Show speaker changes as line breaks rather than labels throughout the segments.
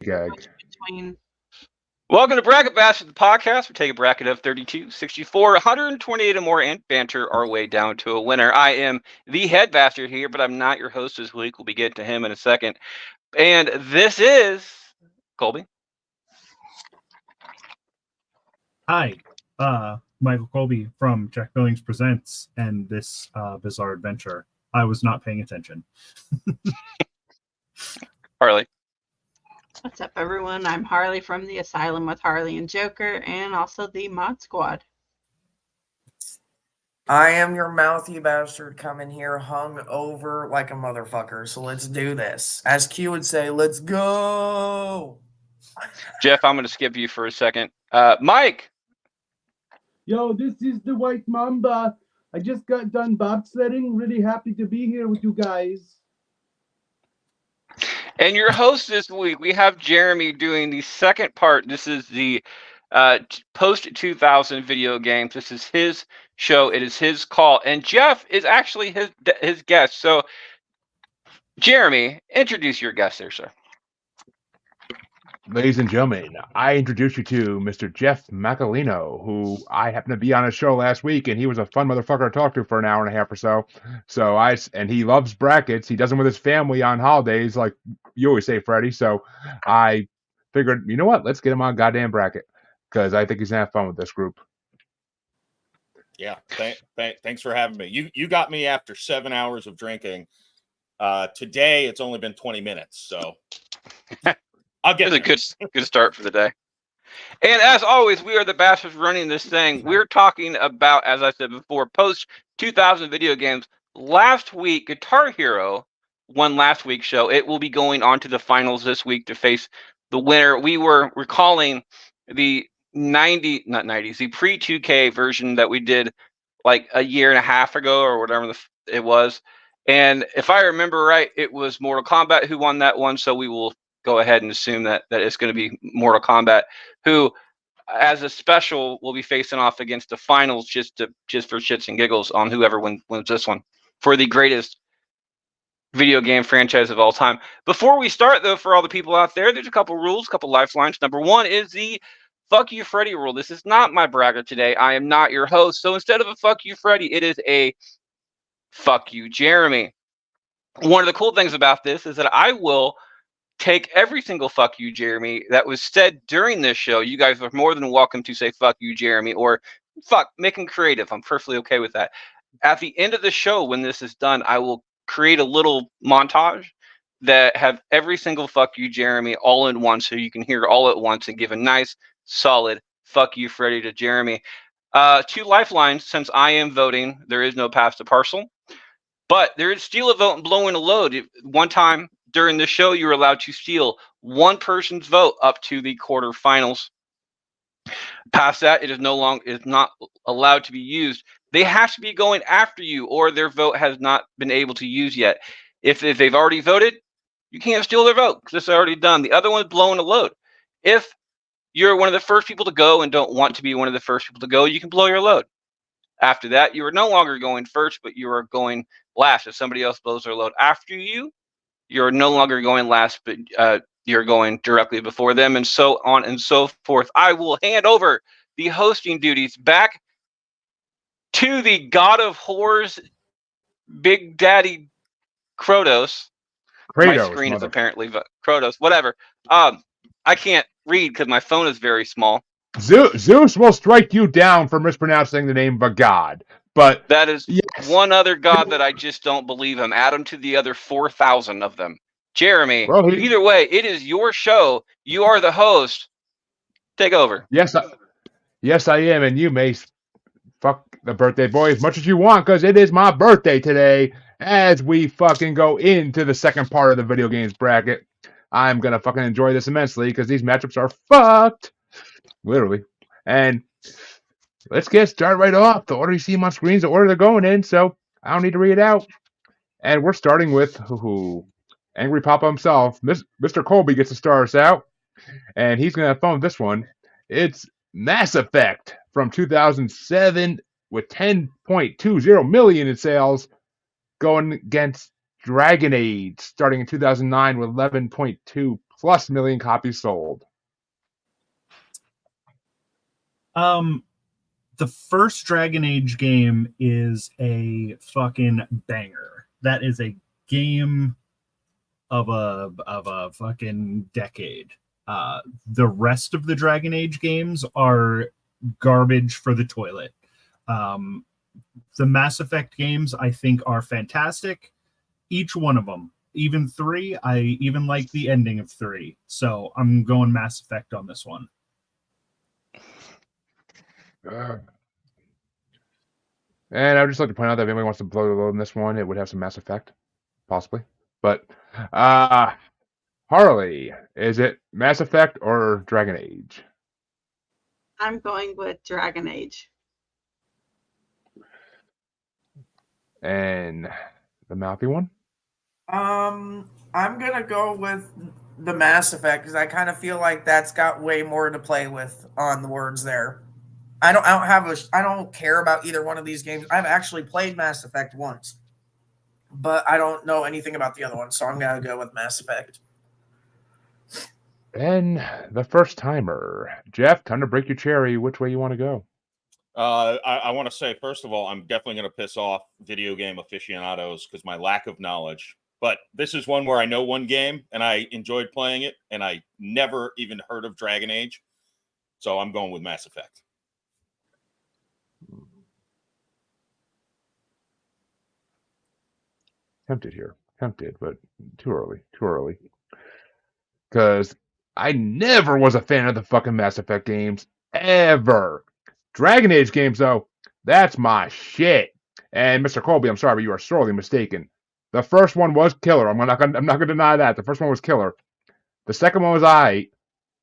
Gag.
Between
Welcome to Bracket Bastard, the podcast. We take a bracket of 32, 64, 128 and more and banter our way down to a winner. I am the head bastard here, but I'm not your host this week. We'll be getting to him in a second. And this is Colby.
Hi, Michael Colby from Jack Billings Presents and this bizarre adventure. I was not paying attention.
Harley.
what's up, everyone? I'm Harley from the Asylum with Harley and Joker, and also the Mod Squad.
I am your mouthy bastard coming here hung over like a motherfucker. So let's do this. As Q would say, let's go.
Jeff, I'm going to skip you for a second. Mike.
Yo, this is the White Mamba. I just got done bobsledding. Really happy to be here with you guys.
And your host this week, we have Jeremy doing the second part. This is the post-2000 video games. This is his show. It is his call. And Jeff is actually his guest. So, Jeremy, introduce your guest there, sir.
Ladies and gentlemen, I introduce you to Mr. Jeff Macalino, who I happened to be on a show last week, and he was a fun motherfucker to talk to for an hour and a half or so. And he loves brackets. He does them with his family on holidays, like you always say, Freddie. So I figured, you know what? Let's get him on goddamn bracket because I think he's gonna have fun with this group.
Yeah, thanks for having me. You got me after 7 hours of drinking. Today it's only been 20 minutes, so I'll get
it. It's a good start for the day. And as always, we are the bastards running this thing. We're talking about, as I said before, post-2000 video games. Last week, Guitar Hero won last week's show. It will be going on to the finals this week to face the winner. We were recalling the the pre-2K version that we did like a year and a half ago or whatever it was. And if I remember right, it was Mortal Kombat who won that one. So we will go ahead and assume that it's going to be Mortal Kombat, who, as a special, will be facing off against the finals just for shits and giggles on whoever wins this one for the greatest video game franchise of all time. Before we start, though, for all the people out there, there's a couple rules, a couple lifelines. Number one is the Fuck You Freddy rule. This is not my bracket today. I am not your host. So instead of a Fuck You Freddy, it is a Fuck You Jeremy. One of the cool things about this is that I will take every single fuck you, Jeremy, that was said during this show. You guys are more than welcome to say fuck you, Jeremy, or fuck, making creative. I'm perfectly okay with that. At the end of the show, when this is done, I will create a little montage that have every single fuck you, Jeremy, all in one, so you can hear all at once and give a nice, solid fuck you, Freddy, to Jeremy. 2 lifelines. Since I am voting, there is no pass to parcel. But there is steal a vote and blowing a load. One time during the show, you're allowed to steal one person's vote up to the quarterfinals. Past that, it is not allowed to be used. They have to be going after you, or their vote has not been able to use yet. If they've already voted, you can't steal their vote because it's already done. The other one is blowing a load. If you're one of the first people to go and don't want to be one of the first people to go, you can blow your load. After that, you are no longer going first, but you are going last. If somebody else blows their load after you, you're no longer going last, but you're going directly before them, and so on and so forth. I will hand over the hosting duties back to the God of Whores, Big Daddy Kratos. My screen is apparently Kratos, whatever. I can't read because my phone is very small.
Zeus will strike you down for mispronouncing the name of a god. But
that is one other god that I just don't believe him. Add him to the other 4,000 of them. Jeremy, either way, it is your show. You are the host. Take over.
Yes, I am, and you may fuck the birthday boy as much as you want, because it is my birthday today. As we fucking go into the second part of the video games bracket, I'm gonna fucking enjoy this immensely because these matchups are fucked, literally. And let's get started right off. The order you see on screen is the order they're going in, so I don't need to read it out. And we're starting with Angry Papa himself. Mr. Colby gets to start us out, and he's going to have fun with this one. It's Mass Effect from 2007 with 10.20 million in sales, going against Dragon Age starting in 2009 with 11.2 plus million copies sold.
The first Dragon Age game is a fucking banger. That is a game of a fucking decade. The rest of the Dragon Age games are garbage for the toilet. The Mass Effect games, I think, are fantastic. Each one of them. Even 3, I even like the ending of 3. So I'm going Mass Effect on this one.
And I would just like to point out that if anybody wants to blow the load in this one, it would have some Mass Effect, possibly. But Harley, is it Mass Effect or Dragon Age?
I'm going with Dragon Age.
And the mouthy one?
I'm gonna go with the Mass Effect because I kind of feel like that's got way more to play with on the words there. I don't care about either one of these games. I've actually played Mass Effect once, but I don't know anything about the other one, so I'm gonna go with Mass Effect.
And the first timer, Jeff. Time to break your cherry. Which way you want to go?
I want to say, first of all, I'm definitely going to piss off video game aficionados because my lack of knowledge. But this is one where I know one game and I enjoyed playing it, and I never even heard of Dragon Age. So I'm going with Mass Effect.
Tempted here. Tempted, but too early. Too early. Because I never was a fan of the fucking Mass Effect games. Ever. Dragon Age games, though, that's my shit. And Mr. Colby, I'm sorry, but you are sorely mistaken. The first one was killer. I'm not gonna deny that. The first one was killer. The second one was aight.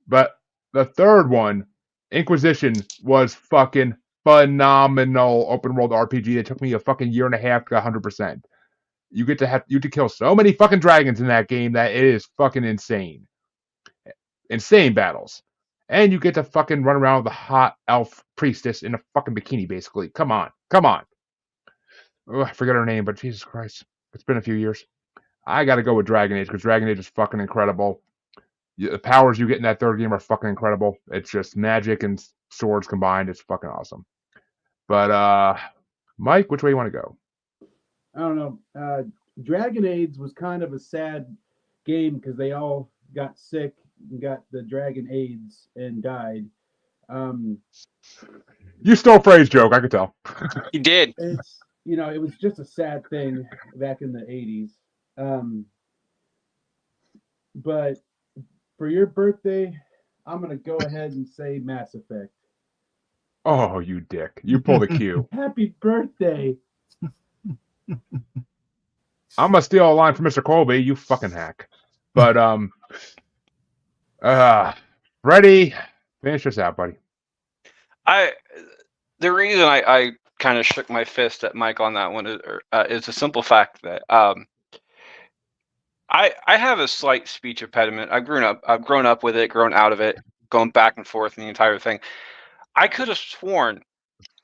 But the third one, Inquisition, was fucking phenomenal open world RPG. It took me a fucking year and a half to 100%. You get to kill so many fucking dragons in that game that it is fucking insane. Insane battles. And you get to fucking run around with a hot elf priestess in a fucking bikini, basically. Come on. Come on. Oh, I forget her name, but Jesus Christ. It's been a few years. I gotta go with Dragon Age, because Dragon Age is fucking incredible. The powers you get in that third game are fucking incredible. It's just magic and swords combined. It's fucking awesome. But, Mike, which way you want to go?
I don't know. Dragon Age was kind of a sad game because they all got sick and got the Dragon AIDS and died.
You stole Frey's joke, I could tell.
He did.
It's it was just a sad thing back in the 80s. But for your birthday, I'm gonna go ahead and say Mass Effect.
Oh, you dick. You pulled a Q.
Happy birthday.
I'm gonna steal a line from Mr. Colby, you fucking hack. But Freddie, finish us out, buddy.
The reason I kind of shook my fist at Mike on that one is a simple fact that I have a slight speech impediment. I've grown up with it, grown out of it, going back and forth in the entire thing. I could have sworn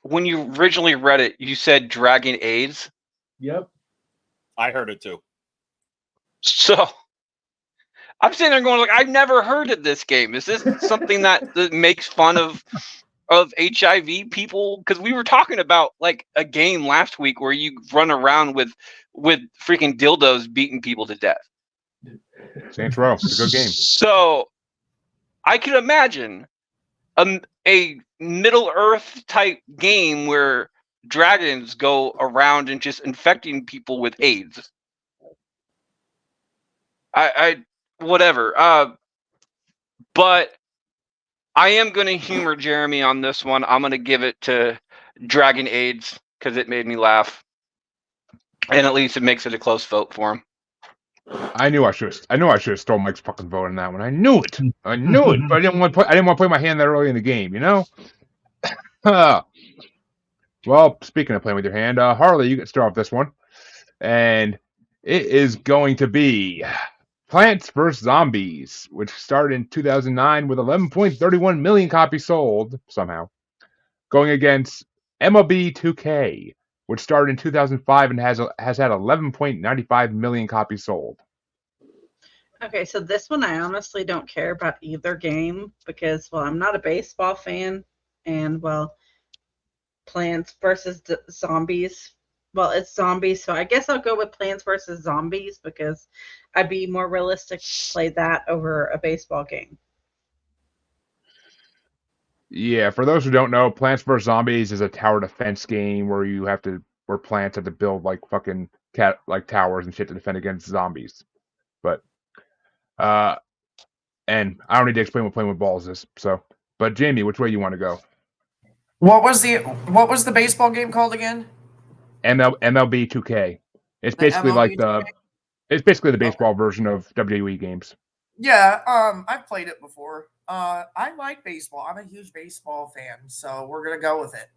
when you originally read it, you said Dragon AIDS.
Yep.
I heard it too.
So I'm sitting there going, like, I've never heard of this game. Is this something that makes fun of HIV people? Because we were talking about like a game last week where you run around with freaking dildos beating people to death.
Saints Row, it's a good game.
So I could imagine a Middle Earth type game where dragons go around and just infecting people with AIDS. Whatever. But I am going to humor Jeremy on this one. I'm going to give it to Dragon AIDS because it made me laugh, and at least it makes it a close vote for him.
I knew I should have stole Mike's fucking vote in that one. I knew it, but I didn't want to put my hand that early in the game. Well, speaking of playing with your hand, Harley, you can start off this one, and it is going to be Plants vs. Zombies, which started in 2009 with 11.31 million copies sold, somehow, going against MLB 2K, which started in 2005 and has had 11.95 million copies sold.
Okay, so this one I honestly don't care about either game because, well, I'm not a baseball fan, and well, Plants vs. Zombies. Well, it's zombies, so I guess I'll go with Plants vs. Zombies because I'd be more realistic to play that over a baseball game.
Yeah, for those who don't know, Plants vs Zombies is a tower defense game where plants have to build like fucking towers and shit to defend against zombies. But and I don't need to explain what playing with balls is. So, but Jamie, which way you want to go?
What was the baseball game called again?
MLB 2K. It's
The
basically
MLB
it's basically the
Okay.
baseball version of WWE games.
Yeah, I've played it before. I like baseball. I'm a huge baseball fan, so we're gonna go with it.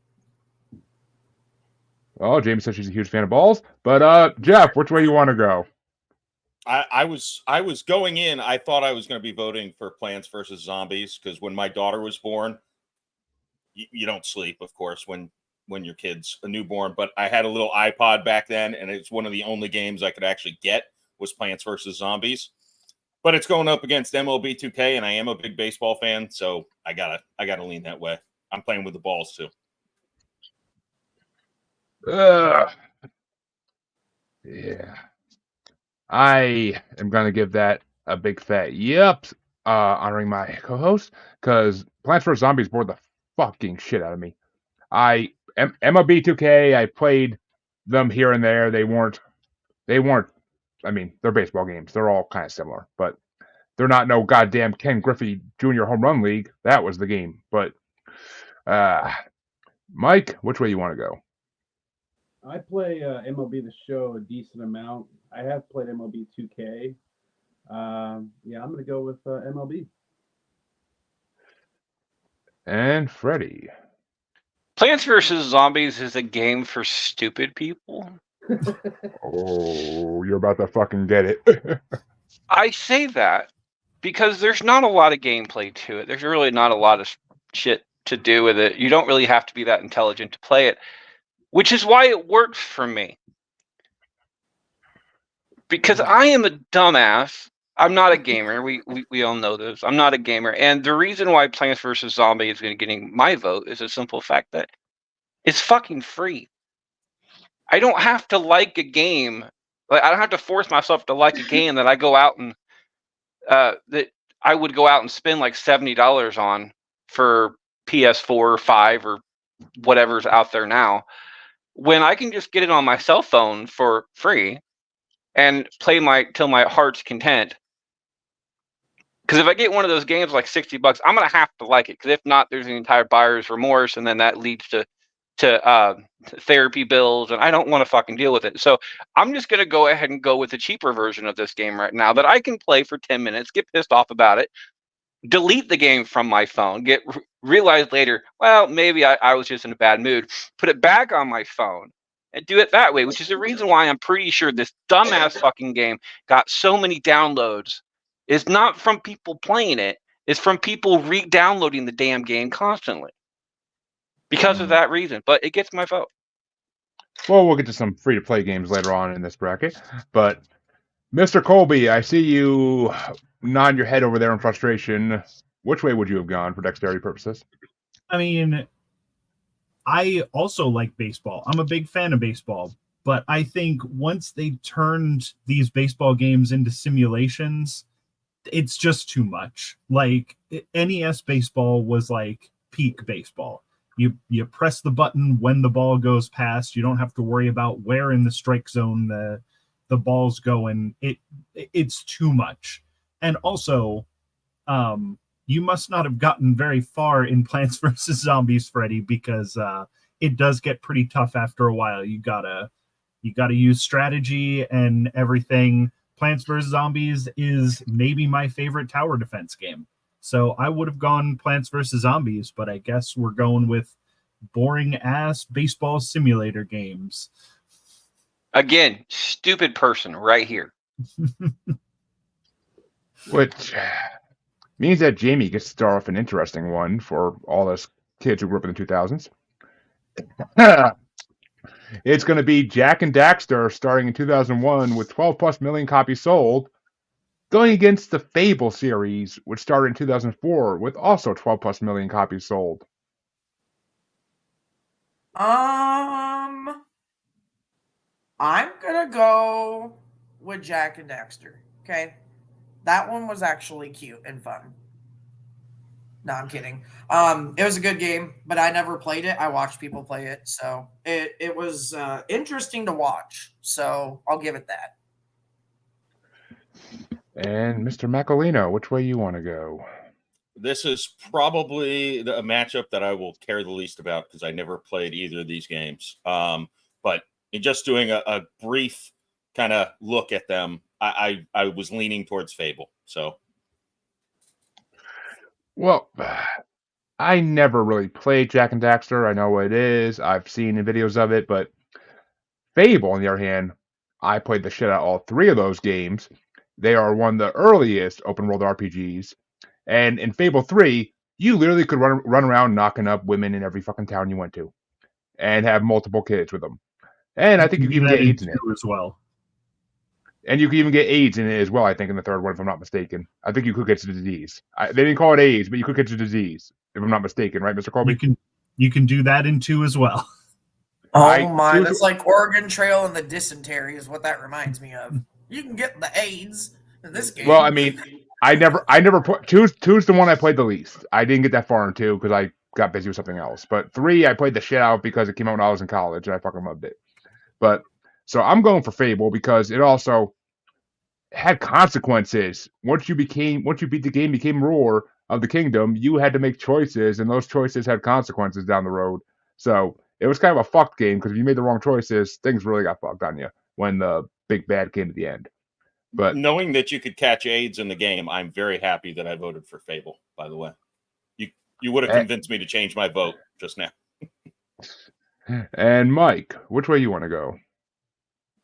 Oh, Jamie says she's a huge fan of balls. But Jeff, which way you want to go?
I was going in. I thought I was going to be voting for Plants vs Zombies because when my daughter was born, you don't sleep, of course, when your kid's a newborn. But I had a little iPod back then, and it's one of the only games I could actually get was Plants vs Zombies. But it's going up against MLB 2K, and I am a big baseball fan, so I gotta lean that way. I'm playing with the balls too.
Yeah. I am going to give that a big fat yep, honoring my co-host, because Plants vs. Zombies bored the fucking shit out of me. MLB 2K, I played them here and there. They weren't, I mean, they're baseball games. They're all kind of similar, but they're not no goddamn Ken Griffey Jr. Home Run League. That was the game. But, Mike, which way you want to go?
I play MLB The Show a decent amount. I have played MLB 2K. Yeah, I'm going to go with MLB.
And Freddie.
Plants vs. Zombies is a game for stupid people.
Oh, you're about to fucking get it.
I say that because there's not a lot of gameplay to it. There's really not a lot of shit to do with it. You don't really have to be that intelligent to play it, which is why it works for me. Because I am a dumbass. I'm not a gamer. We all know this. I'm not a gamer. And the reason why Plants vs. Zombie is getting my vote is a simple fact that it's fucking free. I don't have to like a game. Like, I don't have to force myself to like a game that I go out and that I would go out and spend like $70 on for PS4 or 5 or whatever's out there now, when I can just get it on my cell phone for free and play till my heart's content. Because if I get one of those games like $60, I'm gonna have to like it. Because if not, there's an entire buyer's remorse, and then that leads to therapy bills, and I don't want to fucking deal with it. So I'm just gonna go ahead and go with the cheaper version of this game right now that I can play for 10 minutes, get pissed off about it, delete the game from my phone, realize later, well, maybe I was just in a bad mood, put it back on my phone, and do it that way, which is the reason why I'm pretty sure this dumbass fucking game got so many downloads. Is not from people playing it, it's from people re-downloading the damn game constantly. Because of that reason. But it gets my vote.
Well, we'll get to some free-to-play games later on in this bracket. But, Mr. Colby, I see you nod your head over there in frustration. Which way would you have gone for dexterity purposes?
I mean, I also like baseball. I'm a big fan of baseball. But I think once they turned these baseball games into simulations, it's just too much. Like, NES baseball was like peak baseball. You press the button when the ball goes past. You don't have to worry about where in the strike zone the ball's going. It's too much. And also, you must not have gotten very far in Plants vs. Zombies, Freddy, because it does get pretty tough after a while. You gotta use strategy and everything. Plants vs. Zombies is maybe my favorite tower defense game. So I would have gone Plants vs. Zombies, but I guess we're going with boring ass baseball simulator games.
Again, stupid person right here.
Which means that Jamie gets to start off an interesting one for all us kids who grew up in the 2000s. It's going to be Jak and Daxter starting in 2001 with 12 plus million copies sold. going against the Fable series, which started in 2004 with also 12 plus million copies sold.
I'm gonna go with Jak and Daxter. Okay, that one was actually cute and fun. No, I'm kidding. It was a good game, but I never played it. I watched people play it, so it was interesting to watch. So I'll give it that.
And Mr. Macolino, which way you want to go?
This is probably a matchup that I will care the least about because I never played either of these games. But in just doing a brief kind of look at them, I was leaning towards Fable. So,
Well, I never really played Jak and Daxter. I know what it is. I've seen videos of it, but Fable, on the other hand, I played the shit out of all three of those games. They are one of the earliest open world RPGs. And in Fable 3, you literally could run around knocking up women in every fucking town you went to and have multiple kids with them. And I think you can even get AIDS in it
as well.
And you can even get AIDS in it as well, I think, in the third one, if I'm not mistaken. I think you could get the disease. They didn't call it AIDS, but you could get the disease, if I'm not mistaken, right, Mr. Colby?
You can do that in 2 as well.
Oh my, that's like Oregon Trail and the dysentery is what that reminds me of. You can get the AIDS in this game.
Well, I mean, I never put two's the one I played the least. I didn't get that far in 2 because I got busy with something else. But 3, I played the shit out because it came out when I was in college and I fucking loved it. But so I'm going for Fable because it also had consequences. Once you beat the game, became ruler of the kingdom, you had to make choices, and those choices had consequences down the road. So it was kind of a fucked game because if you made the wrong choices, things really got fucked on you when the big bad came at the end. But
knowing that you could catch AIDS in the game, I'm very happy that I voted for Fable, by the way. You would have convinced me to change my vote just now.
And Mike, which way you want to go?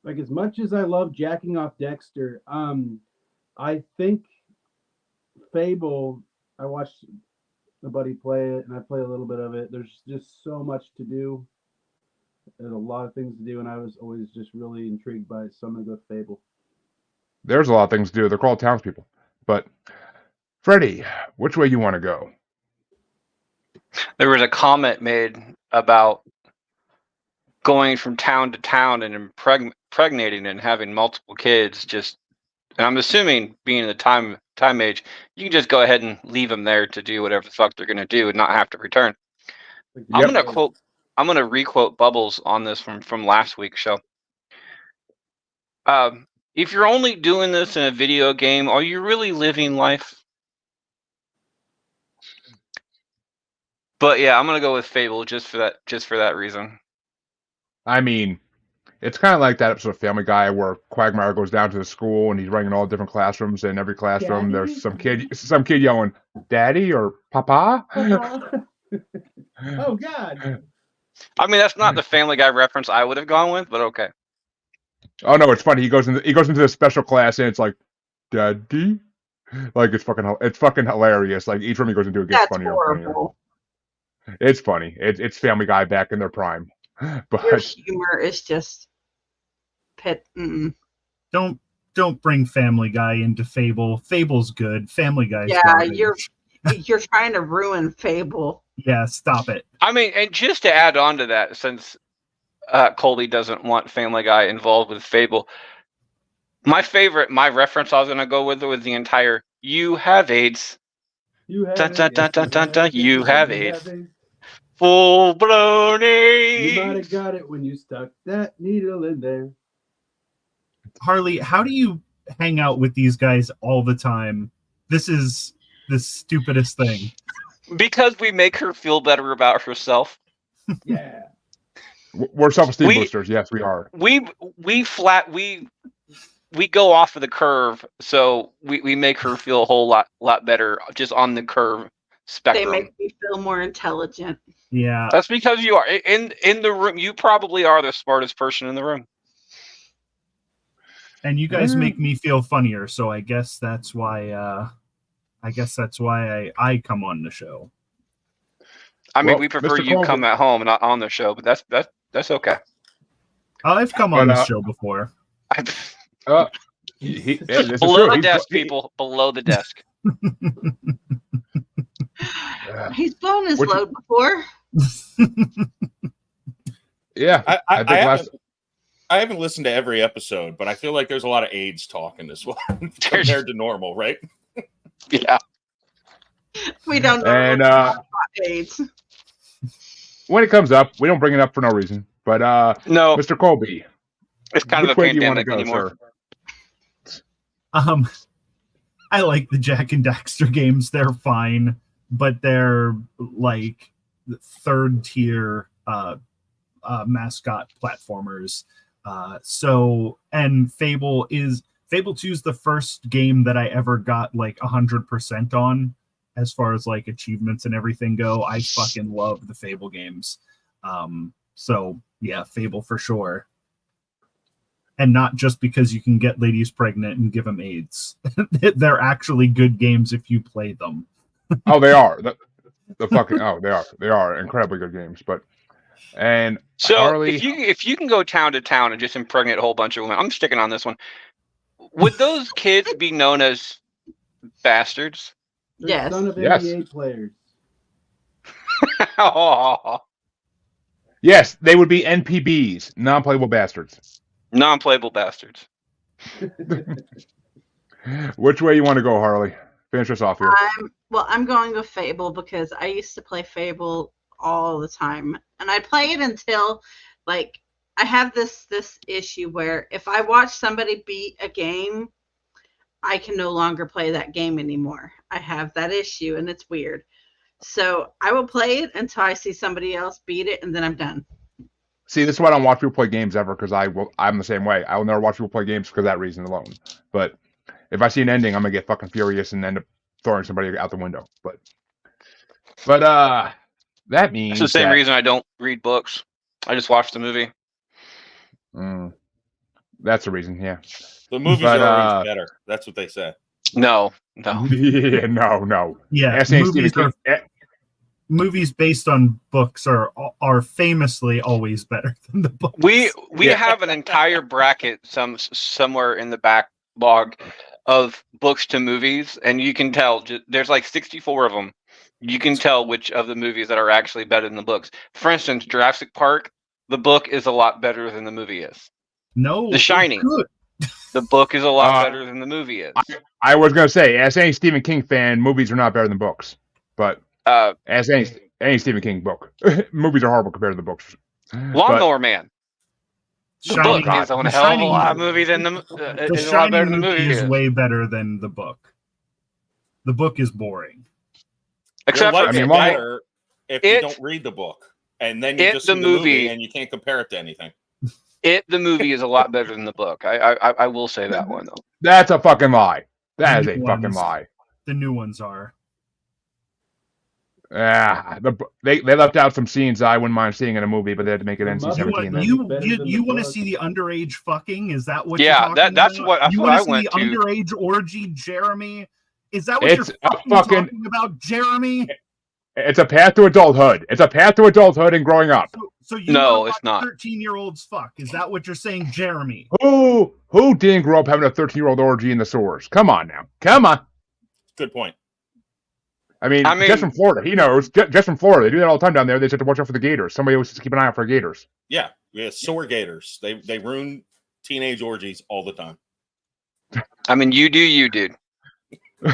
Like, as much as I love jacking off Dexter, I think Fable, I watched a buddy play it and I play a little bit of it. There's just so much to do. There's a lot of things to do, and I was always just really intrigued by it. So I'm going to go with Fable.
There's a lot of things to do. They're called townspeople. But Freddie, which way you want to go?
There was a comment made about going from town to town and impregnating and having multiple kids. And I'm assuming, being the time age, you can just go ahead and leave them there to do whatever the fuck they're gonna do and not have to return.
Like,
I'm gonna requote Bubbles on this from last week's show. If you're only doing this in a video game, are you really living life? But yeah, I'm gonna go with Fable just for that reason.
I mean, it's kind of like that episode of Family Guy where Quagmire goes down to the school and he's running in all different classrooms, and in every classroom there's some kid yelling, "Daddy" or "Papa."
Oh God!
I mean, that's not the Family Guy reference I would have gone with, but okay.
Oh no, it's funny. He goes into this special class and it's like, "Daddy," like it's fucking hilarious. Like each room he goes into, it gets
That's
funnier and funnier.
horrible.
It's funny. It's Family Guy back in their prime.
Your
But
humor is just pit.
Don't bring Family Guy into Fable. Fable's good. Family Guy's
Yeah,
garbage.
you're trying to ruin Fable.
Yeah, stop it.
I mean, and just to add on to that, since Colby doesn't want Family Guy involved with Fable, my reference I was going to go with was the entire "You have AIDS."
You have
Dun,
it.
dun,
Yes,
dun, dun, dun, you have AIDS.
it.
Full blown
You might have
AIDS.
got it when you stuck that needle in there.
Harley, how do you hang out with these guys all the time? This is the stupidest thing.
Because we make her feel better about herself.
Yeah.
we're self-esteem
We-
boosters. Yes, we are.
We go off of the curve, so we make her feel a whole lot better just on the curve
They
spectrum.
make me feel more intelligent.
Yeah.
That's because you are in the room. You probably are the smartest person in the room.
And you guys make me feel funnier, so I guess that's why I come on the show.
I mean,
Well,
we prefer
Mr.
you
Colby-
come at home and not on the show, but that's okay.
I've come on
But,
this show before.
This is
Below
true.
the
He's-
desk, people. Below the desk.
He's blown his
Which-
load before.
Yeah,
I,
I
I,
think
I,
last.
haven't, I haven't listened to every episode, but I feel like there's a lot of AIDS talk in this one compared to normal, right?
Yeah.
We don't know
And
about AIDS.
when it comes up, we don't bring it up for no reason. But
No,
Mr. Colby,
it's kind of
which
a
way do you want to
pandemic
go,
anymore.
sir?
I like the Jack and Daxter games. They're fine, but they're like third tier mascot platformers. And Fable 2 is the first game that I ever got like 100% on as far as like achievements and everything go. I fucking love the Fable games. So yeah, Fable for sure. And not just because you can get ladies pregnant and give them AIDS. They're actually good games if you play them.
Oh, they are. The fucking they are incredibly good games. But
So
Harley,
if you can go town to town and just impregnate a whole bunch of women, I'm sticking on this one. Would those kids be known as bastards?
They're
Yes.
Son of
Yes.
NBA players.
yes, they would be NPBs, non-playable bastards.
Non-playable bastards.
Which way you want to go, Harley? Finish us off here.
I'm going with Fable because I used to play Fable all the time, and I play it until like I have this issue where if I watch somebody beat a game, I can no longer play that game anymore. I have that issue, and it's weird. So I will play it until I see somebody else beat it, and then I'm done.
See, this is why I don't watch people play games ever, because I'm the same way. I will never watch people play games for that reason alone. But if I see an ending, I'm gonna get fucking furious and end up throwing somebody out the window. But that means
It's the same
that-
reason I don't read books. I just watch the movie.
That's the reason, yeah.
The movies
But,
are always better. That's what they say.
No.
Yeah, no.
Yeah,
Ask Stephen King.
movies based on books are famously always better than the books.
We
Yeah.
have an entire bracket somewhere in the backlog of books to movies, and you can tell there's like 64 of them. You can tell which of the movies that are actually better than the books. For instance, Jurassic Park, the book is a lot better than the movie is.
No,
The Shining.
it's good.
The book is a lot
Uh,
better than the movie is.
I was gonna say, as any Stephen King fan, movies are not better than books. But as any Stephen King book, movies are horrible compared to the books.
Lawnmower Man. The book
God.
is a
The
hell of a
Shining
lot
is-
of movie than
The
is a lot better
Shining
than the
movie
movie
is
is.
way better than the book. The book is boring.
Except
Your
for
life's
I mean,
better if you
it-
don't read the book, and then you
it,
just
the
see the movie
movie-
and you can't compare it to anything.
the movie is a lot better than the book. I will say that one though.
That's a fucking lie. That is a
New
fucking
ones.
lie.
The new ones are.
They left out some scenes I wouldn't mind seeing in a movie, but they had to make it
The
NC-17.
mother-
then.
You
Better than the
want to
book.
see the underage fucking? Is that what?
Yeah,
you're talking
that's
about?
what- that's
you
what
wanna
I
see
went
the
to.
underage orgy, Jeremy? Is that what
It's
you're
a fucking-
talking about, Jeremy?
It's a path to adulthood. It's a path to adulthood and growing up.
So you
No,
wanna
it's
watch
not.
13-year-olds fuck? Is that what you're saying, Jeremy?
Who didn't grow up having a 13-year-old orgy in the sewers? Come on now. Come on.
Good point.
I mean,
I mean-
just from Florida. He knows. Just from Florida. They do that all the time down there. They just have to watch out for the gators. Somebody always has to keep an eye out for gators.
Yeah, sewer gators. They ruin teenage orgies all the time.
I mean, you do, you dude. We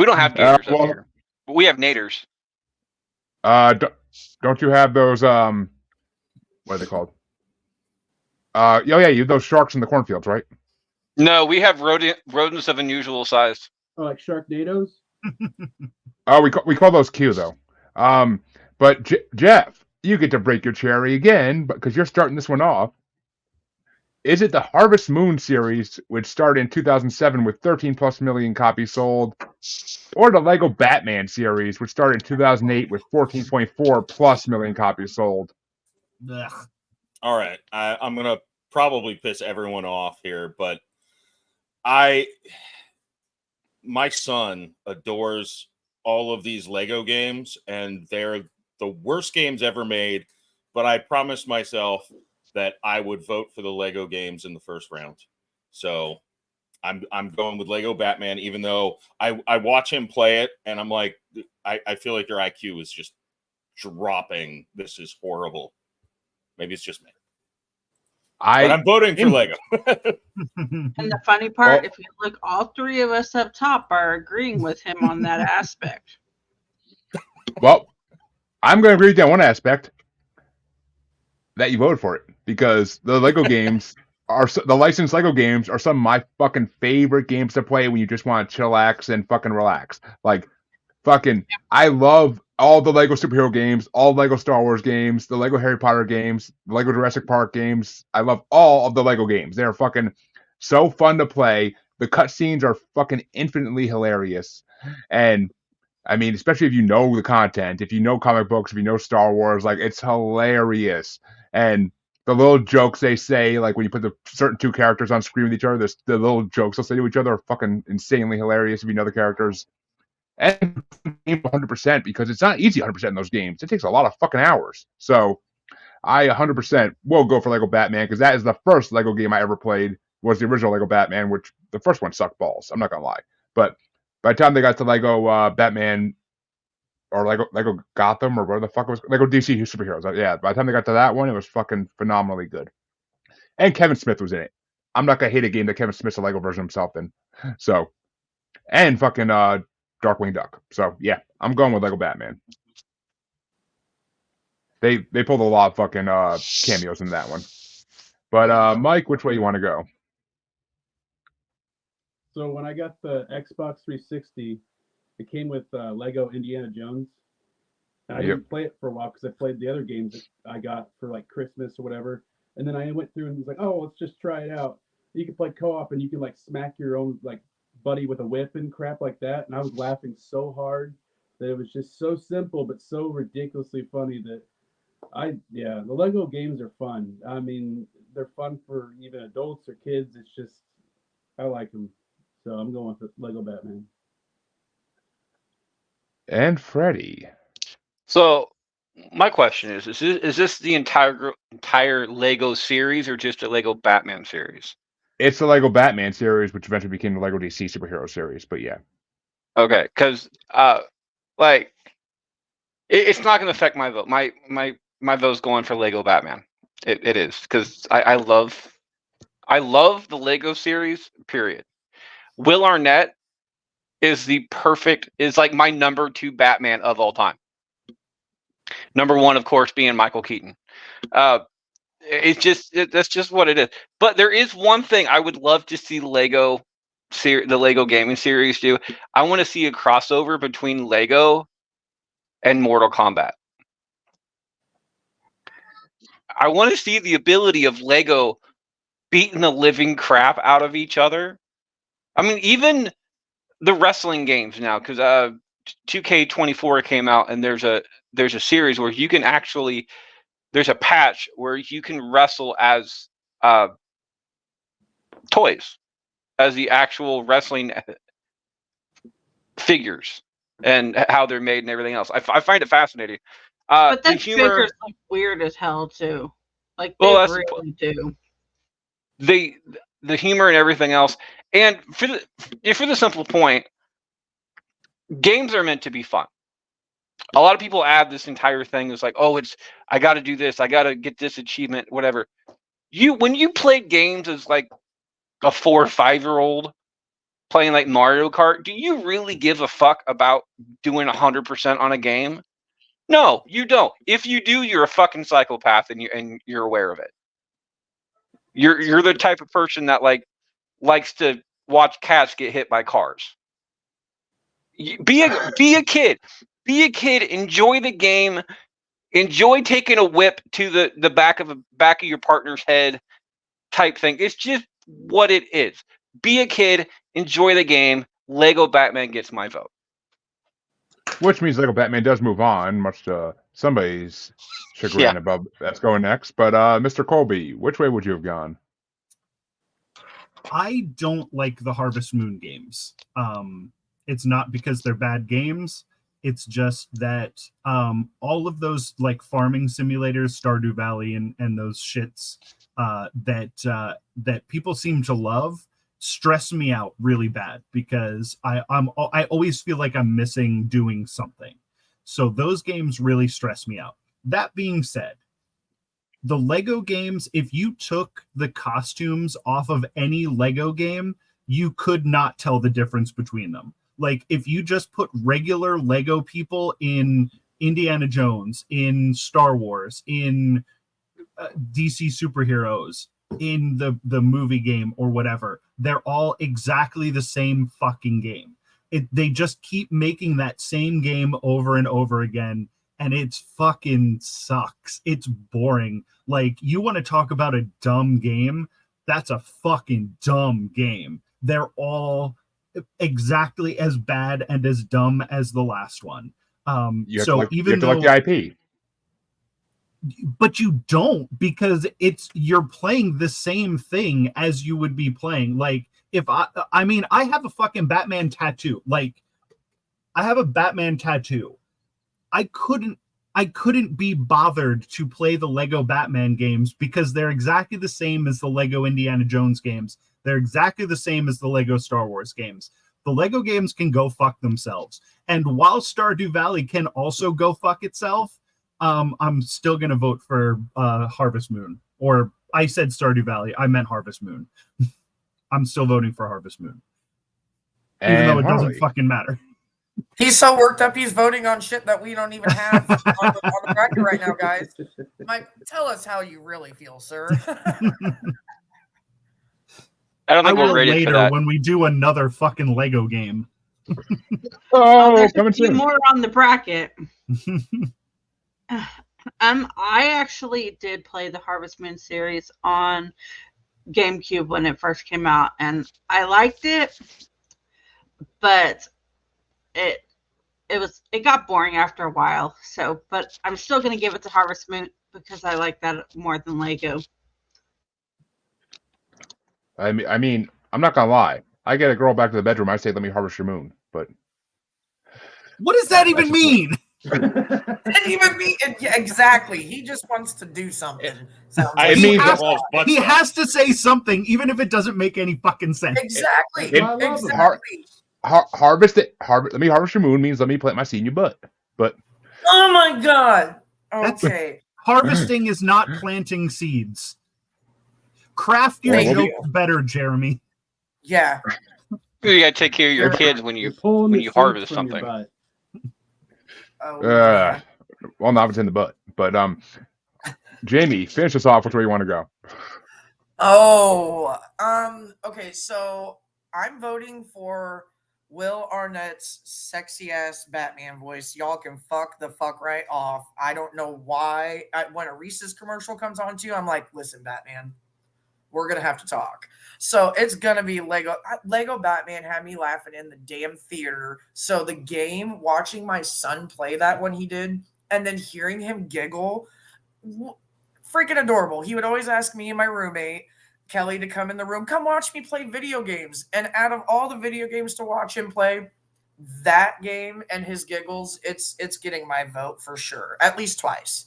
don't have gators
well-
up here, but we have naders.
Don't you have those? What are they called? Yeah, you have those sharks in the cornfields, right?
No, we have rodents of unusual size.
Oh, like Sharknadoes?
Oh, we call those Q though. But Jeff, you get to break your cherry again, because you're starting this one off. Is it the Harvest Moon series, which started in 2007 with 13+ million copies sold, or the Lego Batman series, which started in 2008 with 14.4+ million copies sold?
Ugh.
All right, I'm gonna probably piss everyone off here, but my son adores all of these Lego games, and they're the worst games ever made. But I promised myself that I would vote for the Lego games in the first round. So I'm going with Lego Batman, even though I watch him play it and I'm like, I feel like your IQ is just dropping. This is horrible. Maybe it's just me. But I'm voting for Lego.
And the funny part,
Well-
if you look, all three of us up top are agreeing with him on that aspect.
Well, I'm going to agree with that one aspect that you voted for it because the Lego games the licensed Lego games are some of my fucking favorite games to play when you just want to chillax and fucking relax. Like, fucking, I love all the Lego superhero games, all Lego Star Wars games, the Lego Harry Potter games, the Lego Jurassic Park games. I love all of the Lego games. They're fucking so fun to play. The cutscenes are fucking infinitely hilarious. And I mean, especially if you know the content, if you know comic books, if you know Star Wars, like it's hilarious. And the little jokes they say, like when you put the certain two characters on screen with each other, the little jokes they'll say to each other are fucking insanely hilarious if you know the characters. And 100% because it's not easy 100% in those games. It takes a lot of fucking hours. So I 100% will go for Lego Batman because that is the first Lego game I ever played. Was the original Lego Batman, which the first one sucked balls. I'm not gonna lie, but by the time they got to Lego Batman or Lego Gotham or whatever the fuck it was, Lego DC Superheroes, yeah, by the time they got to that one, it was fucking phenomenally good. And Kevin Smith was in it. I'm not gonna hate a game that Kevin Smith's a Lego version himself in. So, and fucking Darkwing Duck. So yeah, I'm going with Lego Batman. They pulled a lot of fucking cameos in that one. But Mike, which way you want to go?
So when I got the Xbox 360, it came with Lego Indiana Jones. And I didn't play it for a while because I played the other games that I got for like Christmas or whatever. And then I went through and was like, oh, let's just try it out. You can play co-op and you can like smack your own like buddy with a whip and crap like that. And I was laughing so hard that it was just so simple but so ridiculously funny that the Lego games are fun. I mean, they're fun for even adults or kids. It's just, I like them. So I'm going with Lego Batman.
And Freddy.
So my question is this the entire Lego series or just a Lego Batman series?
It's the Lego Batman series, which eventually became the Lego DC superhero series. But yeah,
Okay, because like it's not going to affect my vote. My vote's going for Lego Batman. It is because I love the Lego series. Period. Will Arnett is like my number 2 Batman of all time. Number 1, of course, being Michael Keaton. That's just what it is. But there is one thing I would love to see the Lego gaming series do. I want to see a crossover between Lego and Mortal Kombat. I want to see the ability of Lego beating the living crap out of each other. I mean, even the wrestling games now, because 2K24 came out, and there's a series where you can actually, there's a patch where you can wrestle as toys, as the actual wrestling figures and how they're made and everything else. I find it fascinating.
But
the
that
humor,
figures look weird as hell too. Like
Well,
they
that's-
really do.
the humor and everything else, and for the simple point, games are meant to be fun. A lot of people add this entire thing as like, oh, I got to do this, I got to get this achievement, whatever. When you played games as like a 4 or 5-year-old playing like Mario Kart, do you really give a fuck about doing 100% on a game? No, you don't. If you do, you're a fucking psychopath, and you're aware of it. You're the type of person that likes to watch cats get hit by cars. Be a kid. Be a kid. Enjoy the game. Enjoy taking a whip to the back of your partner's head, type thing. It's just what it is. Be a kid. Enjoy the game. Lego Batman gets my vote.
which means Lego Batman does move on, much to somebody's chagrin
Yeah.
about that's going next. But Mr. Colby, which way would you have gone?
I don't like the Harvest Moon games. It's not because they're bad games. It's just that all of those like farming simulators, Stardew Valley and those shits, that people seem to love stress me out really bad because I always feel like I'm missing doing something. So those games really stress me out. That being said, the Lego games, if you took the costumes off of any Lego game, you could not tell the difference between them. Like if you just put regular Lego people in Indiana Jones, in Star Wars, in DC superheroes, in the movie game or whatever, they're all exactly the same fucking game. They just keep making that same game over and over again, and it's fucking sucks. It's boring. Like, you want to talk about a dumb game? That's a fucking dumb game. They're all exactly as bad and as dumb as the last one.
You have
So
to like,
even
you have to like the IP.
But you don't, because you're playing the same thing as you would be playing. Like, if I mean, I have a fucking Batman tattoo. Like, I have a Batman tattoo. I couldn't be bothered to play the Lego Batman games because they're exactly the same as the Lego Indiana Jones games. They're exactly the same as the Lego Star Wars games. The Lego games can go fuck themselves. And while Stardew Valley can also go fuck itself, I'm still going to vote for Harvest Moon. Or I said Stardew Valley. I meant Harvest Moon. I'm still voting for Harvest Moon. Even though it doesn't fucking matter.
He's so worked up, he's voting on shit that we don't even have on the bracket right now, guys. Mike, tell us how you really feel, sir.
I don't think
will
we're ready
later
for that.
when we do another fucking Lego game.
Oh,
there's
coming
a few
soon.
more on the bracket. I actually did play the Harvest Moon series on GameCube when it first came out, and I liked it, but it got boring after a while. So, but I'm still gonna give it to Harvest Moon because I like that more than Lego.
I mean, I'm not gonna lie. I get a girl back to the bedroom. I say, "Let me harvest your moon." But
What does that even mean?
Didn't even mean yeah, exactly. He just wants to do something. Sounds
I
like.
It means
that Paul's butt
He
sucks.
has to say something, even if it doesn't make any fucking sense.
Exactly.
It-
I love him.
Exactly.
harvest it. Let me harvest your moon means let me plant my seed in your butt. But
Oh my god.
That's-
Okay.
Harvesting is not planting seeds. Craft your
Thank
joke
you.
better, Jeremy.
Yeah.
You gotta take care of your kids when
You're
you
pulling
when
the
you
seeds
harvest
from your
something.
butt.
Oh, yeah.
well, not if it's in the butt. But Jamie, finish us off. Which way you want to go?
Oh, okay, so I'm voting for Will Arnett's sexy ass Batman voice. Y'all can fuck the fuck right off. I don't know why. When a Reese's commercial comes on to you, I'm like, listen, Batman, we're gonna have to talk. So it's gonna be Lego. Lego Batman had me laughing in the damn theater. So the game, watching my son play that when he did, and then hearing him giggle, freaking adorable. He would always ask me and my roommate Kelly to come in the room, come watch me play video games. And out of all the video games to watch him play, that game and his giggles, it's getting my vote for sure. At least twice,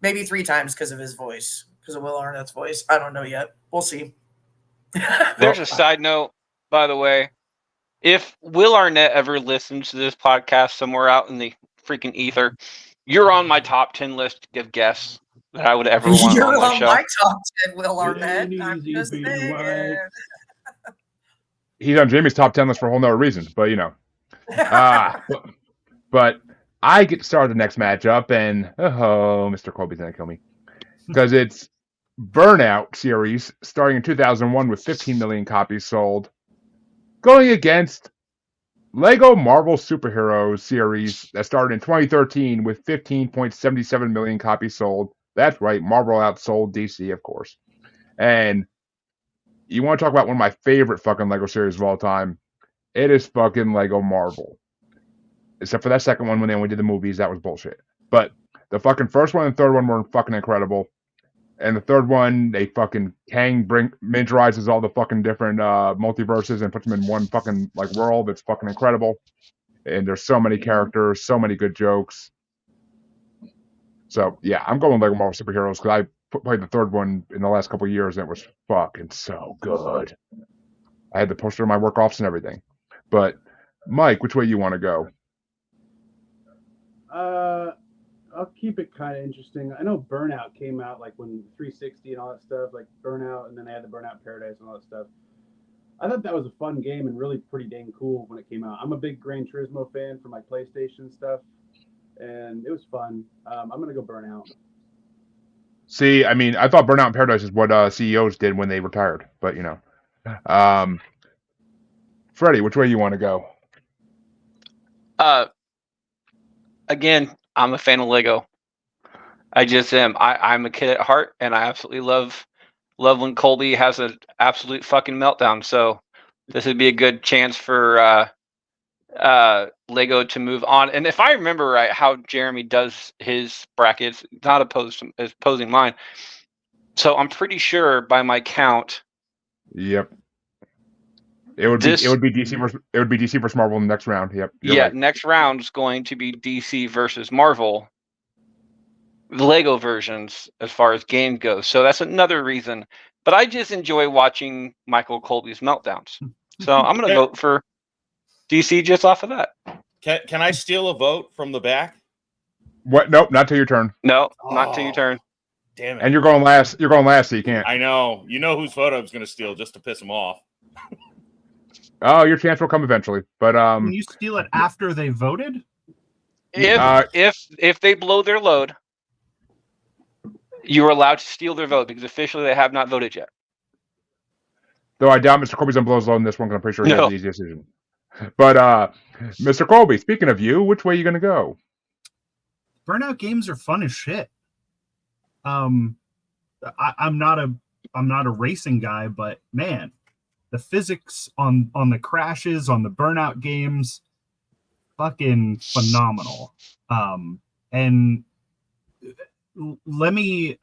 maybe 3 times because of his voice, because of Will Arnett's voice. I don't know yet. We'll see.
There's a side note, by the way. If Will Arnett ever listens to this podcast somewhere out in the freaking ether, you're on my top 10 list of guests that I would ever want
You're
on my
on
show.
my top 10, Will
It
Arnett.
ain't
I'm
easy
just
being
saying.
white.
He's on Jamie's top 10 list for a whole nother reason. But you know, but I get to start the next matchup, and Mr. Colby's gonna kill me because it's Burnout series starting in 2001 with 15 million copies sold, going against Lego Marvel Superheroes series that started in 2013 with 15.77 million copies sold. That's right, Marvel outsold DC, of course. And you want to talk about one of my favorite fucking Lego series of all time? It is fucking Lego Marvel. Except for that second one when they only did the movies, that was bullshit. But the fucking first one and third one were fucking incredible. And the third one, they fucking miniaturizes all the fucking different multiverses and puts them in one fucking like world. It's fucking incredible. And there's so many characters, so many good jokes. So yeah, I'm going Lego Marvel Superheroes because played the third one in the last couple of years, and it was fucking so good. I had the poster in my work office and everything. But Mike, which way you want to go?
I'll keep it kind of interesting. I know Burnout came out like when 360 and all that stuff, like Burnout, and then they had the Burnout Paradise and all that stuff. I thought that was a fun game and really pretty dang cool when it came out. I'm a big Gran Turismo fan for my PlayStation stuff, and it was fun. I'm gonna go Burnout.
See, I mean, I thought Burnout Paradise is what CEOs did when they retired, but you know. Freddie, which way you want to go?
Again, I'm a fan of Lego. I just am. I'm a kid at heart, and I absolutely love when Colby has an absolute fucking meltdown. So this would be a good chance for Lego to move on. And if I remember right, how Jeremy does his brackets, not opposing mine. So I'm pretty sure by my count.
Yep. It would be DC versus Marvel in the next round. Yep.
Yeah,
right.
Next round is going to be DC versus Marvel. The Lego versions as far as game goes. So that's another reason. But I just enjoy watching Michael Colby's meltdowns. So I'm going to vote for DC just off of that.
Can I steal a vote from the back?
What? Nope, not till your turn.
No, not till your turn.
Damn it.
And you're going last. You're going last, so you can't.
I know. You know whose vote I was going to steal just to piss him off.
Oh, your chance will come eventually. But
Can you steal it after they voted?
If they blow their load, you are allowed to steal their vote because officially they have not voted yet.
Though I doubt Mr. Colby's on blows low in this one, because I'm pretty sure he has the easiest decision. But Mr. Colby, speaking of you, which way are you going to go?
Burnout games are fun as shit. I'm not a racing guy, but man, the physics on the crashes on the Burnout games, fucking phenomenal. And let me,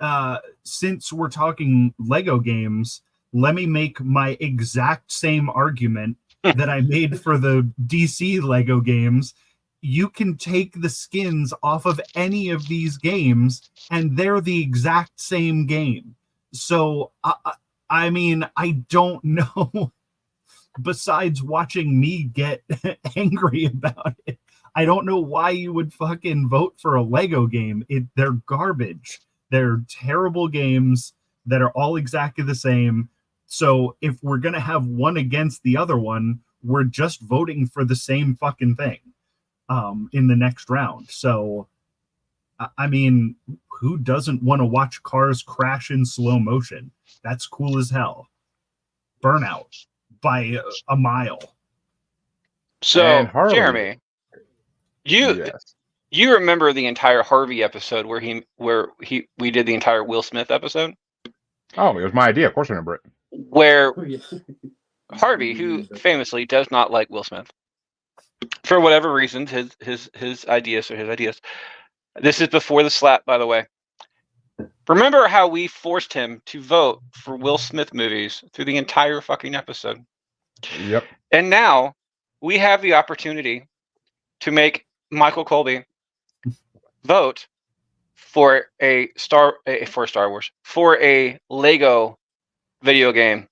since we're talking Lego games, let me make my exact same argument that I made for the DC Lego games. You can take the skins off of any of these games and they're the exact same game. So, I mean, I don't know, besides watching me get angry about it, I don't know why you would fucking vote for a Lego game. They're garbage. They're terrible games that are all exactly the same. So if we're going to have one against the other one, we're just voting for the same fucking thing in the next round. So, I mean, who doesn't want to watch cars crash in slow motion? That's cool as hell. Burnout by a mile.
So,
Harley.
Jeremy, you remember the entire Harvey episode where we did the entire Will Smith episode?
Oh, it was my idea. Of course I remember it.
Where Harvey, who famously does not like Will Smith, for whatever reasons, his ideas are his ideas. This is before the slap, by the way. Remember how we forced him to vote for Will Smith movies through the entire fucking episode?
Yep.
And now we have the opportunity to make Michael Colby vote for a Star Wars, for a Lego video game,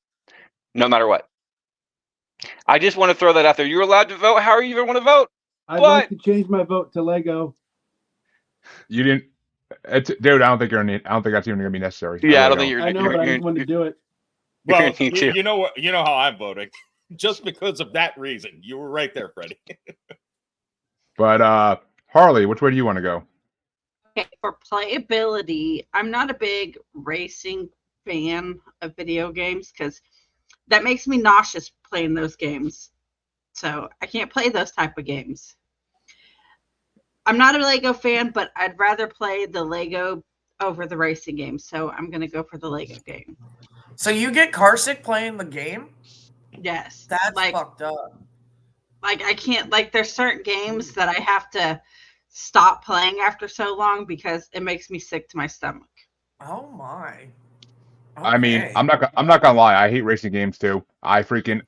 no matter what. I just want to throw that out there. You're allowed to vote however you want to vote.
I'd like to change my vote to Lego.
You didn't, dude. I don't think that's even gonna be necessary.
Yeah, I don't think you're.
I know, but I just wanted to do it.
Well, you know how I'm voting, just because of that reason. You were right there, Freddie.
But Harley, which way do you want to go?
Okay, for playability, I'm not a big racing fan of video games because that makes me nauseous playing those games. So I can't play those type of games. I'm not a Lego fan, but I'd rather play the Lego over the racing game. So I'm going to go for the Lego game.
So you get car sick playing the game?
Yes.
That's
like,
fucked up.
Like I can't, like there's certain games that I have to stop playing after so long because it makes me sick to my stomach.
Oh my. Okay.
I mean, I'm not gonna lie. I hate racing games too. I freaking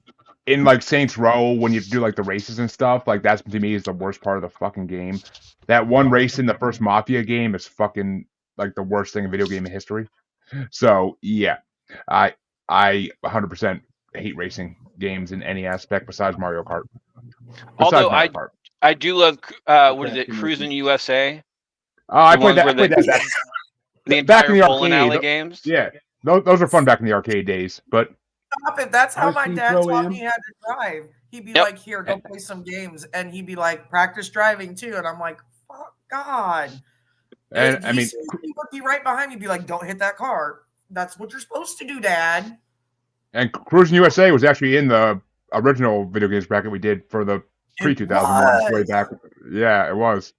in like Saints Row when you do like the races and stuff. Like that's to me is the worst part of the fucking game. That one race in the first Mafia game is fucking like the worst thing in video game history. So yeah, I 100% hate racing games in any aspect besides Mario Kart.
Although
Mario Kart.
I do love what is it,
Captain
Cruising
Racing.
USA?
I
The
played
ones
that.
where
I played that.
the
Back in
entire
the
bowling
arcade.
alley games.
Yeah, those are fun back in the arcade days. But
Stop it. That's how my
Ice Cream
dad taught
Pro-Am.
me how to drive. He'd be
Yep.
like, "Here, go play some games," and he'd be like, "Practice driving too." And I'm like, "Fuck God!"
and I
He
mean,
seriously would be right behind me, be like, "Don't hit that car. That's what you're supposed to do, Dad."
and Cruising USA was actually in the original video games bracket we did for the pre-2000 ones way
was.
back. Yeah, it was.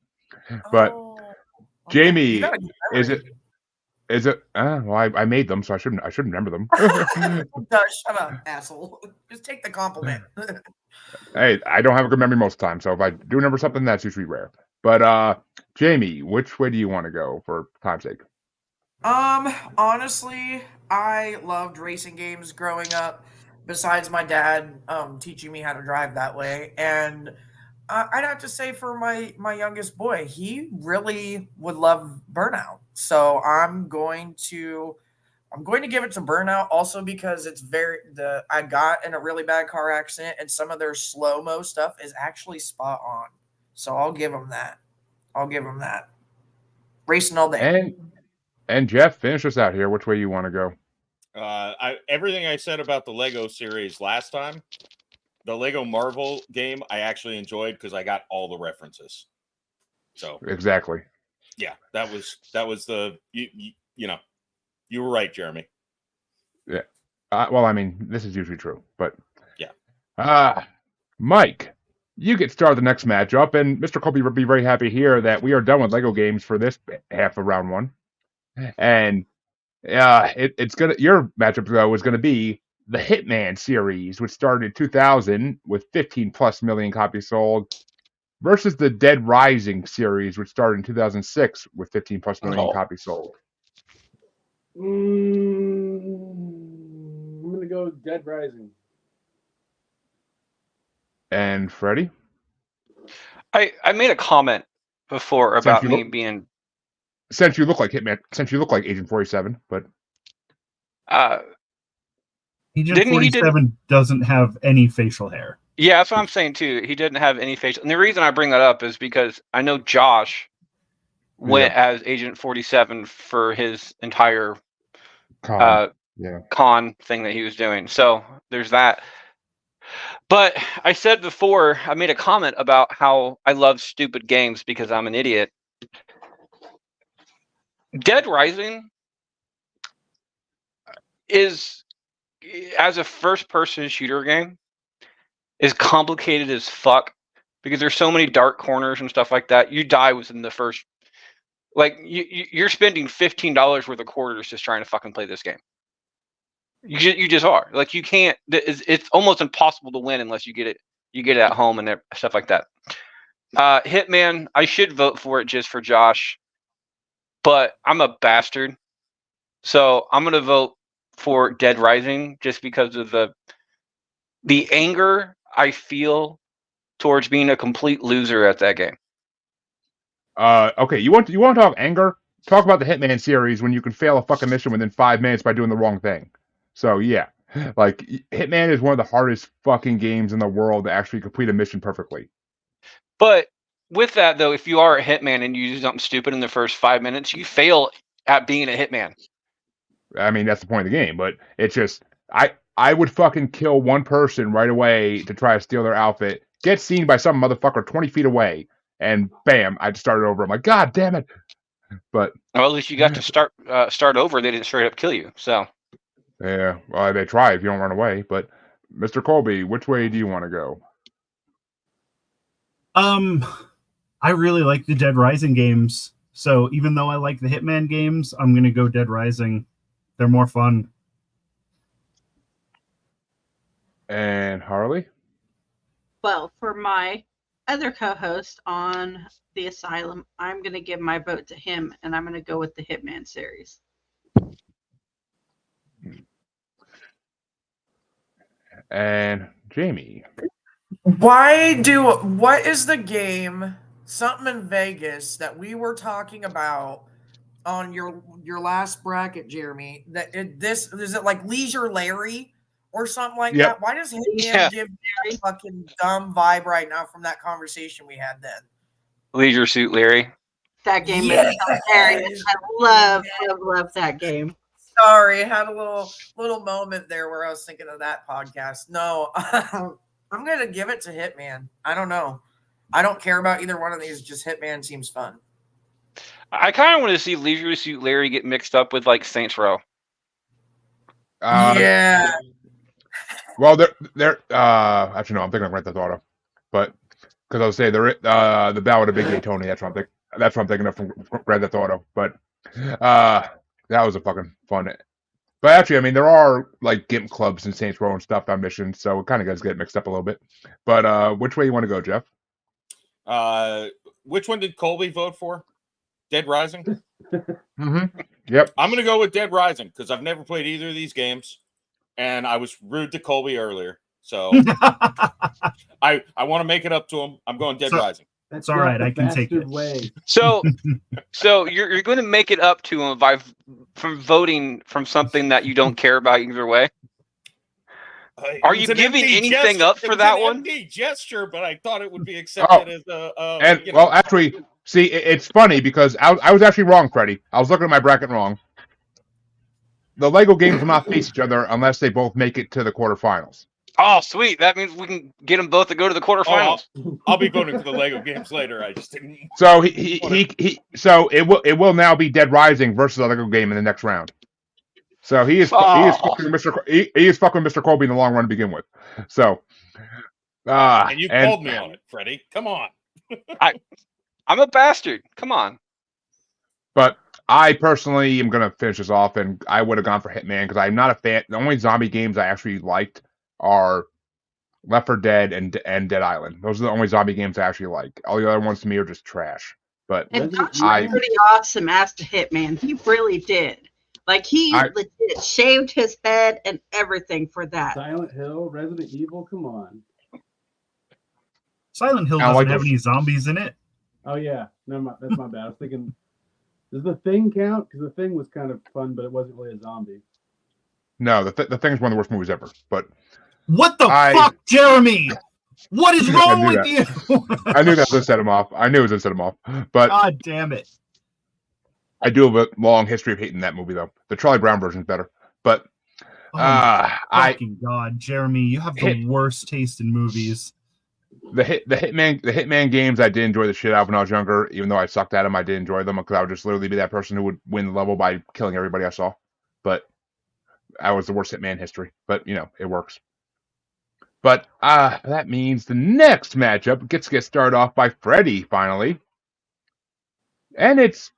But
Oh, okay.
Jamie,
You gotta get that
is
right.
it? Is it? Well, I made them, so I shouldn't remember them.
Shut up, asshole. Just take the compliment.
Hey, I don't have a good memory most of the time, so if I do remember something, that's usually rare. But Jamie, which way do you want to go for time's sake?
Honestly, I loved racing games growing up. Besides my dad teaching me how to drive that way, and I'd have to say for my youngest boy, he really would love Burnout. So I'm going to give it to Burnout also because it's I got in a really bad car accident and some of their slow-mo stuff is actually spot on. So I'll give them that. Racing all day.
And Jeff, finish us out here. Which way you want to go?
Everything I said about the Lego series last time, the Lego Marvel game, I actually enjoyed because I got all the references. So
Exactly.
yeah, that was the you know, you were right, Jeremy.
Yeah. Well, I mean, this is usually true, but
yeah.
Mike, you get started the next matchup, and Mr. Colby will be very happy here that we are done with Lego games for this half of round one, and it's gonna your matchup though is gonna be the Hitman series, which started in 2000 with 15 plus million copies sold, versus the Dead Rising series, which started in 2006 with 15 plus million copies sold.
I'm gonna go Dead Rising.
And Freddie?
I made a comment before about me being.
Since you look like Hitman, since you look like Agent 47, but
Agent 47 doesn't have any facial hair.
Yeah, that's what I'm saying too. He didn't have any facial. And the reason I bring that up is because I know Josh went as Agent 47 for his entire con thing that he was doing. So there's that. But I said before, I made a comment about how I love stupid games because I'm an idiot. Dead Rising is, as a first-person shooter game, is complicated as fuck because there's so many dark corners and stuff like that. You die within the first, like you're spending $15 worth of quarters just trying to fucking play this game. You just are, like, you can't. It's almost impossible to win unless you get it at home and stuff like that. Hitman, I should vote for it just for Josh, but I'm a bastard, so I'm gonna vote for Dead Rising just because of the anger I feel towards being a complete loser at that game.
Okay, you want to talk anger? Talk about the Hitman series when you can fail a fucking mission within 5 minutes by doing the wrong thing. So yeah, like Hitman is one of the hardest fucking games in the world to actually complete a mission perfectly.
But with that though, if you are a hitman and you do something stupid in the first 5 minutes, you fail at being a hitman.
I mean, that's the point of the game, but it's just I would fucking kill one person right away to try to steal their outfit, get seen by some motherfucker 20 feet away, and bam, I'd start over. I'm like, God damn it. But
well, at least you got to start over. They didn't straight up kill you. So
yeah, well, they try if you don't run away. But Mr. Colby, which way do you want to go?
I really like the Dead Rising games. So even though I like the Hitman games, I'm gonna go Dead Rising. They're more fun.
And Harley?
Well, for my other co-host on the Asylum, I'm going to give my vote to him, and I'm going to go with the Hitman series.
And Jamie?
What is the game, something in Vegas that we were talking about on your last bracket, Jeremy, that this is it like Leisure Larry or something like
Yep.
that? Why does Hitman
Yeah.
give me that fucking dumb vibe right now from that conversation we had then?
Leisure Suit Larry.
That game
Yes.
is hilarious. I love that game.
Sorry, I had a little moment there where I was thinking of that podcast. No, I'm gonna give it to Hitman. I don't know. I don't care about either one of these. Just Hitman seems fun.
I kind of want to see Leisure Suit Larry get mixed up with like Saints Row.
Yeah.
Well, they're actually no, I'm thinking of Grand Theft Auto, but because I was saying they're the Ballad of Big Gay Tony. That's what I'm thinking of from Grand Theft Auto. But that was a fucking fun. But actually, I mean, there are like GIMP clubs and Saints Row and stuff on missions, so it kind of does get mixed up a little bit. But which way you want to go, Jeff?
Which one did Colby vote for? Dead Rising?
Mm-hmm. Yep.
I'm going to go with Dead Rising because I've never played either of these games, and I was rude to Colby earlier. So I want to make it up to him. I'm going Dead Rising.
That's
all
not
right,
the
I can take
bastard
it.
way.
So you're going to make it up to him from voting from something that you don't care about either way. Are you giving anything up for that one?
Empty gesture, but I thought it would be accepted as a.
And well, actually, see, it's funny because I was actually wrong, Freddie. I was looking at my bracket wrong. The Lego games will not face each other unless they both make it to the quarterfinals.
Oh, sweet! That means we can get them both to go to the quarterfinals.
I'll be voting for the Lego games later. I just didn't.
So so it will now be Dead Rising versus a Lego game in the next round. So he is fucking Mr. Colby in the long run to begin with. So
And you called me on it, Freddie. Come on.
I'm a bastard. Come on.
But I personally am going to finish this off, and I would have gone for Hitman because I'm not a fan. The only zombie games I actually liked are Left 4 Dead and Dead Island. Those are the only zombie games I actually like. All the other ones to me are just trash. But
And Josh was pretty awesome as the Hitman. He really did. Like he legit shaved his head and everything for that.
Silent Hill, Resident Evil, come on.
Silent Hill doesn't have any zombies in it.
Oh yeah, no, that's my bad. I was thinking, does The Thing count? Because The Thing was kind of fun, but it wasn't really a zombie.
No, the Thing's one of the worst movies ever. But
what the fuck, Jeremy? What is wrong with you?
I knew that was going to set him off. I knew it was going to set him off. But
God damn it.
I do have a long history of hating that movie, though. The Charlie Brown version is better. But
fucking God, Jeremy, you have the worst taste in movies.
The Hitman games, I did enjoy the shit out of when I was younger. Even though I sucked at them, I did enjoy them because I would just literally be that person who would win the level by killing everybody I saw. But I was the worst Hitman in history. But it works. But that means the next matchup gets to get started off by Freddie finally, and it's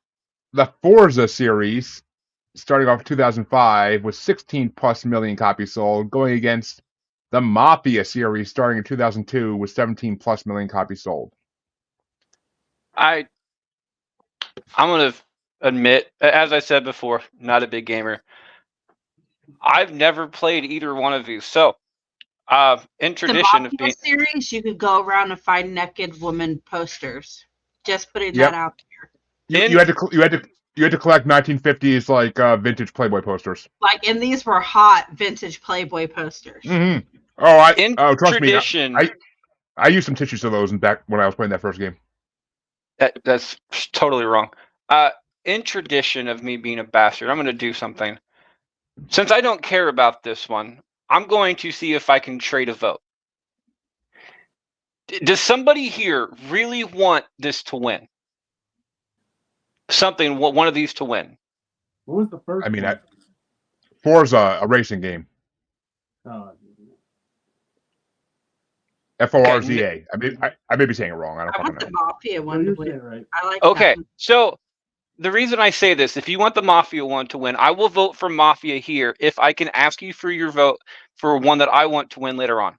the Forza series, starting off in 2005 with 16+ million copies sold, going against the Mafia series, starting in 2002 with 17+ million copies sold.
I'm going to admit, as I said before, not a big gamer. I've never played either one of these. So, in tradition of being
series, you could go around and find naked woman posters. Just putting that out there.
You had to collect 1950s like vintage Playboy posters.
Like, and these were hot vintage Playboy posters.
Mm-hmm. Trust me, I used some tissues of those back when I was playing that first game.
That's totally wrong. In tradition of me being a bastard, I'm going to do something. Since I don't care about this one, I'm going to see if I can trade a vote. Does somebody here really want this to win? One of these to win.
What was the first?
I mean, Forza, a racing game. Forza. I may be saying it wrong. I don't fucking know.
The Mafia one to win.
Right.
I like.
Okay,
that.
so the reason I say this, if you want the Mafia one to win, I will vote for Mafia here if I can ask you for your vote for one that I want to win later on.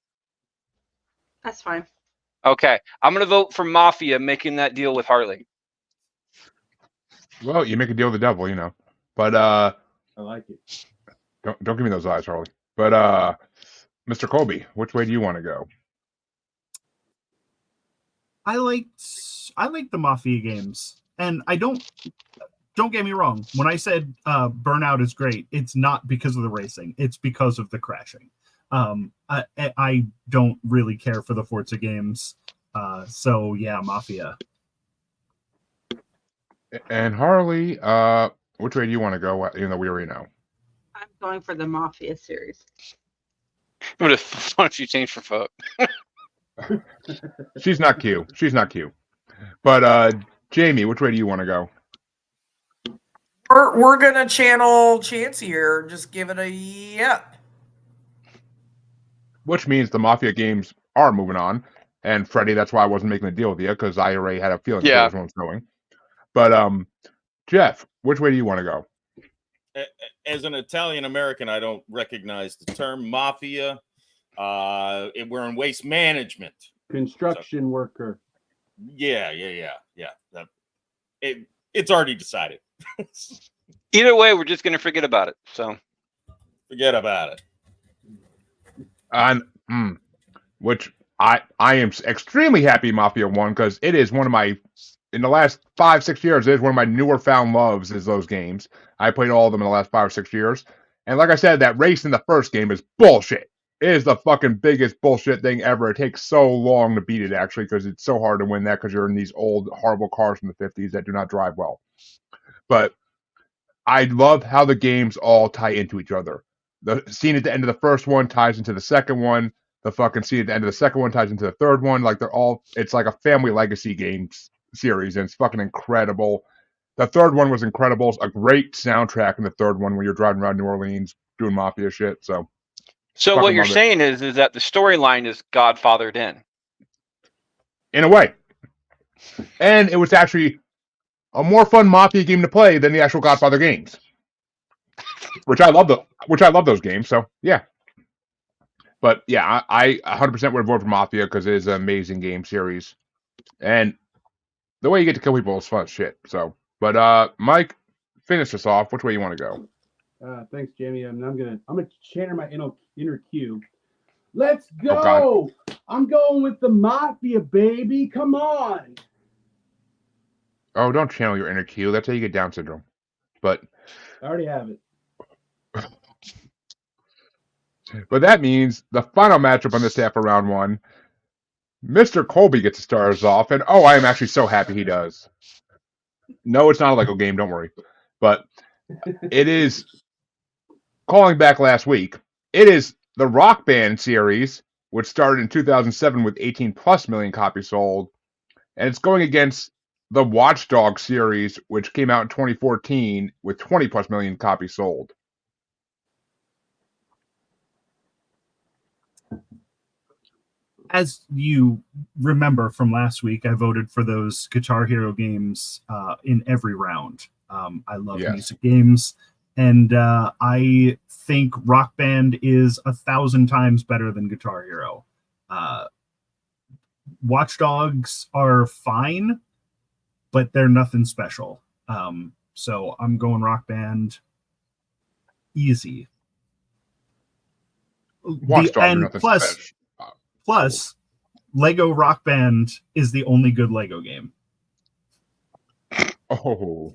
That's fine.
Okay, I'm going to vote for Mafia making that deal with Harley.
Well, you make a deal with the devil, But
I like it.
Don't give me those eyes, Harley. But Mr. Colby, which way do you want to go?
I like the Mafia games, and I don't. don't get me wrong. When I said Burnout is great, it's not because of the racing. It's because of the crashing. I don't really care for the Forza games. So yeah, Mafia.
And Harley, which way do you want to go? Even though we already know.
I'm going for the Mafia series.
Why don't you change for vote?
She's not Q. She's not Q. But Jamie, which way do you want to go?
We're gonna channel Chansey here. Just give it a yep.
Which means the Mafia games are moving on. And Freddie, that's why I wasn't making a deal with you, because I already had a feeling
Yeah.
that was going. But Jeff, which way do you want to go?
As an Italian American, I don't recognize the term mafia. We're in waste management.
Construction worker.
Yeah. It's already decided.
Either way, we're just going to forget about it. So
Forget about it.
Which I am extremely happy Mafia won, because it is one of my, in the last 5-6 years, it is one of my newer found loves is those games. I played all of them in the last 5 or 6 years. And like I said, that race in the first game is bullshit. It is the fucking biggest bullshit thing ever. It takes so long to beat it, actually, because it's so hard to win that because you're in these old, horrible cars from the 50s that do not drive well. But I love how the games all tie into each other. The scene at the end of the first one ties into the second one. The fucking scene at the end of the second one ties into the third one. Like they're all, it's like a family legacy games series, and it's fucking incredible. The third one was incredible. It's a great soundtrack in the third one when you're driving around New Orleans doing mafia shit. So
what you're saying is that the storyline is Godfathered
in a way. And it was actually a more fun mafia game to play than the actual Godfather games. Which I love those games, so yeah. But yeah, I 100% would vote for Mafia because it is an amazing game series. And the way you get to kill people is fun as shit. So, but Mike, finish us off. Which way you want to go?
Thanks, Jamie. I'm gonna channel my inner Q. Let's go.
Oh,
I'm going with the Mafia, baby. Come on.
Oh, don't channel your inner Q. That's how you get Down syndrome. But
I already have it.
But that means the final matchup on this half of round one, Mr. Colby gets to start us off, and I am actually so happy he does. No, it's not a Lego game, don't worry. But it is, calling back last week, it is the Rock Band series, which started in 2007 with 18+ million copies sold, and it's going against the Watch Dogs series, which came out in 2014 with 20+ million copies sold.
As you remember from last week, I voted for those Guitar Hero games in every round. I love music games, and I think Rock Band is 1,000 times better than Guitar Hero. Watch Dogs are fine, but they're nothing special. So I'm going Rock Band. Easy.
Watch Dogs are nothing special.
Plus, Lego Rock Band is the only good Lego game.
Oh.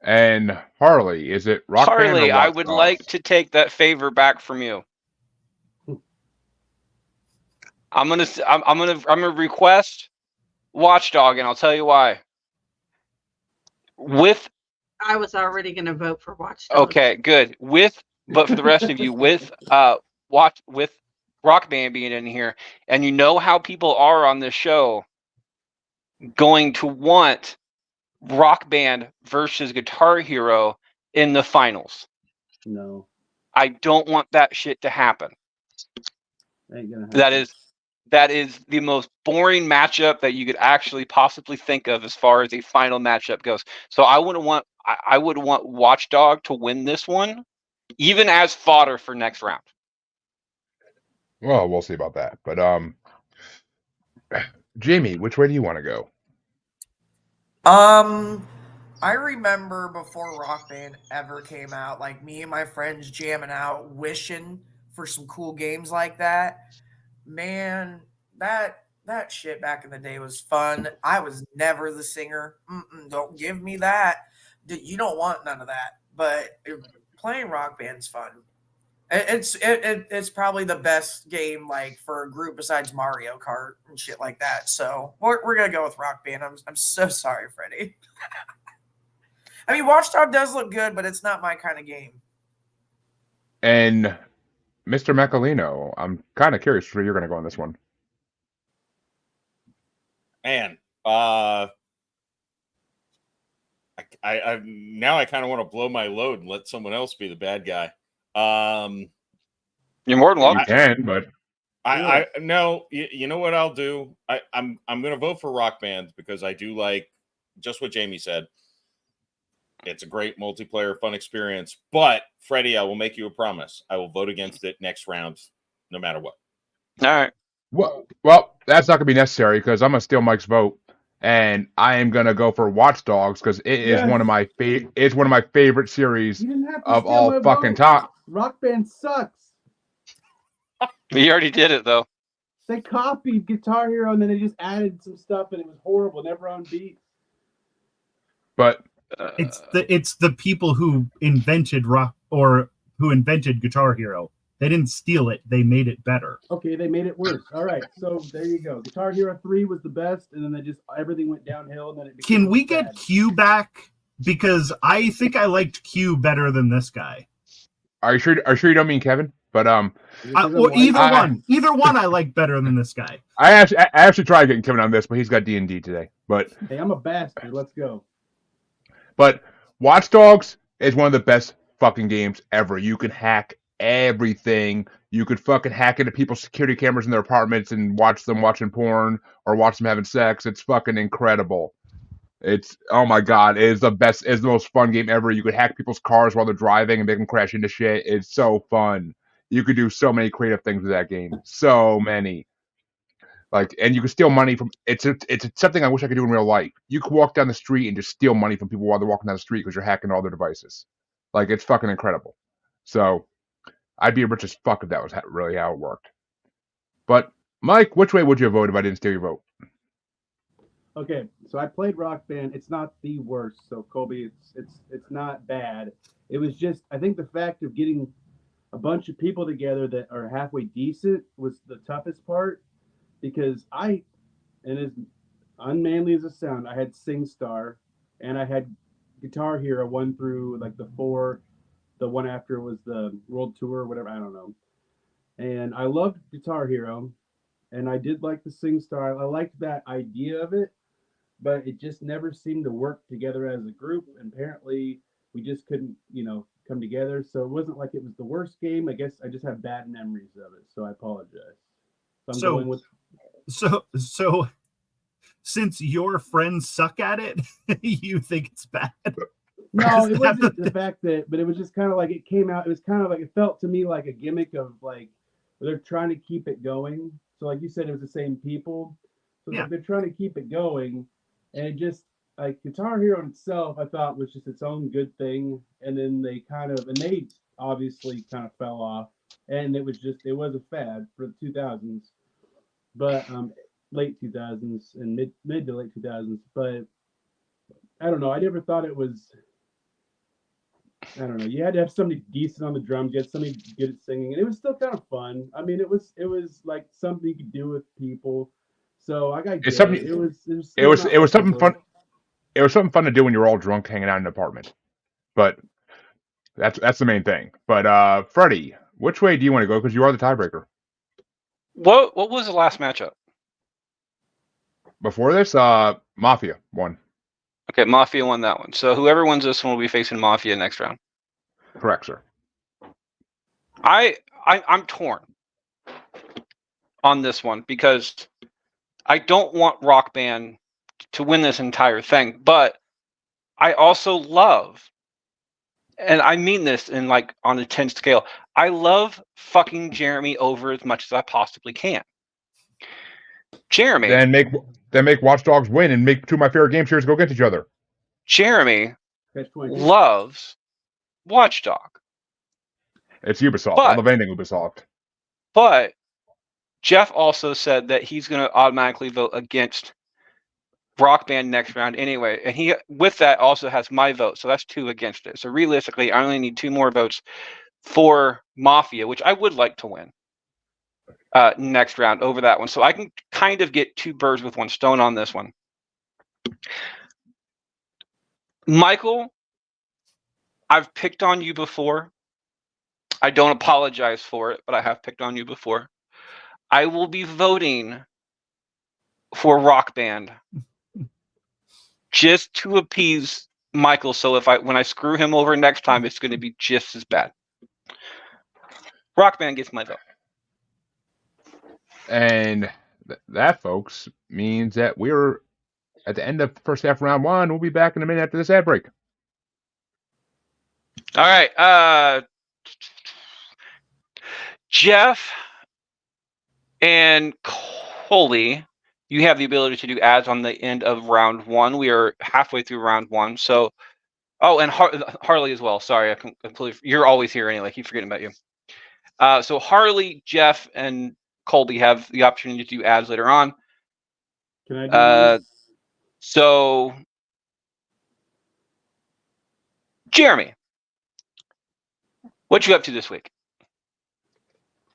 And Harley, is it Rock Band?
Harley, I would like to take that favor back from you. I'm gonna request Watchdog, and I'll tell you why.
I was already gonna vote for Watchdog.
Okay, good. But for the rest of you, with Rock Band being in here, and you know how people are on this show going to want Rock Band versus Guitar Hero in the finals.
No.
I don't want that shit to happen.
Ain't gonna happen.
That is the most boring matchup that you could actually possibly think of as far as a final matchup goes. So I would want Watchdog to win this one, even as fodder for next round.
Well, we'll see about that. But Jamie, which way do you want to go?
I remember before Rock Band ever came out, like me and my friends jamming out, wishing for some cool games like that. Man, that that shit back in the day was fun. I was never the singer. Don't give me that. You don't want none of that. But playing Rock Band's fun. It's probably the best game like for a group besides Mario Kart and shit like that. So we're gonna go with Rock Band. I'm so sorry, Freddie. I mean, Watchdog does look good, but it's not my kind of game.
And Mr. Macalino, I'm kind of curious where you're going to go on this one.
Man, I now I kind of want to blow my load and let someone else be the bad guy.
You're more than
You
welcome.
can, but
I no, you know what I'll do? I'm going to vote for Rock Band because I do like just what Jamie said. It's a great multiplayer fun experience. But Freddie, I will make you a promise. I will vote against it next round, no matter what.
All right.
well, that's not going to be necessary because I'm going to steal Mike's vote, and I am going to go for Watch Dogs because it is one of my it's one of my favorite series
You didn't have to
of
steal
all
my
fucking
vote.
time.
Rock Band sucks.
You already did it though.
They copied Guitar Hero and then they just added some stuff and it was horrible, never on beat.
But
It's the people who invented rock or who invented Guitar Hero. They didn't steal it; they made it better.
Okay, they made it worse. All right, so there you go. Guitar Hero 3 was the best, and then they just everything went downhill. And then it became
Can we get
bad.
Q back? Because I think I liked Q better than this guy.
are you sure you don't mean Kevin? But
Is it 'cause I'm
Or
white?
either one I like better than this guy.
I actually tried getting Kevin on this, but he's got D&D today. But
Hey, I'm a bastard. Let's go.
Watch Dogs is one of the best fucking games ever. You can hack everything. You could fucking hack into people's security cameras in their apartments and watch them watching porn or watch them having sex. It's fucking incredible. It's, oh my god, it is the best, it's the most fun game ever. You could hack people's cars while they're driving and make them crash into shit. It's so fun. You could do so many creative things with that game. So many. Like, and you can steal money from, it's something I wish I could do in real life. You could walk down the street and just steal money from people while they're walking down the street because you're hacking all their devices. Like, it's fucking incredible. So, I'd be rich as fuck if that was really how it worked. But, Mike, which way would you have voted if I didn't steal your vote?
Okay, so I played Rock Band. It's not the worst. So Colby, it's not bad. It was just I think the fact of getting a bunch of people together that are halfway decent was the toughest part because and as unmanly as it sounds, I had SingStar and I had Guitar Hero 1 through like the 4. The one after was the World Tour or whatever. I don't know. And I loved Guitar Hero, and I did like the SingStar. I liked that idea of it, but it just never seemed to work together as a group. And apparently, we just couldn't, come together. So it wasn't like it was the worst game. I guess I just have bad memories of it. So I apologize. So I'm going with.
So since your friends suck at it, you think it's bad?
No, it wasn't the fact that, but it was just kind of like it came out. It was kind of like it felt to me like a gimmick of like they're trying to keep it going. So like you said, it was the same people. So
Yeah.
like, they're trying to keep it going, and it just like Guitar Hero itself, I thought was just its own good thing. And then they obviously kind of fell off, and it was a fad for the 2000s, but late 2000s and mid to late 2000s. But I don't know. I never thought it was. I don't know. You had to have somebody decent on the drums. You had somebody good at singing, and it was still kind of fun. I mean, it was like something you could do with people. So I got
It's something-
it was
something fun. It was something fun to do when you're all drunk hanging out in an apartment. But that's the main thing. But Freddie, which way do you want to go? Because you are the tiebreaker.
What was the last matchup?
Before this, Mafia won.
Okay, Mafia won that one. So whoever wins this one will be facing Mafia next round.
Correct, sir.
I'm torn on this one because I don't want Rock Band to win this entire thing, but I also love, and I mean this in like on a 10 scale, I love fucking Jeremy over as much as I possibly can. Jeremy.
Then make Watch Dogs win and make two of my favorite game series go against each other.
Jeremy
Catch-22.
loves Watchdog.
It's Ubisoft.
But-
I love anything Ubisoft.
But Jeff also said that he's going to automatically vote against Rock Band next round anyway, and he with that also has my vote, so that's 2 against it. So realistically, I only need 2 more votes for Mafia, which I would like to win next round over that one. So I can kind of get 2 birds with 1 stone on this one. Michael, I've picked on you before. I don't apologize for it, but I have picked on you before. I will be voting for Rock Band just to appease Michael. So when I screw him over next time, it's going to be just as bad. Rock Band gets my vote.
And that, folks, means that we're at the end of the first half of round 1. We'll be back in a minute after this ad break.
All right. Jeff and Coley, you have the ability to do ads on the end of round 1. We are halfway through round 1. So, and Harley as well. Sorry, I completely. You're always here anyway. I keep forgetting about you. So Harley, Jeff, and Colby have the opportunity to do ads later on.
Can I do this?
So, Jeremy, what you up to this week?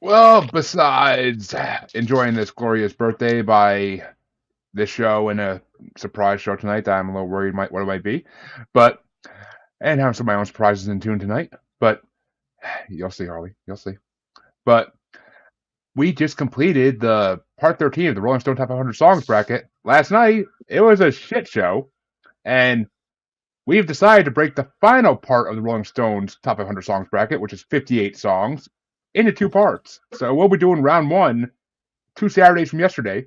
Well, besides enjoying this glorious birthday by this show and a surprise show tonight that I'm a little worried what it might be, and having some of my own surprises in tune tonight, but you'll see, Harley, you'll see. But we just completed the part 13 of the Rolling Stone Top 500 Songs bracket last night. It was a shit show, and we've decided to break the final part of the Rolling Stones Top 500 Songs bracket, which is 58 songs, into 2 parts. So we'll be doing round 1 2 Saturdays from yesterday,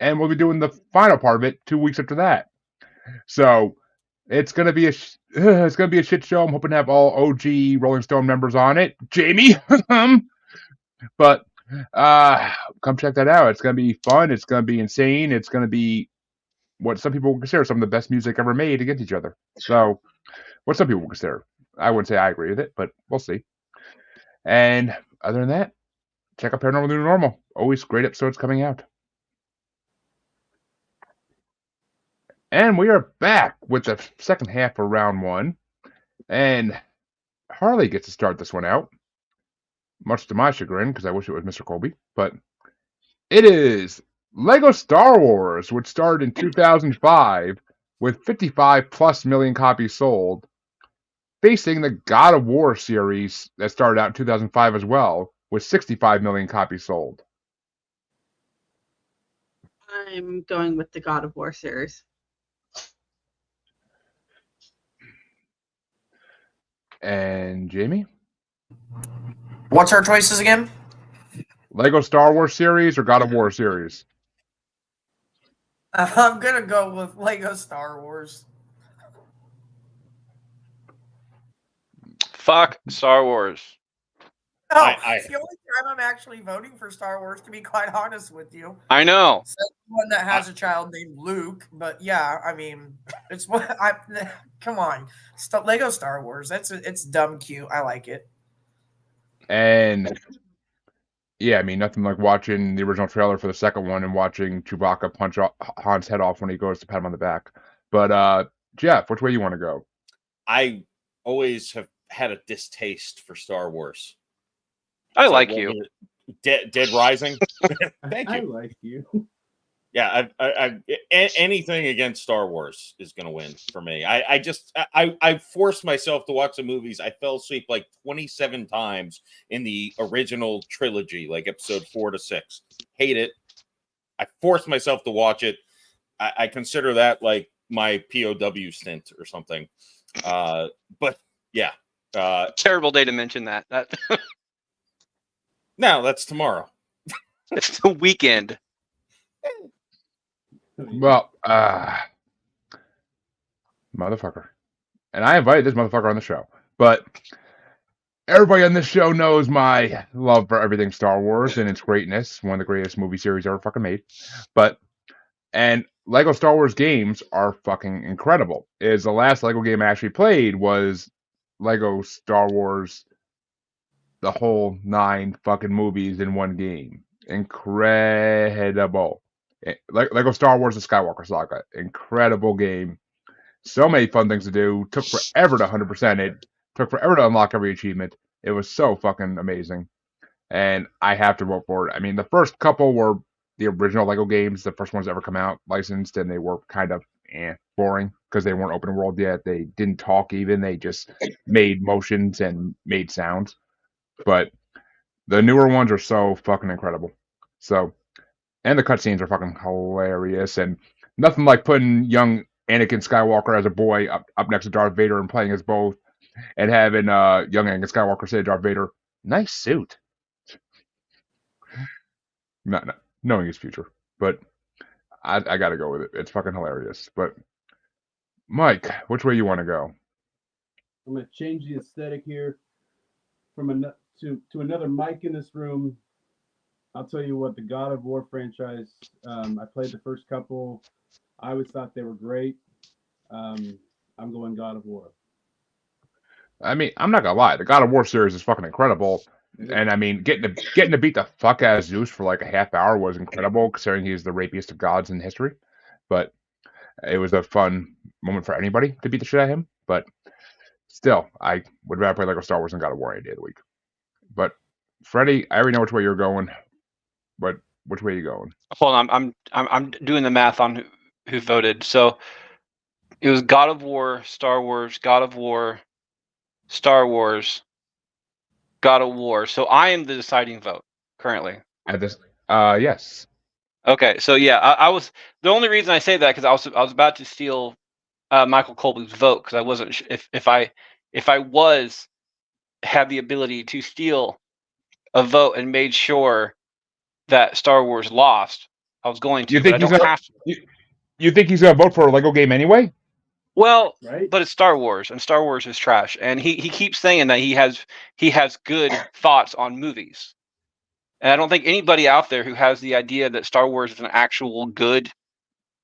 and we'll be doing the final part of it 2 weeks after that. So it's gonna be a shit show. I'm hoping to have all OG Rolling Stone members on it. Jamie, but come check that out. It's gonna be fun. It's gonna be insane. It's gonna be what some people would consider some of the best music ever made against each other. So, what some people would consider. I wouldn't say I agree with it, but we'll see. And other than that, check out Paranormal New Normal. Always great episodes coming out. And we are back with the second half of round 1. And Harley gets to start this one out, much to my chagrin, because I wish it was Mr. Colby. But it is Lego Star Wars, which started in 2005 with 55+ million copies sold, facing the God of War series that started out in 2005 as well, with 65 million copies sold.
I'm going with the God of War series.
And Jamie?
What's our choices again?
Lego Star Wars series or God of War series?
I'm gonna go with Lego Star Wars.
Fuck Star Wars.
Oh,
I-
it's the only time I'm actually voting for Star Wars, to be quite honest with you.
I know.
It's the one that has a child named Luke, but yeah, I mean, it's what I come on. Lego Star Wars. It's dumb cute. I like it.
And yeah, I mean, nothing like watching the original trailer for the second one and watching Chewbacca punch Han's head off when he goes to pat him on the back. But Jeff, which way you want to go?
I always have had a distaste for Star Wars.
I
So
like
what
you.
was it? Dead Rising. Thank
I
you.
like you.
Yeah, anything against Star Wars is going to win for me. I forced myself to watch the movies. I fell asleep like 27 times in the original trilogy, like episode 4 to 6. Hate it. I forced myself to watch it. I consider that like my POW stint or something. But yeah.
Terrible day to mention that.
No, that's tomorrow.
It's the weekend.
Well, motherfucker. And I invited this motherfucker on the show. But everybody on this show knows my love for everything Star Wars and its greatness. One of the greatest movie series ever fucking made. And Lego Star Wars games are fucking incredible. The last Lego game I actually played was Lego Star Wars, the whole 9 fucking movies in one game. incredible. Like Lego Star Wars: The Skywalker Saga, incredible game. So many fun things to do. Took forever to 100% it. Took forever to unlock every achievement. It was so fucking amazing, and I have to vote for it. I mean, the first couple were the original Lego games, the first ones to ever come out licensed, and they were kind of boring because they weren't open world yet. They didn't talk even. They just made motions and made sounds. But the newer ones are so fucking incredible. So, and the cutscenes are fucking hilarious, and nothing like putting young Anakin Skywalker as a boy up next to Darth Vader and playing as both, and having young Anakin Skywalker say to Darth Vader, "Nice suit." Not knowing his future, but I got to go with it. It's fucking hilarious. But Mike, which way you want to go?
I'm gonna change the aesthetic here from to another Mike in this room. I'll tell you what, the God of War franchise. I played the first couple. I always thought they were great. I'm going God of War.
I mean, I'm not gonna lie, the God of War series is fucking incredible. And I mean, getting to beat the fuck out of Zeus for like a half hour was incredible, considering he's the rapiest of gods in history. But it was a fun moment for anybody to beat the shit out of him. But still, I would rather play Lego Star Wars than God of War any day of the week. But Freddie, I already know which way you're going. But which way are you going?
Hold on, I'm doing the math on who voted. So it was God of War, Star Wars, God of War, Star Wars, God of War. So I am the deciding vote currently.
At this, yes.
Okay, so yeah, I was the only reason I say that because I was about to steal Michael Colby's vote because I wasn't if I had the ability to steal a vote and made sure that Star Wars lost, I was going to.
You think
but I
he's
don't
gonna,
have to.
you think he's gonna vote for a Lego game anyway?
Well,
Right?
but it's Star Wars, and Star Wars is trash. And he keeps saying that he has good thoughts on movies. And I don't think anybody out there who has the idea that Star Wars is an actual good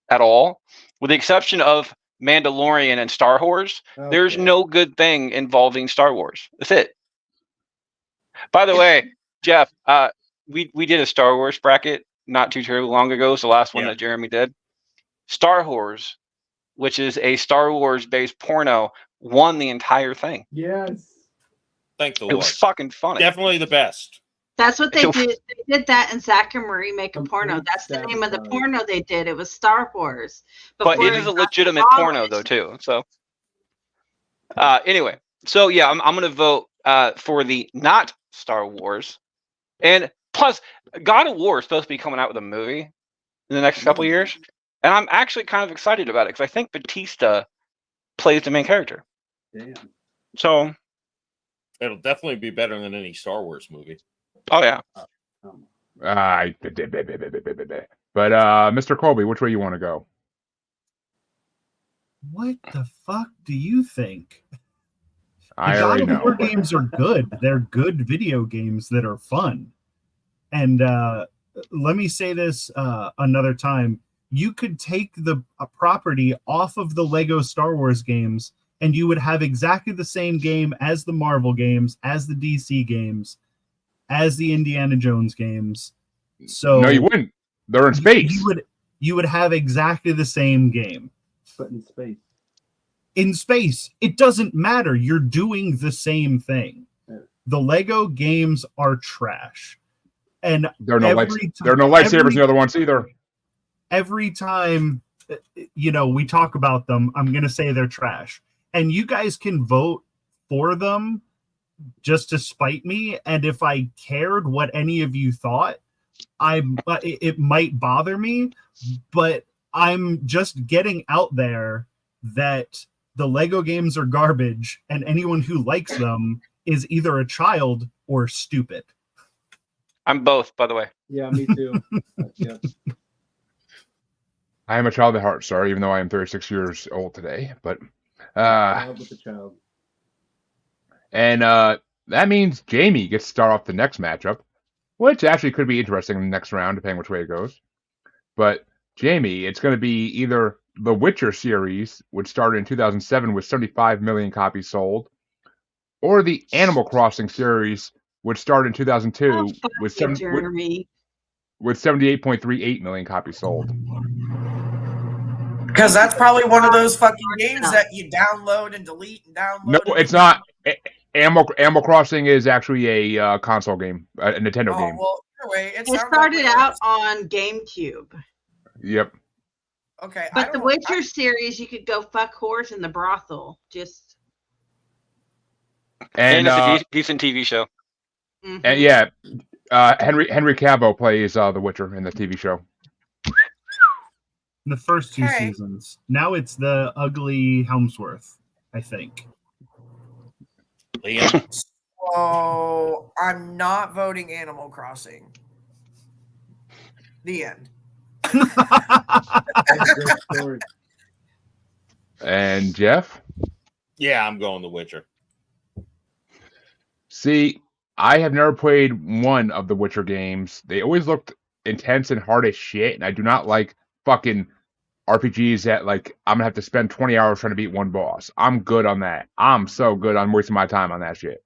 at all, with the exception of Mandalorian and Star Wars, there's
Okay.
no good thing involving Star Wars. That's it. By the way, Jeff, we did a Star Wars bracket not too terribly long ago. It's the last one
Yeah.
that Jeremy did. Star Wars, which is a Star Wars based porno, won the entire thing.
Yes.
Thank the
It
Lord.
was fucking funny.
Definitely the best.
That's what they
So-
did. They did that in Zack and Marie Make a Porno.
Complete
That's the name of the
sabotage.
porno they did. It was Star Wars.
But
Before
it is a
got
legitimate porno though
demolished.
too. So anyway, so yeah, I'm gonna vote for the not Star Wars, and plus God of War is supposed to be coming out with a movie in the next couple years, and I'm actually kind of excited about it because I think Batista plays the main character.
Damn.
So
It'll definitely be better than any Star Wars movie.
oh yeah,
Um,
But Mr. Colby, which way you want to go?
What the fuck do you think? The
I
God
already
of War
know.
games are good. They're good video games that are fun. And let me say this another time. You could take a property off of the Lego Star Wars games and you would have exactly the same game as the Marvel games, as the DC games, as the Indiana Jones games. So
No, you wouldn't. They're in space.
You would have exactly the same game.
but in space.
In space, it doesn't matter. You're doing the same thing.
Yeah.
The Lego games are trash. And
There are no
every
lights.
time-
There are no lightsabers in
every-
the other ones either.
every time we talk about them, I'm going to say they're trash. And you guys can vote for them just to spite me. And if I cared what any of you thought, it might bother me, but I'm just getting out there that the Lego games are garbage and anyone who likes them is either a child or stupid.
I'm both, by the way.
Yeah, me too. Yeah.
I am a child at heart, sir, even though I am 36 years old today. But
Child with a child.
and that means Jamie gets to start off the next matchup, which actually could be interesting in the next round, depending which way it goes. But Jamie, it's going to be either the Witcher series, which started in 2007 with 75 million copies sold, or the Animal Crossing series, which started in 2002
Oh, fuck
with
you, Jeremy.
with 78.38 million copies sold.
Because that's probably one of those fucking games that you download and delete and download.
No,
and
it's
delete.
not. Animal Crossing is actually a console game, a Nintendo
Oh,
game.
well, either way,
It
sounds like
started
we're-
out on GameCube.
Yep.
Okay,
But the Witcher series, you could go fuck whores in the brothel. Just
And
And
it's a decent TV show.
mhm.
and yeah, Henry Cavill plays The Witcher in the TV show.
The first two
Okay.
seasons. Now it's the ugly Helmsworth, I think.
Liam.
So I'm not voting Animal Crossing. The end.
Great story.
And Jeff,
Yeah, I'm going The Witcher.
see, I have never played one of the Witcher games. They always looked intense and hard as shit, and I do not like fucking RPGs that like I'm gonna have to spend 20 hours trying to beat one boss. I'm good on that. I'm so good on wasting my time on that shit.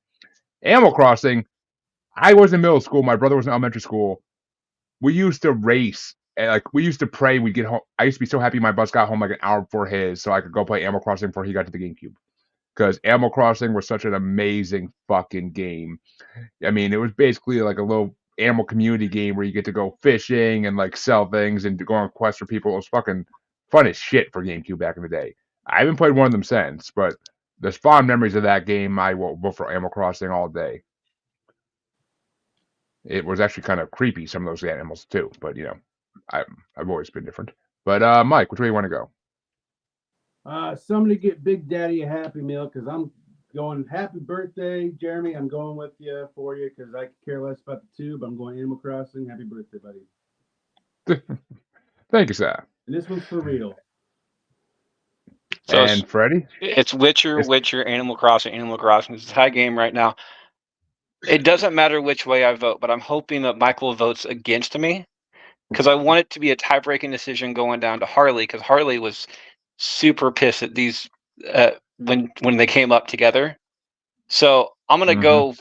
Animal Crossing, I was in middle school. My brother was in elementary school. We used to race. And like we used to pray we'd get home. I used to be so happy my bus got home like an hour before his, so I could go play Animal Crossing before he got to the GameCube. Because Animal Crossing was such an amazing fucking game. I mean, it was basically like a little animal community game where you get to go fishing and like sell things and go on quests for people. It was fucking fun as shit for GameCube back in the day. I haven't played one of them since, but there's fond memories of that game. I will vote for Animal Crossing all day. It was actually kind of creepy, some of those animals too, but you know, I've always been different. But Mike, which way you want to go?
Somebody get Big Daddy a Happy Meal because I'm going happy birthday, Jeremy. I'm going with you for you because I could care less about the tube. I'm going Animal Crossing. Happy birthday, buddy.
Thank you, sir.
And this one's for real.
So
And Freddie?
it's Witcher, Animal Crossing. Animal Crossing is a tie game right now. It doesn't matter which way I vote, but I'm hoping that Michael votes against me because I want it to be a tie-breaking decision going down to Harley because Harley was super pissed at these when they came up together. So I'm gonna go.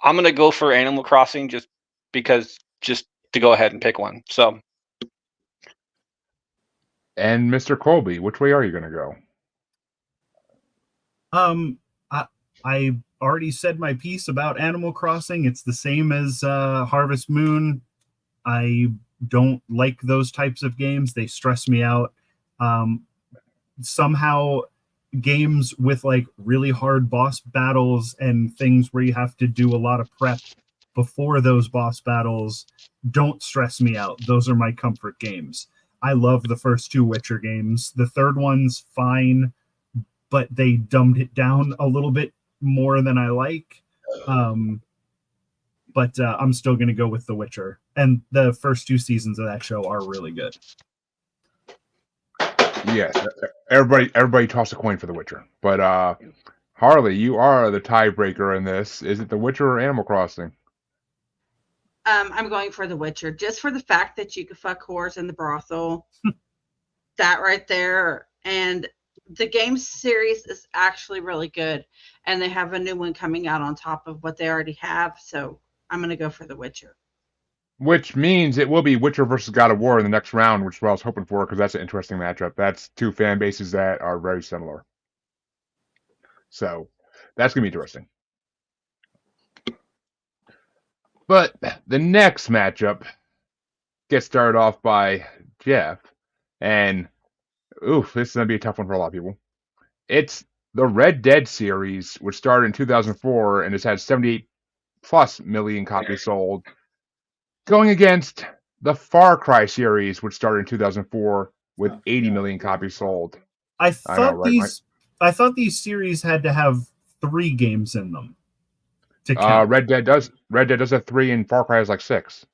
I'm gonna go for Animal Crossing just to go ahead and pick one. So
And Mr. Colby, which way are you going to go?
I already said my piece about Animal Crossing. It's the same as Harvest Moon. I don't like those types of games. They stress me out. Somehow games with like really hard boss battles and things where you have to do a lot of prep before those boss battles don't stress me out. Those are my comfort games. I love the first two Witcher games. The third one's fine, but they dumbed it down a little bit more than I like. But I'm still going to go with The Witcher. And the first two seasons of that show are really good.
Yes, everybody toss a coin for The Witcher. But Harley, you are the tiebreaker in this. Is it The Witcher or Animal Crossing?
I'm going for The Witcher just for the fact that you could fuck whores in the brothel. That right there. And the game series is actually really good. And they have a new one coming out on top of what they already have. So I'm going to go for The Witcher.
Which means it will be Witcher versus God of War in the next round, which is what I was hoping for, because that's an interesting matchup. That's two fan bases that are very similar. So that's going to be interesting. But the next matchup gets started off by Jeff. And, oof, this is going to be a tough one for a lot of people. It's the Red Dead series, which started in 2004 and has had 78+ million copies sold, going against the Far Cry series, which started in 2004 with 80 million copies sold.
I thought
know, right,
I thought these series had to have 3 games in them to count.
Red Dead does have 3 and Far Cry has like 6.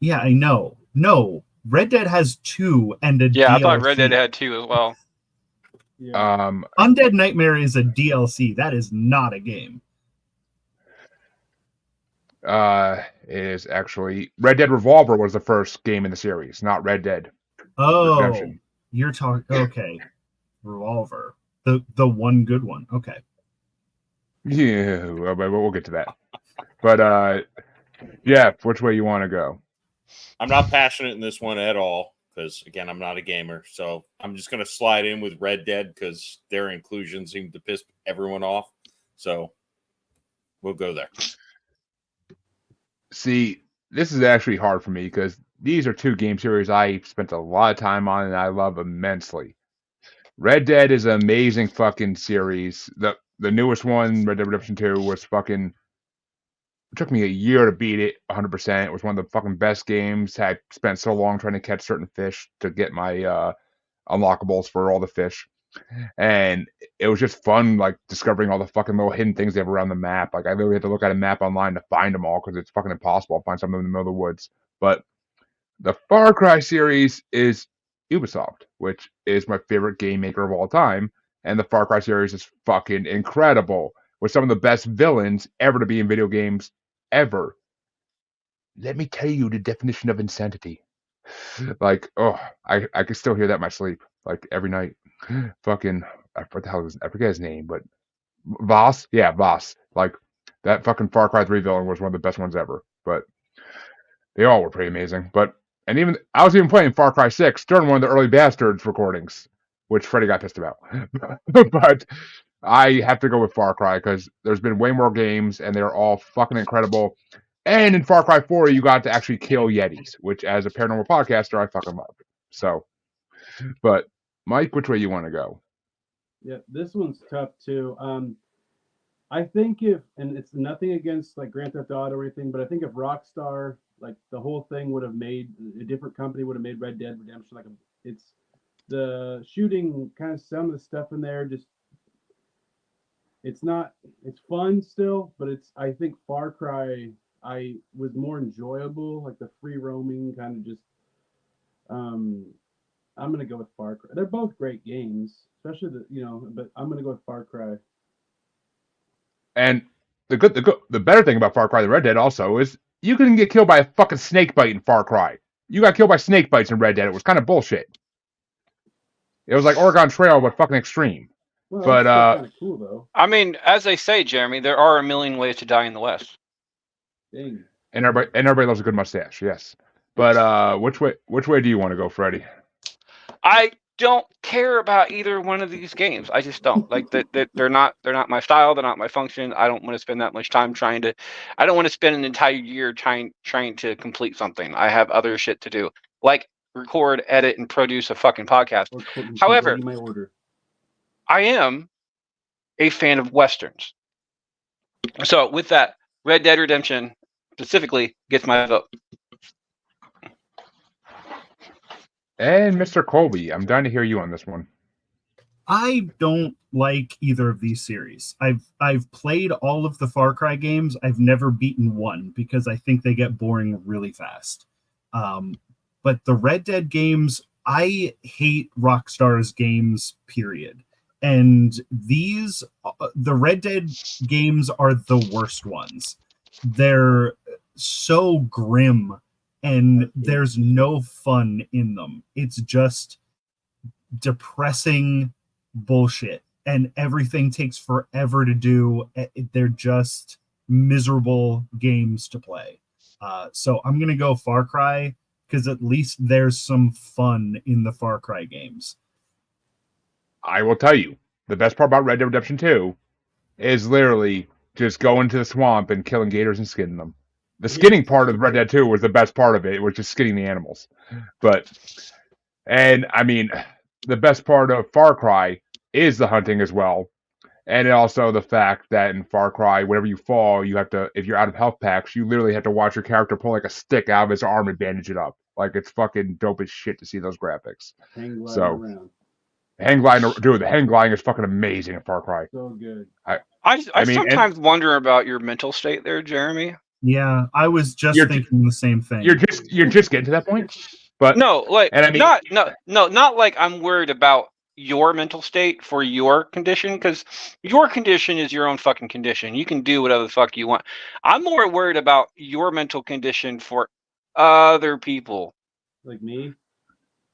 Yeah, I know. No, Red Dead has 2 and a
yeah,
DLC.
I thought Red Dead had 2 as well.
Yeah.
Undead Nightmare is a DLC. That is not a game.
It is actually Red Dead Revolver was the first game in the series, not Red Dead
Oh,
Redemption.
you're talking. Okay, Revolver, the one good one. Okay.
Yeah, but we'll get to that. But Jeff, which way you want to go?
I'm not passionate in this one at all because, again, I'm not a gamer. So I'm just going to slide in with Red Dead because their inclusion seemed to piss everyone off. So we'll go there.
See, this is actually hard for me because these are two game series I spent a lot of time on and I love immensely. Red Dead is an amazing fucking series. The newest one, Red Dead Redemption 2, was fucking. It took me a year to beat it 100%. It was one of the fucking best games. I spent so long trying to catch certain fish to get my unlockables for all the fish. And it was just fun, like, discovering all the fucking little hidden things they have around the map. Like, I literally had to look at a map online to find them all because it's fucking impossible to find something in the middle of the woods. But the Far Cry series is Ubisoft, which is my favorite game maker of all time. And the Far Cry series is fucking incredible with some of the best villains ever to be in video games ever. Let me tell you the definition of insanity. Like, oh, I can still hear that in my sleep, like every night. Fucking, I forget his name, but Voss, yeah, Voss. Like that fucking Far Cry 3 villain was one of the best ones ever. But they all were pretty amazing. And even I was even playing Far Cry 6 during one of the early Bastards recordings, which Freddie got pissed about. But I have to go with Far Cry because there's been way more games and they're all fucking incredible. And in Far Cry 4, you got to actually kill Yetis, which as a paranormal podcaster, I fucking love. So, but Mike, which way you want to go?
Yeah, this one's tough too. I think and it's nothing against like Grand Theft Auto or anything, but I think if Rockstar, like the whole thing would have made a different company would have made Red Dead Redemption it's the shooting kind of some of the stuff in there just it's fun still, but I think Far Cry was more enjoyable, like the free roaming kind of just I'm gonna go with Far Cry. They're both great games, especially but I'm gonna go with Far Cry.
And the better thing about Far Cry than Red Dead also is you couldn't get killed by a fucking snake bite in Far Cry. You got killed by snake bites in Red Dead. It was kind of bullshit. It was like Oregon Trail, but fucking extreme.
Well,
But
that's kind of cool though.
I mean, as they say, Jeremy, there are a million ways to die in the West.
Dang.
And everybody loves a good mustache, yes. But which way do you want to go, Freddie?
I don't care about either one of these games. I just don't like that. They're not my style. They're not my function. I don't want to spend that much time I don't want to spend an entire year trying to complete something. I have other shit to do, like record, edit, and produce a fucking podcast. However,
my order.
I am a fan of Westerns. So with that, Red Dead Redemption specifically gets my vote.
And Mr. Colby, I'm dying to hear you on this one.
I don't like either of these series. I've played all of the Far Cry games. I've never beaten one because I think they get boring really fast. But the Red Dead games, I hate Rockstar's games, period. And the Red Dead games are the worst ones. They're so grim and there's no fun in them. It's just depressing bullshit and everything takes forever to do. They're just miserable games to play. So I'm going to go Far Cry because at least there's some fun in the Far Cry games.
I will tell you, the best part about Red Dead Redemption 2 is literally just going to the swamp and killing gators and skinning them. The skinning part of Red Dead 2 was the best part of it. It was just skinning the animals. And I mean, the best part of Far Cry is the hunting as well. And also the fact that in Far Cry, whenever you fall, you have to, if you're out of health packs, you literally have to watch your character pull like a stick out of his arm and bandage it up. Like, it's fucking dope as shit to see those graphics.
Hang gliding
So,
around.
the hang gliding is fucking amazing in Far Cry.
So good.
I
mean,
sometimes wonder about your mental state there, Jeremy.
Yeah, I was just thinking the same thing.
You're just getting to that point, but
No, like,
and I mean,
not like I'm worried about your mental state for your condition, because your condition is your own fucking condition. You can do whatever the fuck you want. I'm more worried about your mental condition for other people.
Like me?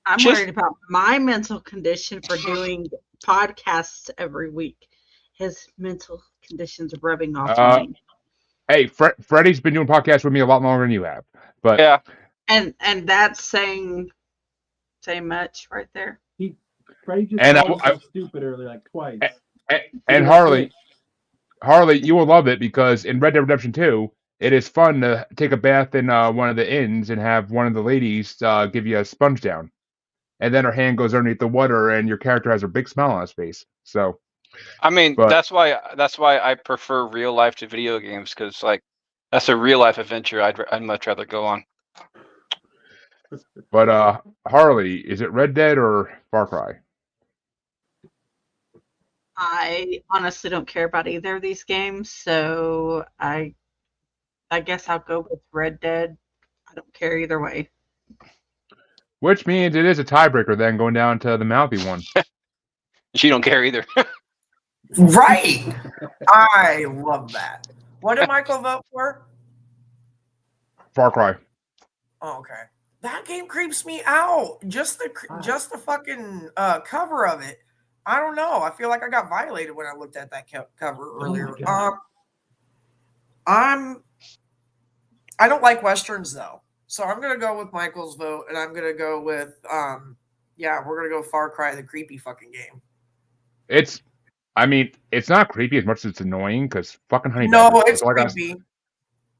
I'm worried about my mental condition for doing podcasts every week. His mental condition's rubbing off on me.
Hey, Freddie's been doing podcasts with me a lot longer than you have, but
Yeah.
And that's saying much right there.
Freddie just
And
called himself stupid earlier, like twice.
and Harley, you will love it because in Red Dead Redemption 2, it is fun to take a bath in one of the inns and have one of the ladies give you a sponge down, and then her hand goes underneath the water, and your character has a big smile on his face. So,
I mean,
But-
that's why I prefer real life to video games, because like that's a real life adventure I'd much rather go on.
but Harley, is it Red Dead or Far Cry?
I honestly don't care about either of these games, so I guess I'll go with Red Dead. I don't care either way.
Which means it is a tiebreaker then, going down to the mouthy one.
She don't care either.
Right. I love that. What did Michael vote for?
Far Cry.
Oh, okay. That game creeps me out. Just the fucking cover of it. I don't know. I feel like I got violated when I looked at that cover earlier.
God.
I don't like westerns though, so I'm gonna go with Michael's vote, and I'm gonna go with we're gonna go Far Cry, the creepy fucking game.
It's not creepy as much as it's annoying because fucking honey.
No,
badgers.
it's creepy.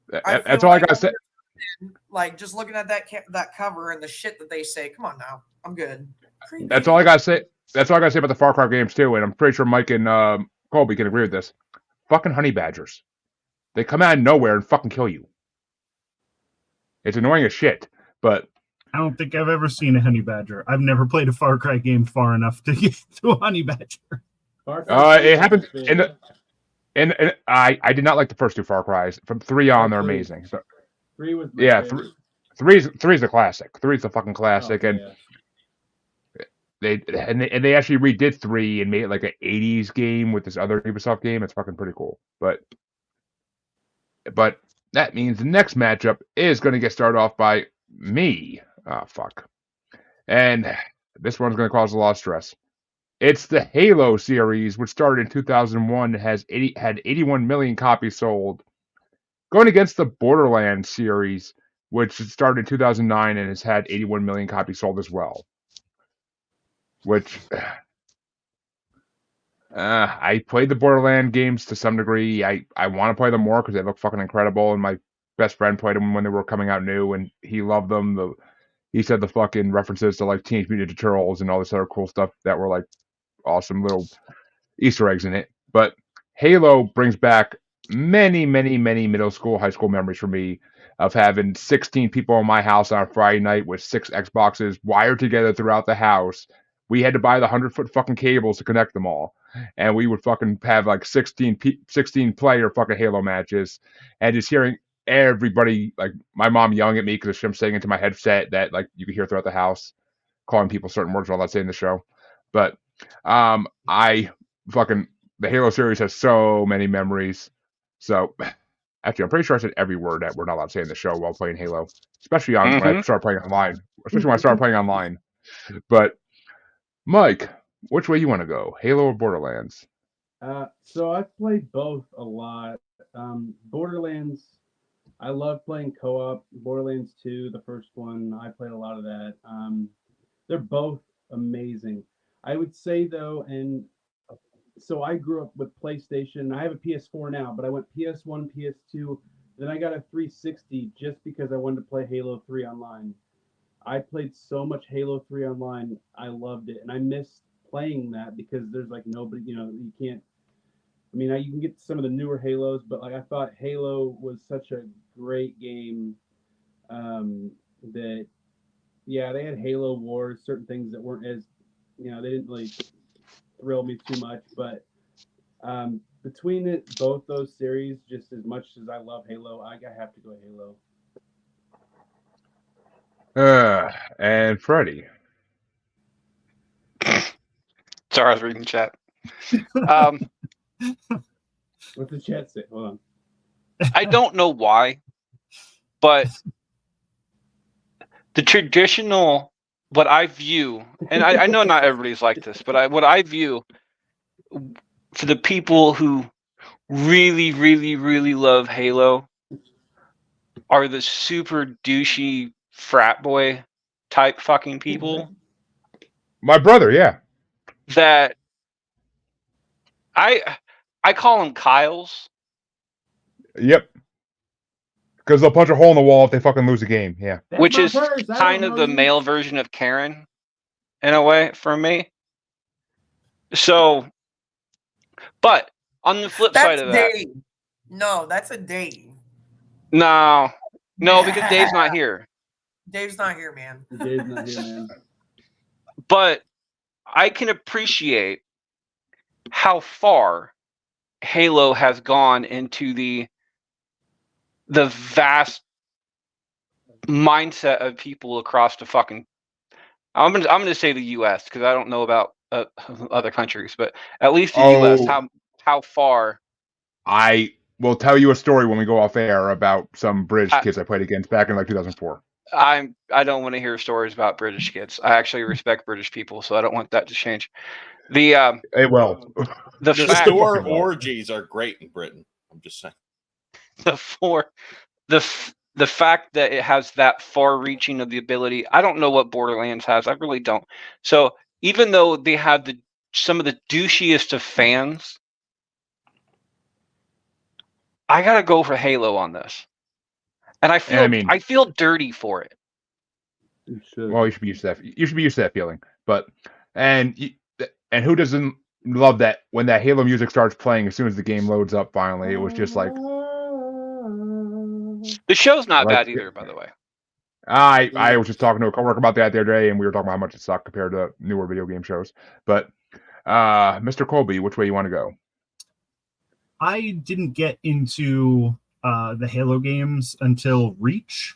That's all I gotta say.
Like just looking at that cover and the shit that they say. Come on now, I'm good. Creepy.
That's all I gotta say. That's all I gotta say about the Far Cry games too, and I'm pretty sure Mike and Colby can agree with this. Fucking honey badgers. They come out of nowhere and fucking kill you. It's annoying as shit, but
I don't think I've ever seen a honey badger. I've never played a Far Cry game far enough to get to a honey badger.
Far Cry
it happens
is
in the. And I did not like the first two Far Cries. From 3 on, they're
Three.
amazing. So
3 was my
yeah,
favorite.
three's the classic. 3's the fucking classic,
Oh,
and
yeah.
they actually redid 3 and made it like an 80s game with this other Ubisoft game. It's fucking pretty cool. But that means the next matchup is going to get started off by me. Ah, fuck. And this one's going to cause a lot of stress. It's the Halo series, which started in 2001 and had 81 million copies sold. Going against the Borderlands series, which started in 2009 and has had 81 million copies sold as well. Which I played the Borderlands games to some degree. I want to play them more because they look fucking incredible. And my best friend played them when they were coming out new, and he loved them. He said the fucking references to like Teenage Mutant Ninja Turtles and all this other cool stuff that were like awesome little Easter eggs in it. But Halo brings back many, many, many middle school, high school memories for me of having 16 people in my house on a Friday night with 6 Xboxes wired together throughout the house. We had to buy the 100-foot fucking cables to connect them all. And we would fucking have like 16 player fucking Halo matches. And just hearing everybody, like my mom yelling at me because I'm saying into my headset that like you could hear throughout the house, calling people certain words while not saying the show. But the Halo series has so many memories. So actually, I'm pretty sure I said every word that we're not allowed to say in the show while playing Halo, especially when I started playing online. Especially when I started playing online. But Mike, which way you want to go, Halo or Borderlands?
So I've played both a lot. Borderlands, I love playing co-op. Borderlands 2, the first one, I played a lot of that. They're both amazing. I would say though, and so I grew up with PlayStation. I have a PS4 now, but I went PS1, PS2, then I got a 360 just because I wanted to play Halo 3 online. I played so much Halo 3 online. I loved it, and I miss playing that because there's like nobody, you can't. I mean, you can get some of the newer Halos, but like I thought Halo was such a great game that, yeah, they had Halo Wars, certain things that weren't as, they didn't really thrill me too much, but between both those series, just as much as I love Halo, I have to go Halo.
And Freddie.
Sorry, I was reading chat.
What's the chat say? Hold on.
I don't know why, but the traditional, what I view, and I know not everybody's like this, but what I view for the people who really, really, really love Halo are the super douchey frat boy type fucking people
My brother, yeah.
that I call them Kyles.
Yep. Because they'll punch a hole in the wall if they fucking lose a game. Yeah.
That's
Which
my
is
purse. I
kind
don't
of
know
the
you.
male version of Karen, in a way, for me. So, but on the flip side
That's
of that,
Dave. No, that's a Dave.
no, because Dave's not here.
Dave's not here, man.
Dave's not here, man.
But I can appreciate how far Halo has gone into the vast mindset of people across the fucking. I'm gonna say the U.S. because I don't know about other countries, but at least the U.S. How far.
I will tell you a story when we go off air about some British kids I played against back in like 2004.
I don't want to hear stories about British kids. I actually respect British people, so I don't want that to change. The
The
fact
store orgies are great in Britain. I'm just saying.
the fact that it has that far-reaching of the ability. I don't know what Borderlands has. I really don't. So even though they have some of the douchiest of fans, I gotta go for Halo on this. And I feel dirty for it.
You should.
Well, you should be used to that. You should be used to that feeling. But and who doesn't love that when that Halo music starts playing as soon as the game loads up? Finally, it was just like
the show's not bad either, by the way.
I was just talking to a coworker about that the other day, and we were talking about how much it sucked compared to newer video game shows. But Mr. Colby, which way you want to go?
I didn't get into the Halo games until Reach.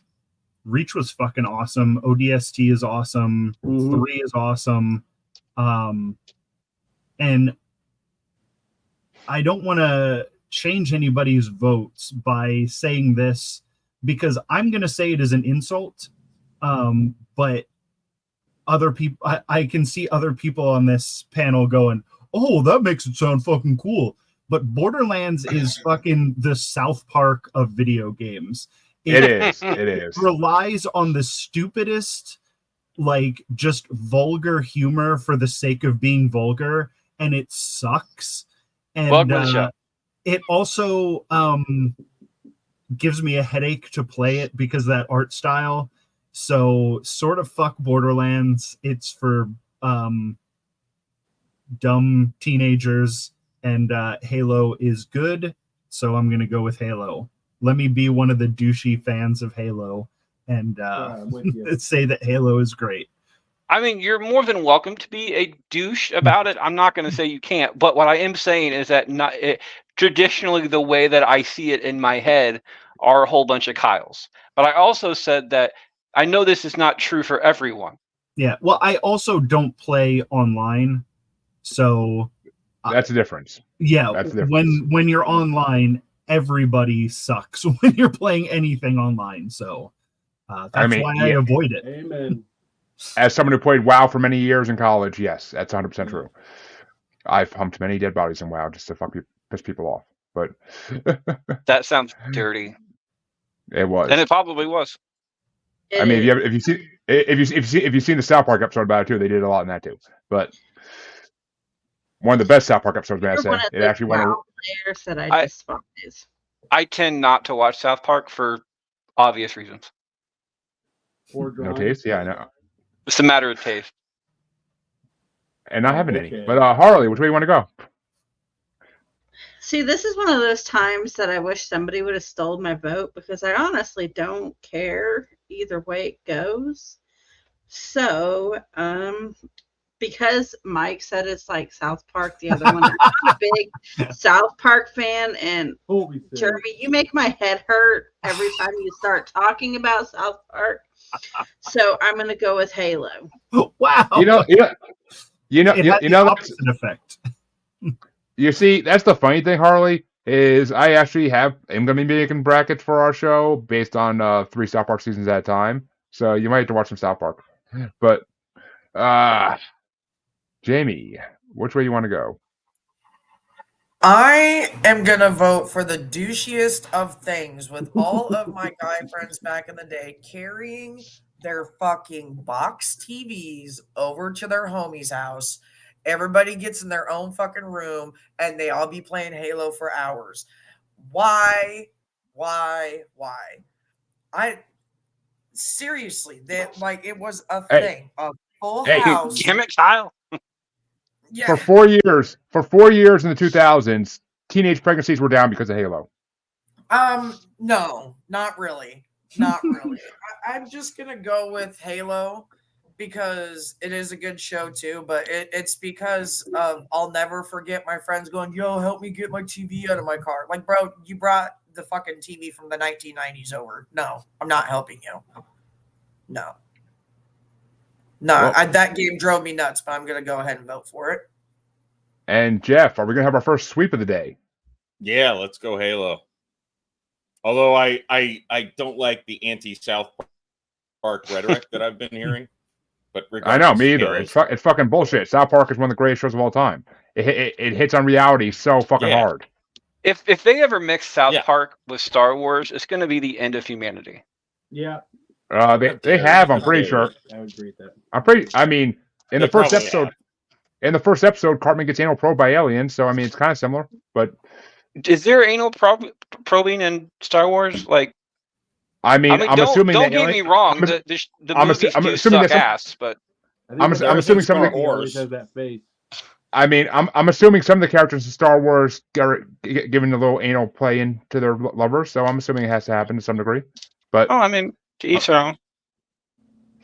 Reach was fucking awesome. ODST is awesome. 3 is awesome. And I don't want to change anybody's votes by saying this because I'm going to say it is an insult. But other people, I can see other people on this panel going, oh, that makes it sound fucking cool. But Borderlands is fucking the South Park of video games.
It is. It is.
Relies on the stupidest, like just vulgar humor for the sake of being vulgar, and it sucks. And it also gives me a headache to play it because of that art style. So sort of fuck Borderlands. It's for dumb teenagers. And Halo is good, so I'm going to go with Halo. Let me be one of the douchey fans of Halo and say that Halo is great.
I mean, you're more than welcome to be a douche about it. I'm not going to say you can't, but what I am saying is that traditionally the way that I see it in my head are a whole bunch of Kyles. But I also said that I know this is not true for everyone.
Yeah, well, I also don't play online, so...
That's the difference.
Yeah,
that's the difference.
When you're online, everybody sucks when you're playing anything online. So that's why I avoid it.
Amen.
As someone who played WoW for many years in college, yes, that's 100% true. I've humped many dead bodies in WoW just to piss people off. But
that sounds dirty.
It was,
and it probably was.
I mean, if you've seen the South Park episode about it too, they did a lot in that too. But one of the best South Park episodes, may I say. It actually went over.
Players that I despise.
I tend not to watch South Park for obvious reasons.
No taste? Yeah, I know.
It's a matter of taste.
And not having any. But Harley, which way you want to go?
See, this is one of those times that I wish somebody would have stolen my vote because I honestly don't care either way it goes. So, because Mike said it's like South Park, the other one, I'm not a big South Park fan, and Jeremy, you make my head hurt every time you start talking about South Park. So I'm going to go with Halo.
Wow.
You know
the opposite effect.
You see, that's the funny thing, Harley, is I actually am going to be making brackets for our show based on 3 South Park seasons at a time. So you might have to watch some South Park. But Jamie, which way you want to go?
I am going to vote for the douchiest of things with all of my guy friends back in the day carrying their fucking box TVs over to their homie's house. Everybody gets in their own fucking room and they all be playing Halo for hours. Why? I seriously, that like it was a
Hey.
thing. A full
Hey.
house.
Damn it, Kyle.
Yeah.
For 4 years, in the 2000s, teenage pregnancies were down because of Halo.
No, not really. Not really. I'm just gonna go with Halo because it is a good show too, but it's because of I'll never forget my friends going, "Yo, help me get my TV out of my car." Like, bro, you brought the fucking TV from the 1990s over. No, I'm not helping you. No.
Well-
That game drove me nuts, but I'm gonna go ahead and vote for it.
And Jeff, are we gonna have our first sweep of the day?
Yeah, let's go Halo. Although I don't like the anti-South Park rhetoric that I've been hearing. But
I know,
regardless,
me either.
Halo's-
It's fucking bullshit. South Park is one of the greatest shows of all time. It hits on reality so fucking
Yeah.
hard.
If they ever mix South
Yeah.
Park with Star Wars, it's going to be the end of humanity.
Yeah,
They have. I'm pretty sure.
I would agree with that.
I mean, in
They
the first
probably
episode,
have.
Cartman gets anal probed by aliens. So I mean, it's kind of similar. But
Is there anal probing in Star Wars? Like,
I mean, I'm assuming
don't
that
get me wrong. The
I'm
movies
I'm
do
assuming
suck
that some-
ass, but
I think
I'm
that's
I'm
why
assuming some of
Star
the
he always
Wars.
has that face.
I mean, I'm assuming some of the characters in Star Wars are giving a little anal play into their lovers. So I'm assuming it has to happen to some degree. But
I mean, to each their own.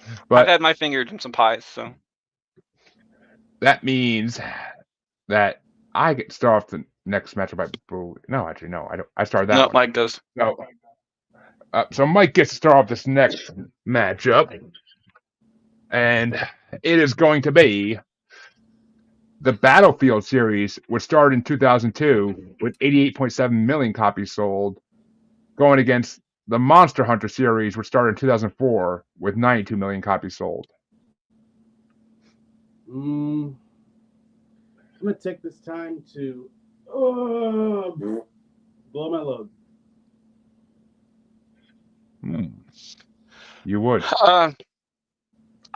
I've
but
had my fingers in some pies, so
that means that I get to start off the next matchup by Boo. No, actually, no, I don't. I started that
no,
one.
Mike does.
No. So Mike gets to start off this next matchup, and it is going to be the Battlefield series, which started in 2002 with 88.7 million copies sold, going against the Monster Hunter series, which started in 2004 with 92 million copies sold.
I'm gonna take this time to blow my load.
You would.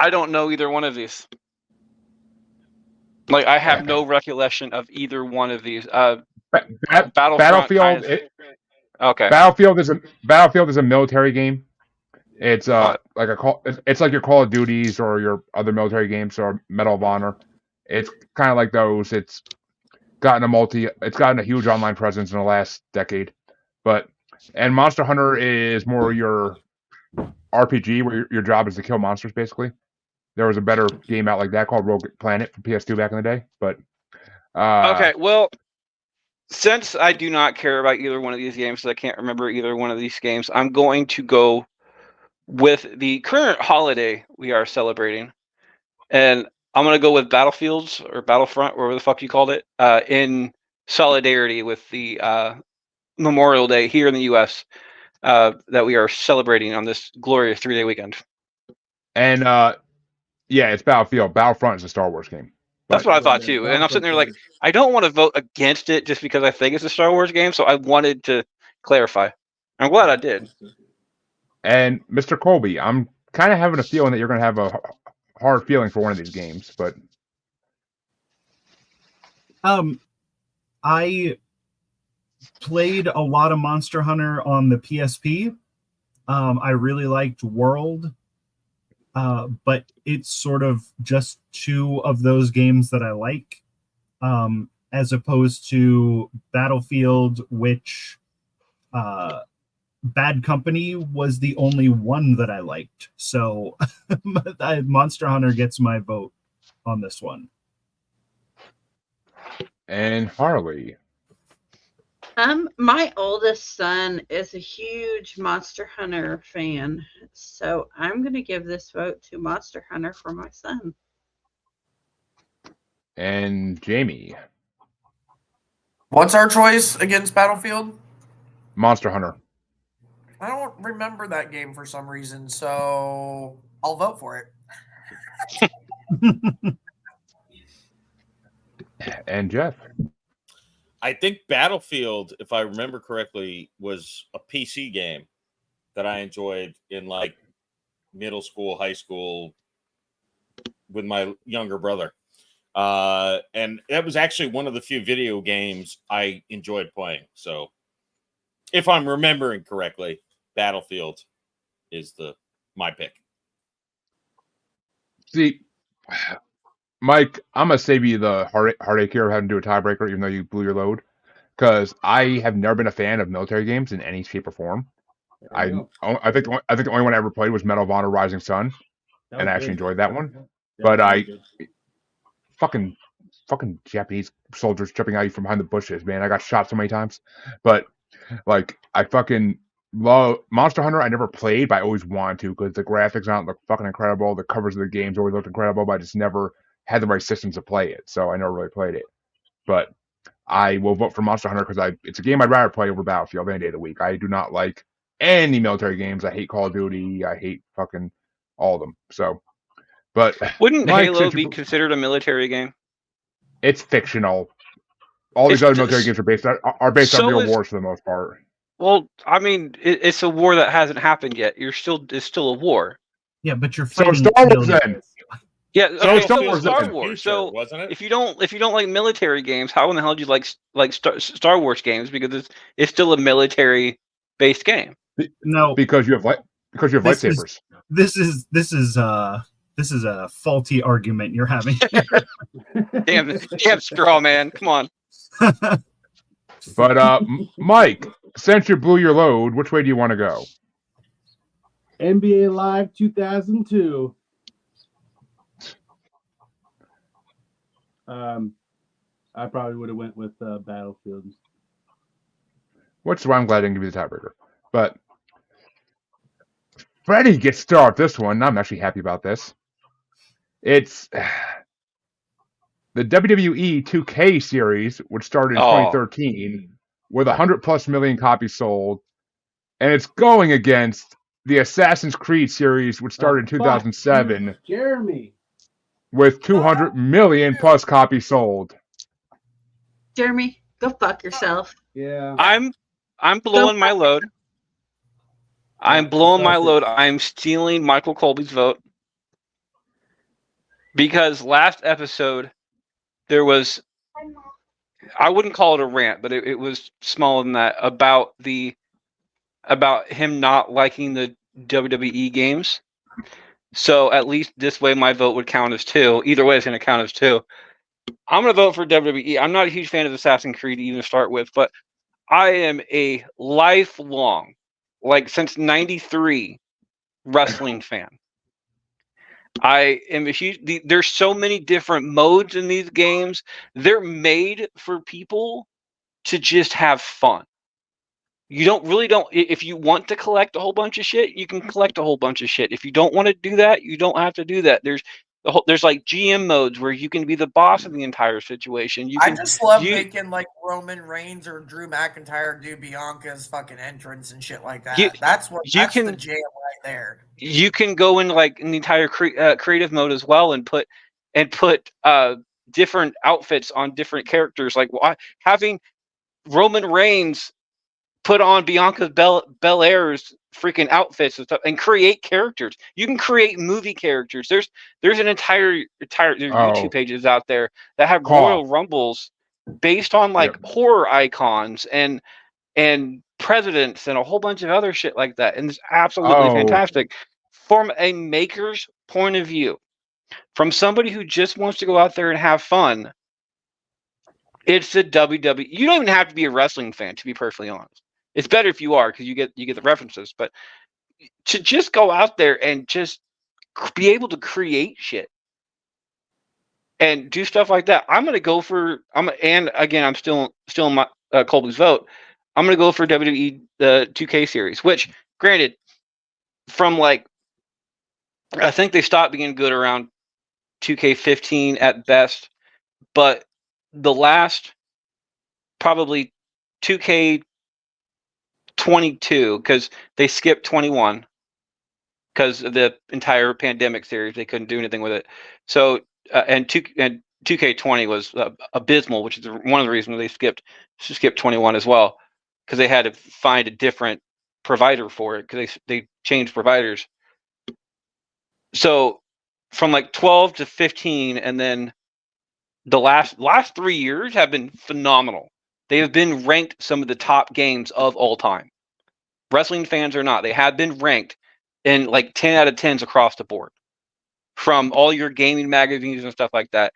I don't know either one of these. Like, I have no recollection of either one of these. Battlefront
Battlefield.
kind of- Okay.
Battlefield is a military game. It's it's like your Call of Duties or your other military games or Medal of Honor. It's kind of like those. It's gotten a huge online presence in the last decade. And Monster Hunter is more your RPG where your job is to kill monsters basically. There was a better game out like that called Rogue Planet for PS2 back in the day, but
Okay, well, since I do not care about either one of these games, so I can't remember either one of these games, I'm going to go with the current holiday we are celebrating. And I'm going to go with Battlefields or Battlefront, whatever the fuck you called it, in solidarity with the Memorial Day here in the U.S. That we are celebrating on this glorious 3-day weekend.
And yeah, it's Battlefield. Battlefront is a Star Wars game.
That's
But
what I thought too. And I'm sitting there like, I don't want to vote against it just because I think it's a Star Wars game. So I wanted to clarify. I'm glad I did.
And Mr. Colby, I'm kind of having a feeling that you're going to have a hard feeling for one of these games, but
I played a lot of Monster Hunter on the PSP. I really liked World, but it's sort of just two of those games that I like, as opposed to Battlefield, which Bad Company was the only one that I liked. So Monster Hunter gets my vote on this one.
And Harley.
My oldest son is a huge Monster Hunter fan, so I'm going to give this vote to Monster Hunter for my son.
And Jamie.
What's our choice against Battlefield?
Monster Hunter.
I don't remember that game for some reason, so I'll vote for it.
And Jeff.
I think Battlefield, if I remember correctly, was a PC game that I enjoyed in like middle school, high school with my younger brother. And that was actually one of the few video games I enjoyed playing. So if I'm remembering correctly, Battlefield is my pick.
See, Mike, I'm gonna save you the heartache here of having to do a tiebreaker, even though you blew your load, because I have never been a fan of military games in any shape or form.
There you
I think the only one I ever played was Medal of Honor: Rising Sun,
go.
and I actually enjoyed that one.
Yeah,
But
that was good.
fucking Japanese soldiers jumping at you from behind the bushes, man. I got shot so many times. But like, I fucking love Monster Hunter. I never played, but I always wanted to because the graphics on it look fucking incredible. The covers of the games always looked incredible, but I just never had the right systems to play it, so I never really played it. But I will vote for Monster Hunter because it's a game I'd rather play over Battlefield any day of the week. I do not like any military games. I hate Call of Duty. I hate fucking all of them. So, but
Wouldn't
Mike,
Halo
since
be
you-
considered a military game?
it's fictional. All these
It's
other military
just-
games are based on
so
real
is-
wars for the most part.
Well, I mean, it's a war that hasn't happened yet. It's still a war.
Yeah, but you're
So
fighting.
Star Wars
millions.
then.
Yeah,
So
okay,
it's Star
so
Wars
Star
then.
Wars.
Future,
So
wasn't it?
if you don't like military games, how in the hell do you like Star Wars games? Because it's still a military based game.
No,
Because you have
This is-
lightsabers.
this is a faulty argument you're having.
Damn straw man, come on.
But Mike, since you blew your load, which way do you want to go?
NBA Live 2002. I probably would have went with Battlefield.
Which is why I'm glad I didn't give you the tiebreaker. But Freddie gets to start this one. I'm actually happy about this. It's the WWE 2K series, which started in
Oh.
2013, with 100+ million copies sold, and it's going against the Assassin's Creed series, which started in
Oh, fuck
2007,
you, Jeremy.
with 200 million+ copies sold.
Jeremy, go fuck yourself.
Yeah.
I'm blowing my load. I'm blowing my load. I'm stealing Michael Colby's vote. Because last episode there was, I wouldn't call it a rant, but it was smaller than that, about him not liking the WWE games. So at least this way my vote would count as 2. Either way it's gonna count as 2. I'm gonna vote for WWE. I'm not a huge fan of Assassin's Creed to even start with, but I am a lifelong, like since '93, wrestling fan. I am a huge. There's so many different modes in these games. They're made for people to just have fun. You don't. If you want to collect a whole bunch of shit, you can collect a whole bunch of shit. If you don't want to do that, you don't have to do that. There's like GM modes where you can be the boss of the entire situation.
I just love making like Roman Reigns or Drew McIntyre do Bianca's fucking entrance and shit like that. That's the jam right there.
You can go in like in the entire creative mode as well and put different outfits on different characters. Like having Roman Reigns put on Bianca Belair's freaking outfits and stuff, and create characters. You can create movie characters. There's an entire YouTube pages out there that have Royal Rumbles based on like horror icons and presidents and a whole bunch of other shit like that. And it's absolutely fantastic from a maker's point of view. From somebody who just wants to go out there and have fun, it's the WWE. You don't even have to be a wrestling fan, to be perfectly honest. It's better if you are, because you get the references. But to just go out there and just be able to create shit and do stuff like that, I'm gonna go for. And again, I'm still in my Colby's vote. I'm gonna go for WWE 2K series, which, granted, from like, I think they stopped being good around 2K15 at best, but the last probably 2K22, because they skipped 21 because of the entire pandemic series. They couldn't do anything with it. So and 2K20 was abysmal, which is one of the reasons they skipped 21 as well, because they had to find a different provider for it, because they changed providers. So from like 12 to 15, and then the last 3 years have been phenomenal. They have been ranked some of the top games of all time. Wrestling fans or not, they have been ranked in like 10 out of 10s across the board from all your gaming magazines and stuff like that.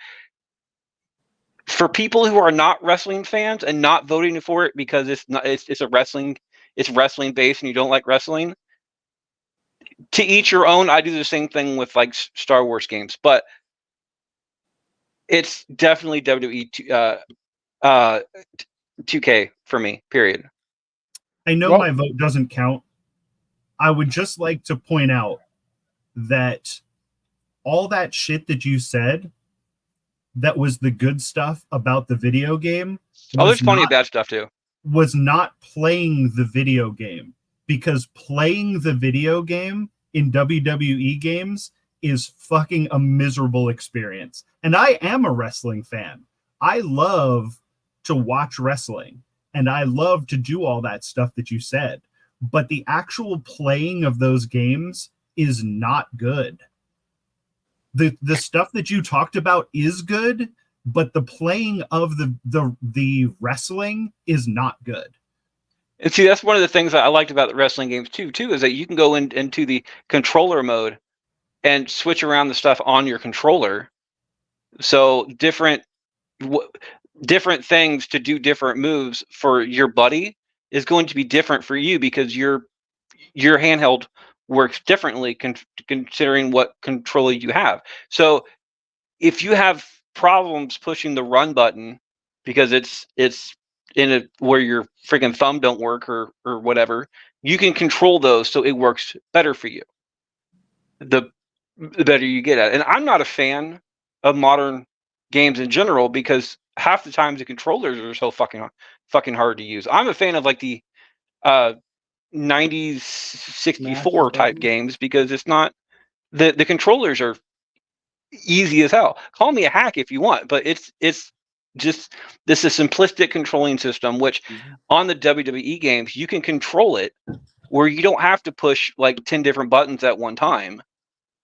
For people who are not wrestling fans and not voting for it because it's wrestling based and you don't like wrestling, to each your own. I do the same thing with like Star Wars games, but it's definitely WWE 2K for me, period.
I know
Well-
my vote doesn't count. I would just like to point out that all that shit that you said, that was the good stuff about the video game,
Oh, there's
was
plenty
not-
of bad stuff too.
was not playing the video game, because playing the video game in WWE games is fucking a miserable experience. And I am a wrestling fan. I love to watch wrestling and I love to do all that stuff that you said, but the actual playing of those games is not good. The stuff that you talked about is good, but the playing of the wrestling is not good.
And see, that's one of the things that I liked about the wrestling games too, is that you can go into the controller mode and switch around the stuff on your controller. So different things to do different moves for your buddy is going to be different for you because your handheld works differently considering what controller you have. So if you have problems pushing the run button because it's in a where your freaking thumb don't work or whatever, you can control those so it works better for you. The better you get at it. And I'm not a fan of modern games in general because half the times the controllers are so fucking hard to use. I'm a fan of like the 90s 64 type games because it's not the controllers are easy as hell. Call me a hack if you want, but it's just this is a simplistic controlling system, which on the WWE games you can control it where you don't have to push like 10 different buttons at one time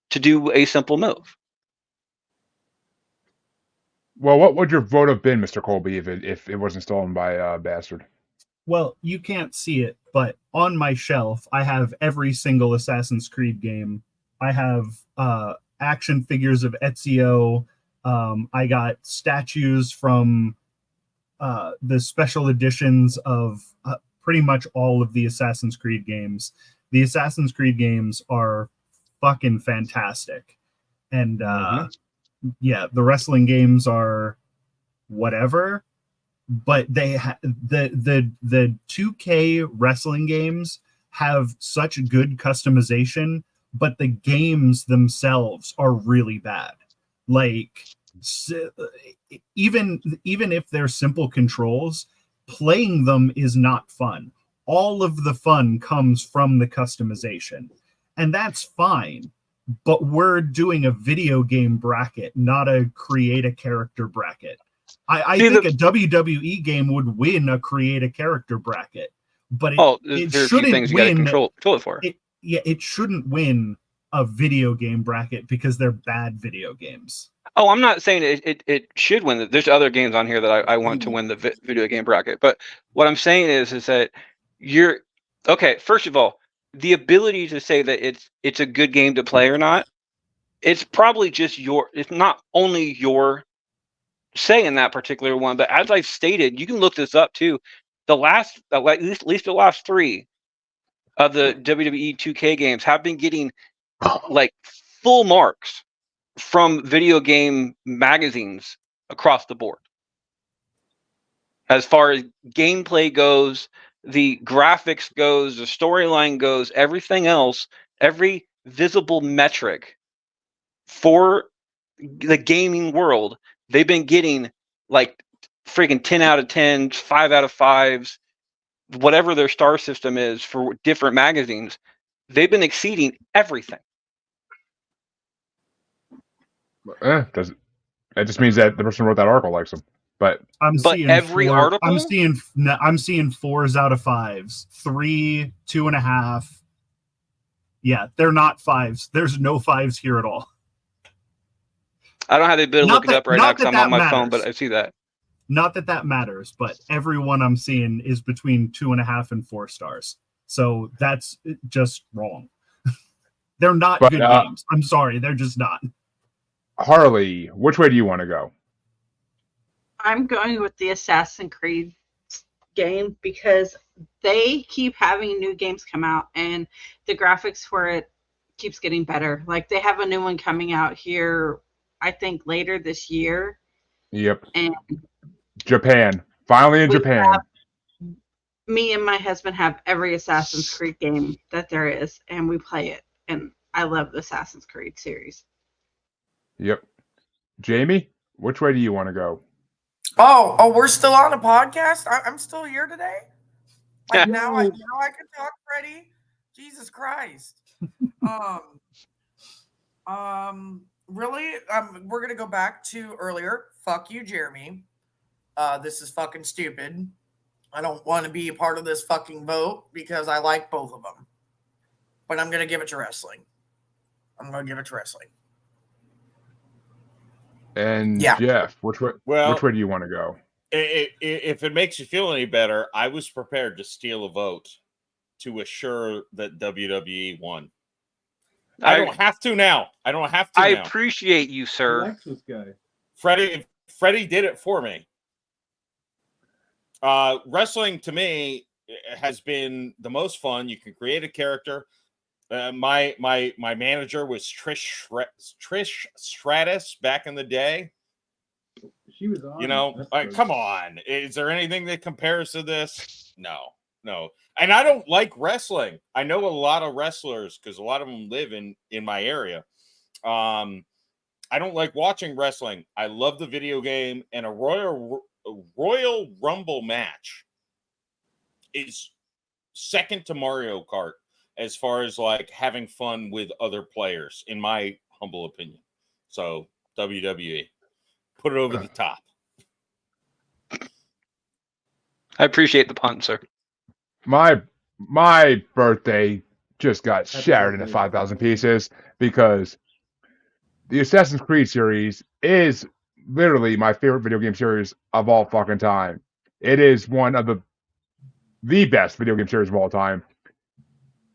to do a simple move.
Well, what would your vote have been, Mr. Colby, if it wasn't stolen by Bastard?
Well, you can't see it, but on my shelf, I have every single Assassin's Creed game. I have action figures of Ezio. I got statues from the special editions of pretty much all of the Assassin's Creed games. The Assassin's Creed games are fucking fantastic. And yeah, the wrestling games are whatever. But they the 2K wrestling games have such good customization, but the games themselves are really bad. Like even if they're simple controls, playing them is not fun. All of the fun comes from the customization, and that's fine. But we're doing a video game bracket, not a create a character bracket. I think a WWE game would win a create a character bracket, but it shouldn't win.
Control it for.
It shouldn't win a video game bracket because they're bad video games.
Oh, I'm not saying it should win. There's other games on here that I want to win the video game bracket. But what I'm saying is that you're okay. First of all, the ability to say that it's a good game to play or not, it's probably just it's not only your say in that particular one, but as I've stated, you can look this up too. The last, at least the last 3 of the WWE 2K games have been getting like full marks from video game magazines across the board. As far as gameplay goes, the graphics goes, the storyline goes, everything else, every visible metric for the gaming world, they've been getting like freaking 10 out of 10s, 5 out of 5s, whatever their star system is for different magazines. They've been exceeding everything.
That just means that the person who wrote that article likes them. But
seeing every article,
I'm seeing 4s out of 5s, 3, 2.5. Yeah, they're not 5s. There's no 5s here at all.
I don't have the ability to
Not
look it
that-
up right
not
now because
that
I'm on
that
my phone, but
matters.
I see that.
Not that that matters, but everyone I'm seeing is between 2.5 and 4 stars. So that's just wrong. They're not
But,
good games. I'm sorry, they're just not.
Harley, which way do you want to go?
I'm going with the Assassin's Creed game because they keep having new games come out and the graphics for it keeps getting better. Like they have a new one coming out here, I think later this year.
Yep.
And
Japan. Finally in
we
Japan.
me and my husband have every Assassin's Creed game that there is, and we play it. And I love the Assassin's Creed series.
Yep. Jamie, which way do you want to go?
Oh, we're still on a podcast. I'm still here today. Like now I can talk, Freddie. Jesus Christ. Really? We're gonna go back to earlier. Fuck you, Jeremy. This is fucking stupid. I don't want to be a part of this fucking vote because I like both of them. But I'm gonna give it to wrestling.
And
Yeah.
Jeff, which way
Well,
do you want to go?
If it makes you feel any better, I was prepared to steal a vote to assure that WWE won. I don't have to now. I
Appreciate you, sir.
Alexis guy.
Freddie did it for me. Wrestling to me has been the most fun. You can create a character. My manager was Trish Stratus back in the day.
She was on.
You know, come on. Is there anything that compares to this? No. And I don't like wrestling. I know a lot of wrestlers because a lot of them live in my area. I don't like watching wrestling. I love the video game, and a Royal Rumble match is second to Mario Kart as far as like having fun with other players, in my humble opinion. So WWE, put it over the top.
I appreciate the pun, sir.
My birthday just got shattered into 5,000 pieces because the Assassin's Creed series is literally my favorite video game series of all fucking time. It is one of the best video game series of all time.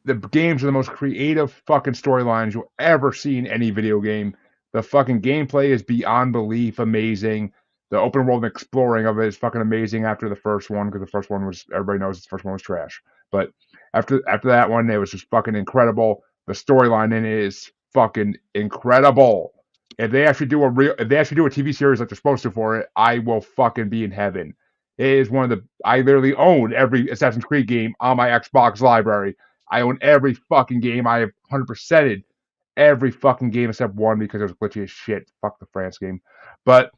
The games are the most creative fucking storylines you'll ever see in any video game. The fucking gameplay is beyond belief amazing. The open world and exploring of it is fucking amazing after the first one, because the first one was, everybody knows the first one was trash. But after that one, it was just fucking incredible. The storyline in it is fucking incredible. If they actually do a TV series like they're supposed to for it, I will fucking be in heaven. It is one of the, I literally own every Assassin's Creed game on my Xbox library. I own every fucking game. I have 100%ed every fucking game except one because it was glitchy as shit. Fuck the France game. But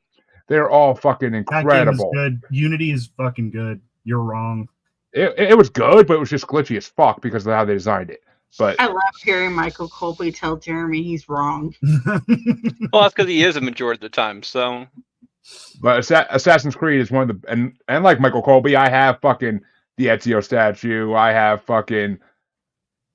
they're all fucking incredible.
That game is good. Unity is fucking good. You're wrong.
It was good, but it was just glitchy as fuck because of how they designed it. But
I love hearing Michael Colby tell Jeremy he's wrong.
Well, that's because he is a majority of the time. So,
but Assassin's Creed is one of the, and like Michael Colby, I have fucking the Ezio statue. I have fucking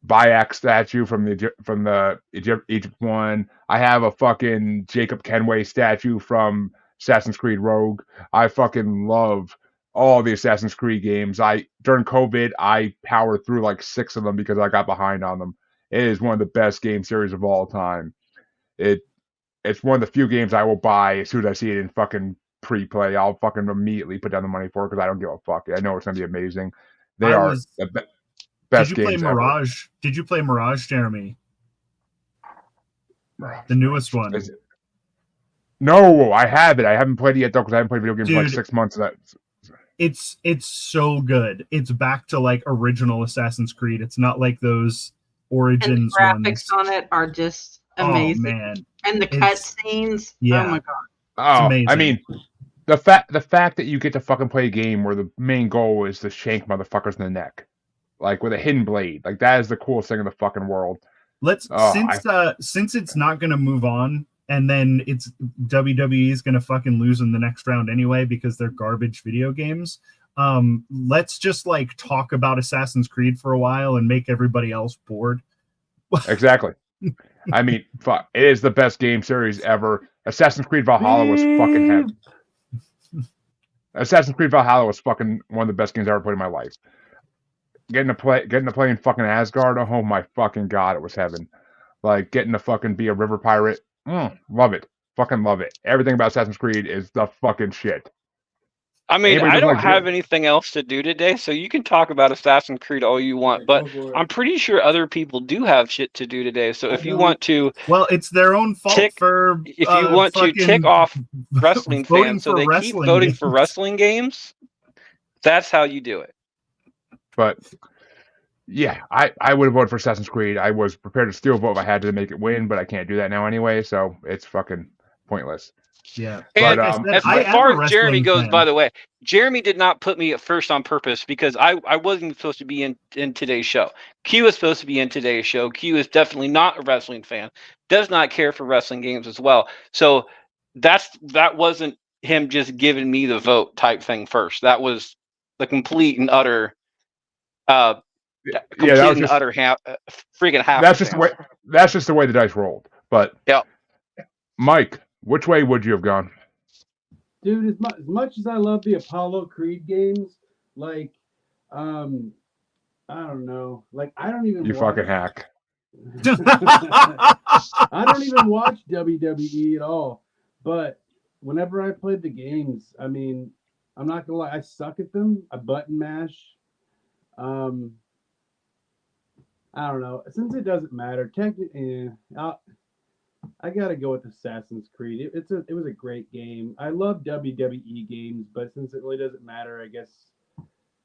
Bayek statue from the Egypt one. I have a fucking Jacob Kenway statue from Assassin's Creed Rogue. I fucking love all the Assassin's Creed games. During COVID, I powered through like 6 of them because I got behind on them. It is one of the best game series of all time. It's one of the few games I will buy as soon as I see it in fucking pre-play. I'll fucking immediately put down the money for it because I don't give a fuck. I know it's gonna be amazing. They are the best
Did you play
games
Mirage?
ever.
Did you play Mirage, Jeremy? The newest one.
No, I haven't. I haven't played it yet though because I haven't played video games for like 6 months.
It's so good. It's back to like original Assassin's Creed. It's not like those Origins
And the graphics
ones.
on it are just amazing.
Oh man.
And the cutscenes.
Yeah.
Oh my god.
Oh,
amazing.
I mean, the fact that you get to fucking play a game where the main goal is to shank motherfuckers in the neck, like with a hidden blade, like that is the coolest thing in the fucking world.
Since it's not going to move on, and then it's WWE is going to fucking lose in the next round anyway because they're garbage video games. Let's just like talk about Assassin's Creed for a while and make everybody else bored.
Exactly. I mean, fuck, it is the best game series ever. Assassin's Creed Valhalla was fucking heaven. Assassin's Creed Valhalla was fucking one of the best games I ever played in my life. Getting to play in fucking Asgard, oh my fucking god, it was heaven. Like getting to fucking be a river pirate, love it, fucking love it. Everything about Assassin's Creed is the fucking shit.
I mean,
Anybody
I
doesn't
don't
like
have
Doom?
anything else to do today, so you can talk about Assassin's Creed all you want, but
Go for it.
I'm pretty sure other people do have shit to do today. So
I
if you
don't.
want to
Well, it's their own fault
tick,
for
if you want to tick
fucking
off wrestling
voting
fans so
for
they keep
wrestling
voting for
games.
wrestling games, that's how you do it.
But yeah, I would have voted for Assassin's Creed. I was prepared to steal a vote if I had to make it win, but I can't do that now anyway, so it's fucking pointless.
Yeah.
And
But
Like I said,
as
I am
far
a
as Jeremy
wrestling
goes,
fan.
by the way, Jeremy did not put me at first on purpose because I wasn't supposed to be in today's show. Q is supposed to be in today's show. Q is definitely not a wrestling fan, does not care for wrestling games as well. So that wasn't him just giving me the vote type thing first. That was the complete and utter
Yeah,
complete
that was
and
just
utter freaking half.
that's just the way that's just the way the dice rolled. But
Yep.
Mike, which way would you have gone?
Dude, as much as I love the Apollo Creed games, like, I don't know. Like, I don't even
You
watch,
fucking hack.
I don't even watch WWE at all. But whenever I played the games, I mean, I'm not gonna lie, I suck at them. I button mash. I don't know. Since it doesn't matter, technically, I gotta go with Assassin's Creed. It was a great game. I love WWE games, but since it really doesn't matter, I guess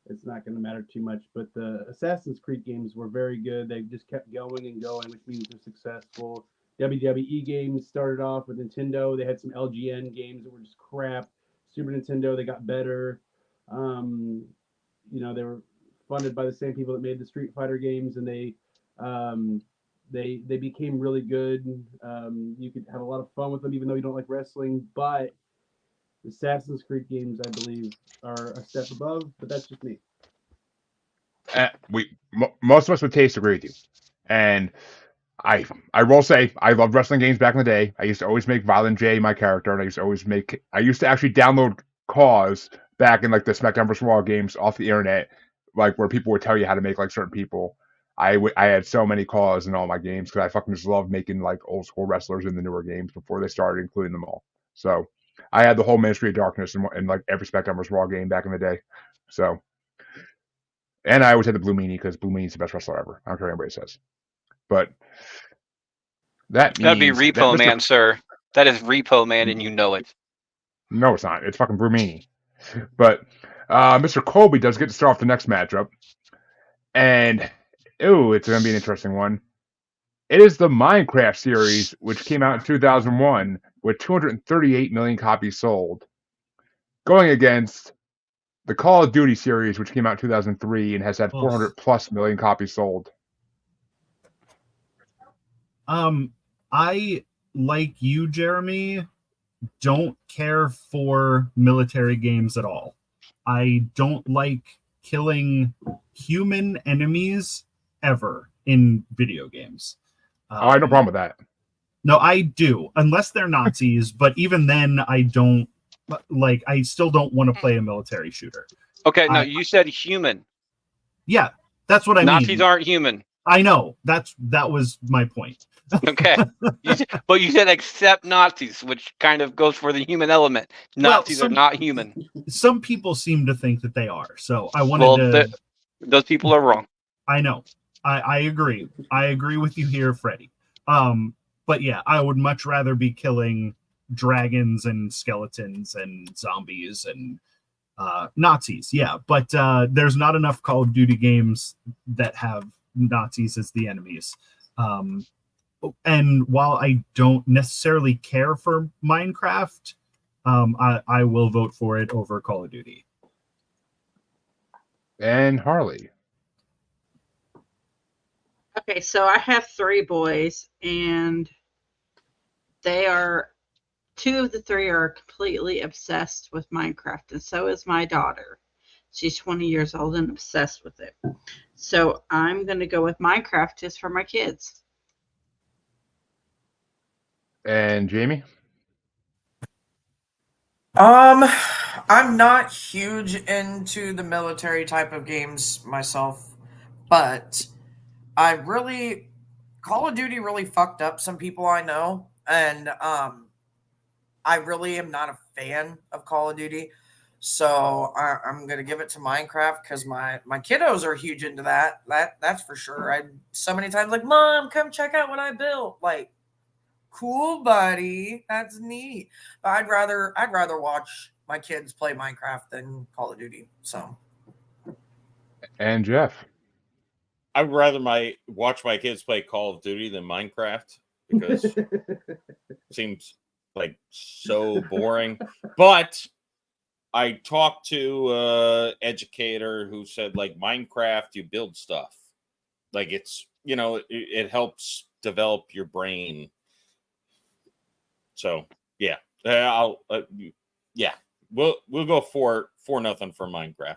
it's not going to matter too much. But the Assassin's Creed games were very good. They just kept going and going, which means they're successful. WWE games started off with Nintendo. They had some LGN games that were just crap. Super Nintendo, they got better. They were funded by the same people that made the Street Fighter games, and they became really good. You could have a lot of fun with them, even though you don't like wrestling. But the Assassin's Creed games, I believe, are a step above. But that's just me.
Most of us with taste agree with you, and I will say I loved wrestling games back in the day. I used to always make Violent J my character, and I used to actually download cause back in like the SmackDown vs. Raw games off the internet, like where people would tell you how to make like certain people. I had so many cause in all my games because I fucking just love making like old school wrestlers in the newer games before they started including them all. So I had the whole Ministry of Darkness in like every SmackDown vs. Raw game back in the day. So, and I always had the Blue Meanie because Blue Meanie's the best wrestler ever. I don't care what anybody says. But that'd
be Repo Man, sir. That is Repo Man, and you know it.
No, it's not. It's fucking Blue Meanie. But Mr. Colby does get to start off the next matchup. And it's going to be an interesting one. It is the Minecraft series, which came out in 2001 with 238 million copies sold, going against the Call of Duty series, which came out in 2003 and has had 400 plus million copies sold.
I, like you, Jeremy, don't care for military games at all. I don't like killing human enemies ever in video games.
I have no problem with that.
No, I do, unless they're Nazis. But even then, I don't like. I still don't want to play a military shooter.
Okay, no, you said human.
Yeah, that's what I mean.
Nazis aren't human.
I know. That was my point.
Okay, but you said except Nazis, which kind of goes for the human element. Nazis are not human.
Some people seem to think that they are. So I wanted to.
Those people are wrong.
I know. I agree. I agree with you here, Freddie. But yeah, I would much rather be killing dragons and skeletons and zombies and Nazis. Yeah, but there's not enough Call of Duty games that have Nazis as the enemies. And while I don't necessarily care for Minecraft, I will vote for it over Call of Duty.
And Harley.
Okay, so I have 3 boys, and two of the 3 are completely obsessed with Minecraft, and so is my daughter. She's 20 years old and obsessed with it. So I'm going to go with Minecraft just for my kids.
And Jamie?
I'm not huge into the military type of games myself, but Call of Duty really fucked up some people I know, and I really am not a fan of Call of Duty. So I'm gonna give it to Minecraft because my kiddos are huge into that. That's for sure. I so many times like, Mom, come check out what I built. Like, cool, buddy. That's neat. But I'd rather watch my kids play Minecraft than Call of Duty. So
And Jeff?
I'd rather watch my kids play Call of Duty than Minecraft because it seems like so boring. But I talked to an educator who said, like, Minecraft, you build stuff. Like, it's, it helps develop your brain. So, yeah. We'll go 4-0 for Minecraft.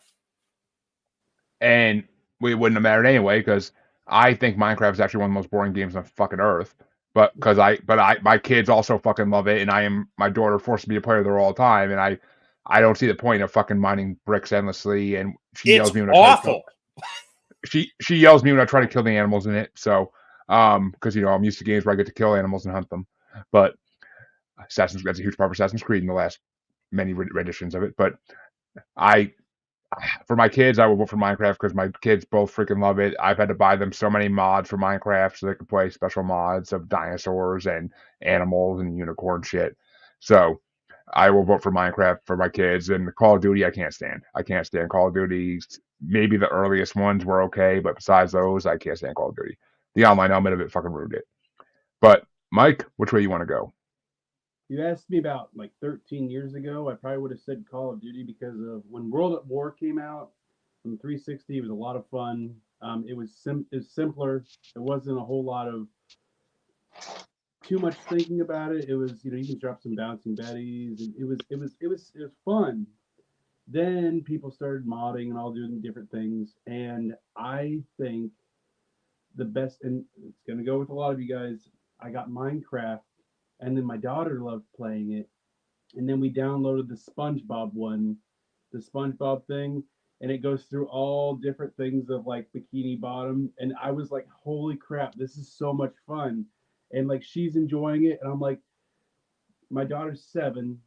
And we wouldn't have mattered anyway because I think Minecraft is actually one of the most boring games on fucking earth. But my kids also fucking love it, and my daughter forces me to play with her all the time, and I don't see the point of fucking mining bricks endlessly. And she yells at me when
awful.
She yells at me when I try to kill the animals in it. So, because I'm used to games where I get to kill animals and hunt them. But that's a huge part of Assassin's Creed in the last many renditions of it. But for my kids, I will vote for Minecraft because my kids both freaking love it. I've had to buy them so many mods for Minecraft so they can play special mods of dinosaurs and animals and unicorn shit. So I will vote for Minecraft for my kids. And Call of Duty, I can't stand. I can't stand Call of Duty. Maybe the earliest ones were okay, but besides those, I can't stand Call of Duty. The online element of it fucking ruined it. But Mike, which way you want to go?
You asked me about like 13 years ago, I probably would have said Call of Duty because of when World at War came out from 360. It was a lot of fun. It was simpler. It wasn't a whole lot of too much thinking about it. It was, you can drop some bouncing betties, and it was fun. Then people started modding and all doing different things, and I think the best, and it's gonna go with a lot of you guys. I got Minecraft. And then my daughter loved playing it. And then we downloaded the SpongeBob one, the SpongeBob thing. And it goes through all different things of like Bikini Bottom. And I was like, holy crap, this is so much fun. And like, she's enjoying it. And I'm like, my daughter's 7.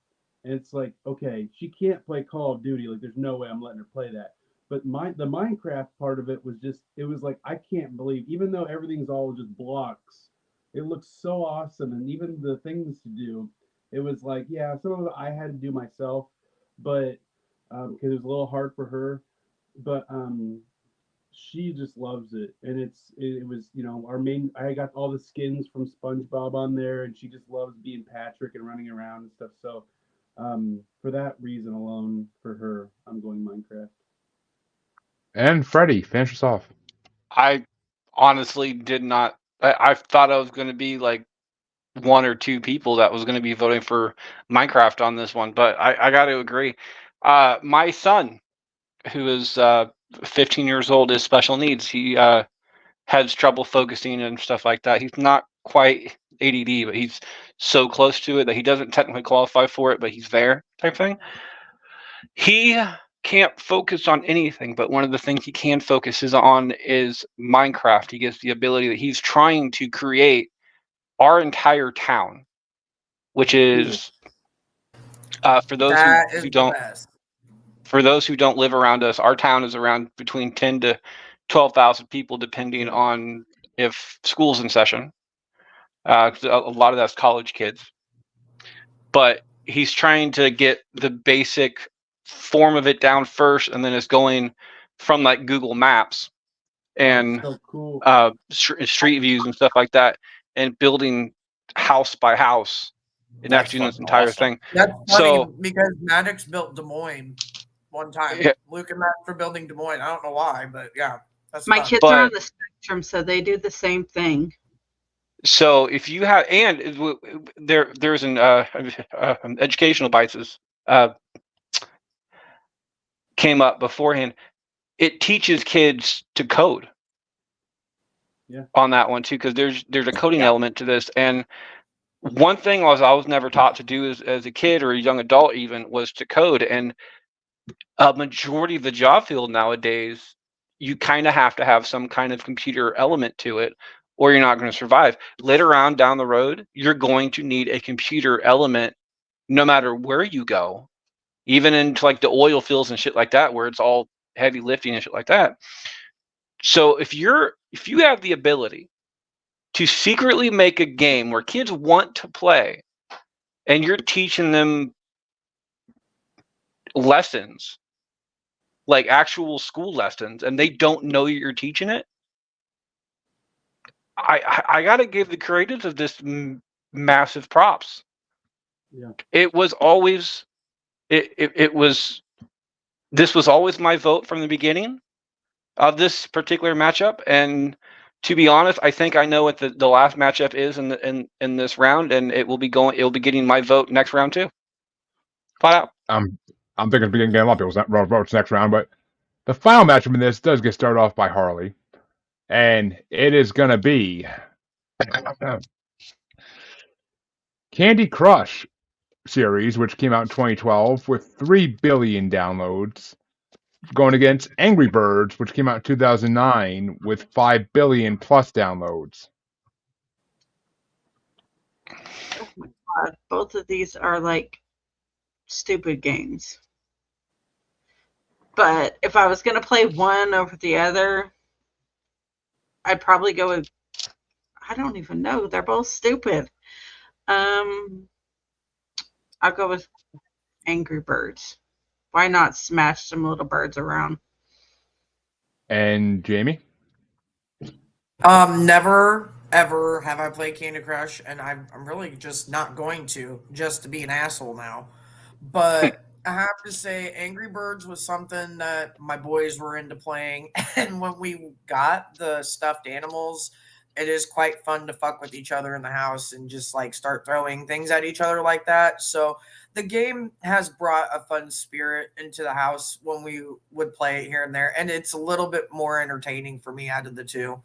And it's like, okay, she can't play Call of Duty. Like, there's no way I'm letting her play that. But the Minecraft part of it was it was like, I can't believe, even though everything's all just blocks, it looks so awesome, and even the things to do, it was like, yeah, some of it I had to do myself, but because it was a little hard for her, but she just loves it, and it was our main. I got all the skins from SpongeBob on there, and she just loves being Patrick and running around and stuff. So for that reason alone, for her, I'm going Minecraft.
And Freddie, finish us off.
I honestly did not. I thought I was going to be like 1 or 2 people that was going to be voting for Minecraft on this one, but I got to agree. My son, who is 15 years old, is special needs. He has trouble focusing and stuff like that. He's not quite ADD, but he's so close to it that he doesn't technically qualify for it, but he's there type thing. He can't focus on anything, but one of the things he can focus on is Minecraft. He gets the ability that he's trying to create our entire town, which is for those who don't live around us, our town is around between 10 to 12,000 people, depending on if school's in session. A lot of that's college kids, but he's trying to get the basic form of it down first, and then it's going from like Google Maps and
so cool.
street views and stuff like that, and building house by house and actually doing this entire thing.
That's funny because Maddox built Des Moines one time.
Yeah.
Luke and Matt for building Des Moines. I don't know why, but yeah, that's
My
fun.
kids are on the spectrum, so they do the same thing.
So if you have, and there's an educational biases came up beforehand. It teaches kids to code.
Yeah.
On that one too, because there's a coding element to this, and one thing I was never taught to do as a kid or a young adult even was to code. And a majority of the job field nowadays, you kind of have to have some kind of computer element to it, or you're not going to survive. Later on down the road, you're going to need a computer element no matter where you go, even into like the oil fields and shit like that, where it's all heavy lifting and shit like that. So if you have the ability to secretly make a game where kids want to play and you're teaching them lessons, like actual school lessons, and they don't know you're teaching it, I got to give the creators of this massive props.
Yeah.
It was always it was this was always my vote from the beginning of this particular matchup. And to be honest, I think I know what the last matchup is in this round, and it will be getting my vote next round too. Flat out.
I'm thinking it's getting a lot of people's votes next round, but the final matchup in this does get started off by Harley, and it is going to be Candy Crush series, which came out in 2012 with 3 billion downloads, going against Angry Birds, which came out in 2009 with 5 billion plus downloads.
Oh my God. Both of these are like stupid games. But if I was going to play one over the other, I'd probably go with, I don't even know. They're both stupid. I'll go with Angry Birds. Why not smash some little birds around?
And Jamie?
Never ever have I played Candy Crush, and I'm really just not going to be an asshole now. But I have to say, Angry Birds was something that my boys were into playing, and when we got the stuffed animals, it is quite fun to fuck with each other in the house and just like start throwing things at each other like that. So the game has brought a fun spirit into the house when we would play it here and there, and it's a little bit more entertaining for me out of the two.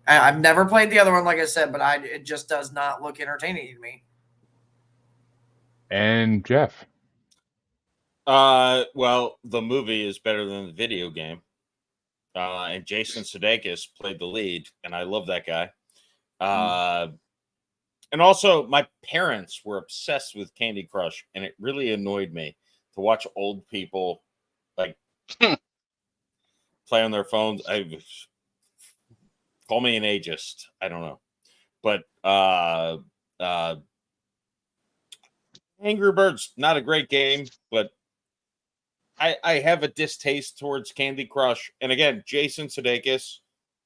I've never played the other one, like I said, but it just does not look entertaining to me.
And Jeff?
Well, the movie is better than the video game. And Jason Sudeikis played the lead, and I love that guy. And also, my parents were obsessed with Candy Crush, and it really annoyed me to watch old people like play on their phones. Call me an ageist. I don't know, but Angry Birds, not a great game, but I have a distaste towards Candy Crush. And again, Jason Sudeikis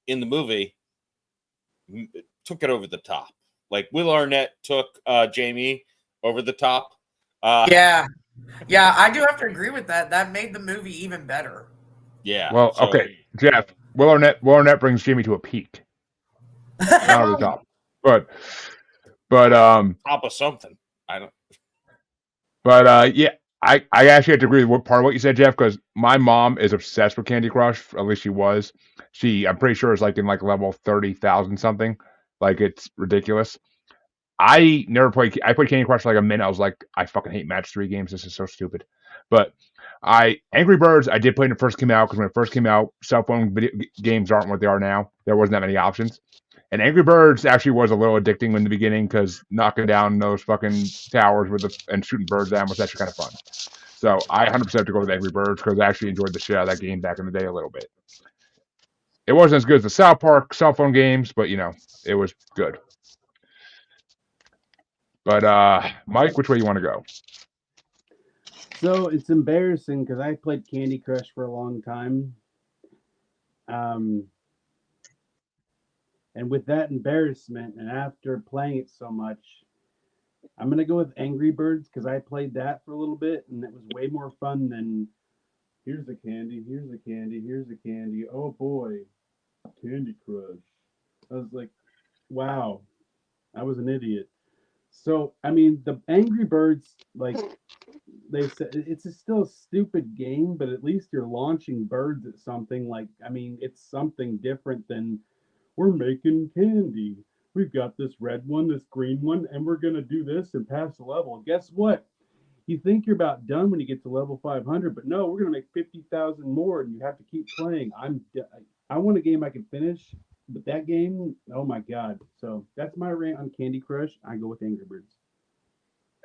in the movie took it over the top. Like Will Arnett took Jamie over the top.
Yeah, I do have to agree with that. That made the movie even better.
Yeah.
Well,
so-
okay, Jeff. Will Arnett brings Jamie to a peak, not over the top, but
top of something. I don't.
But yeah, I actually have to agree with part of what you said, Jeff, because my mom is obsessed with Candy Crush. At least she was. I'm pretty sure it's like in like level 30,000 something. Like it's ridiculous. I never played. I played Candy Crush for like a minute. I was like, I fucking hate match 3 games. This is so stupid. But Angry Birds, I did play when it first came out, because when it first came out, cell phone video games aren't what they are now. There wasn't that many options. And Angry Birds actually was a little addicting in the beginning, because knocking down those fucking towers and shooting birds at them was actually kind of fun. So I 100% have to go with Angry Birds, because I actually enjoyed the shit out of that game back in the day a little bit. It wasn't as good as the South Park cell phone games, but it was good. But Mike, which way you want to go?
So it's embarrassing because I played Candy Crush for a long time. And with that embarrassment, and after playing it so much, I'm going to go with Angry Birds, because I played that for a little bit, and it was way more fun than here's a candy, here's a candy, here's a candy. Oh boy, Candy Crush. I was like, wow, I was an idiot. So, I mean, the Angry Birds, like they said, it's still a stupid game, but at least you're launching birds at something. Like, I mean, it's something different than we're making candy. we've got this red one, this green one, and we're gonna do this and pass the level. Guess what? You think you're about done when you get to level 500, but no, we're gonna make 50,000 more, and you have to keep playing. I want a game I can finish, but that game, oh my god! So that's my rant on Candy Crush. I go with Angry Birds.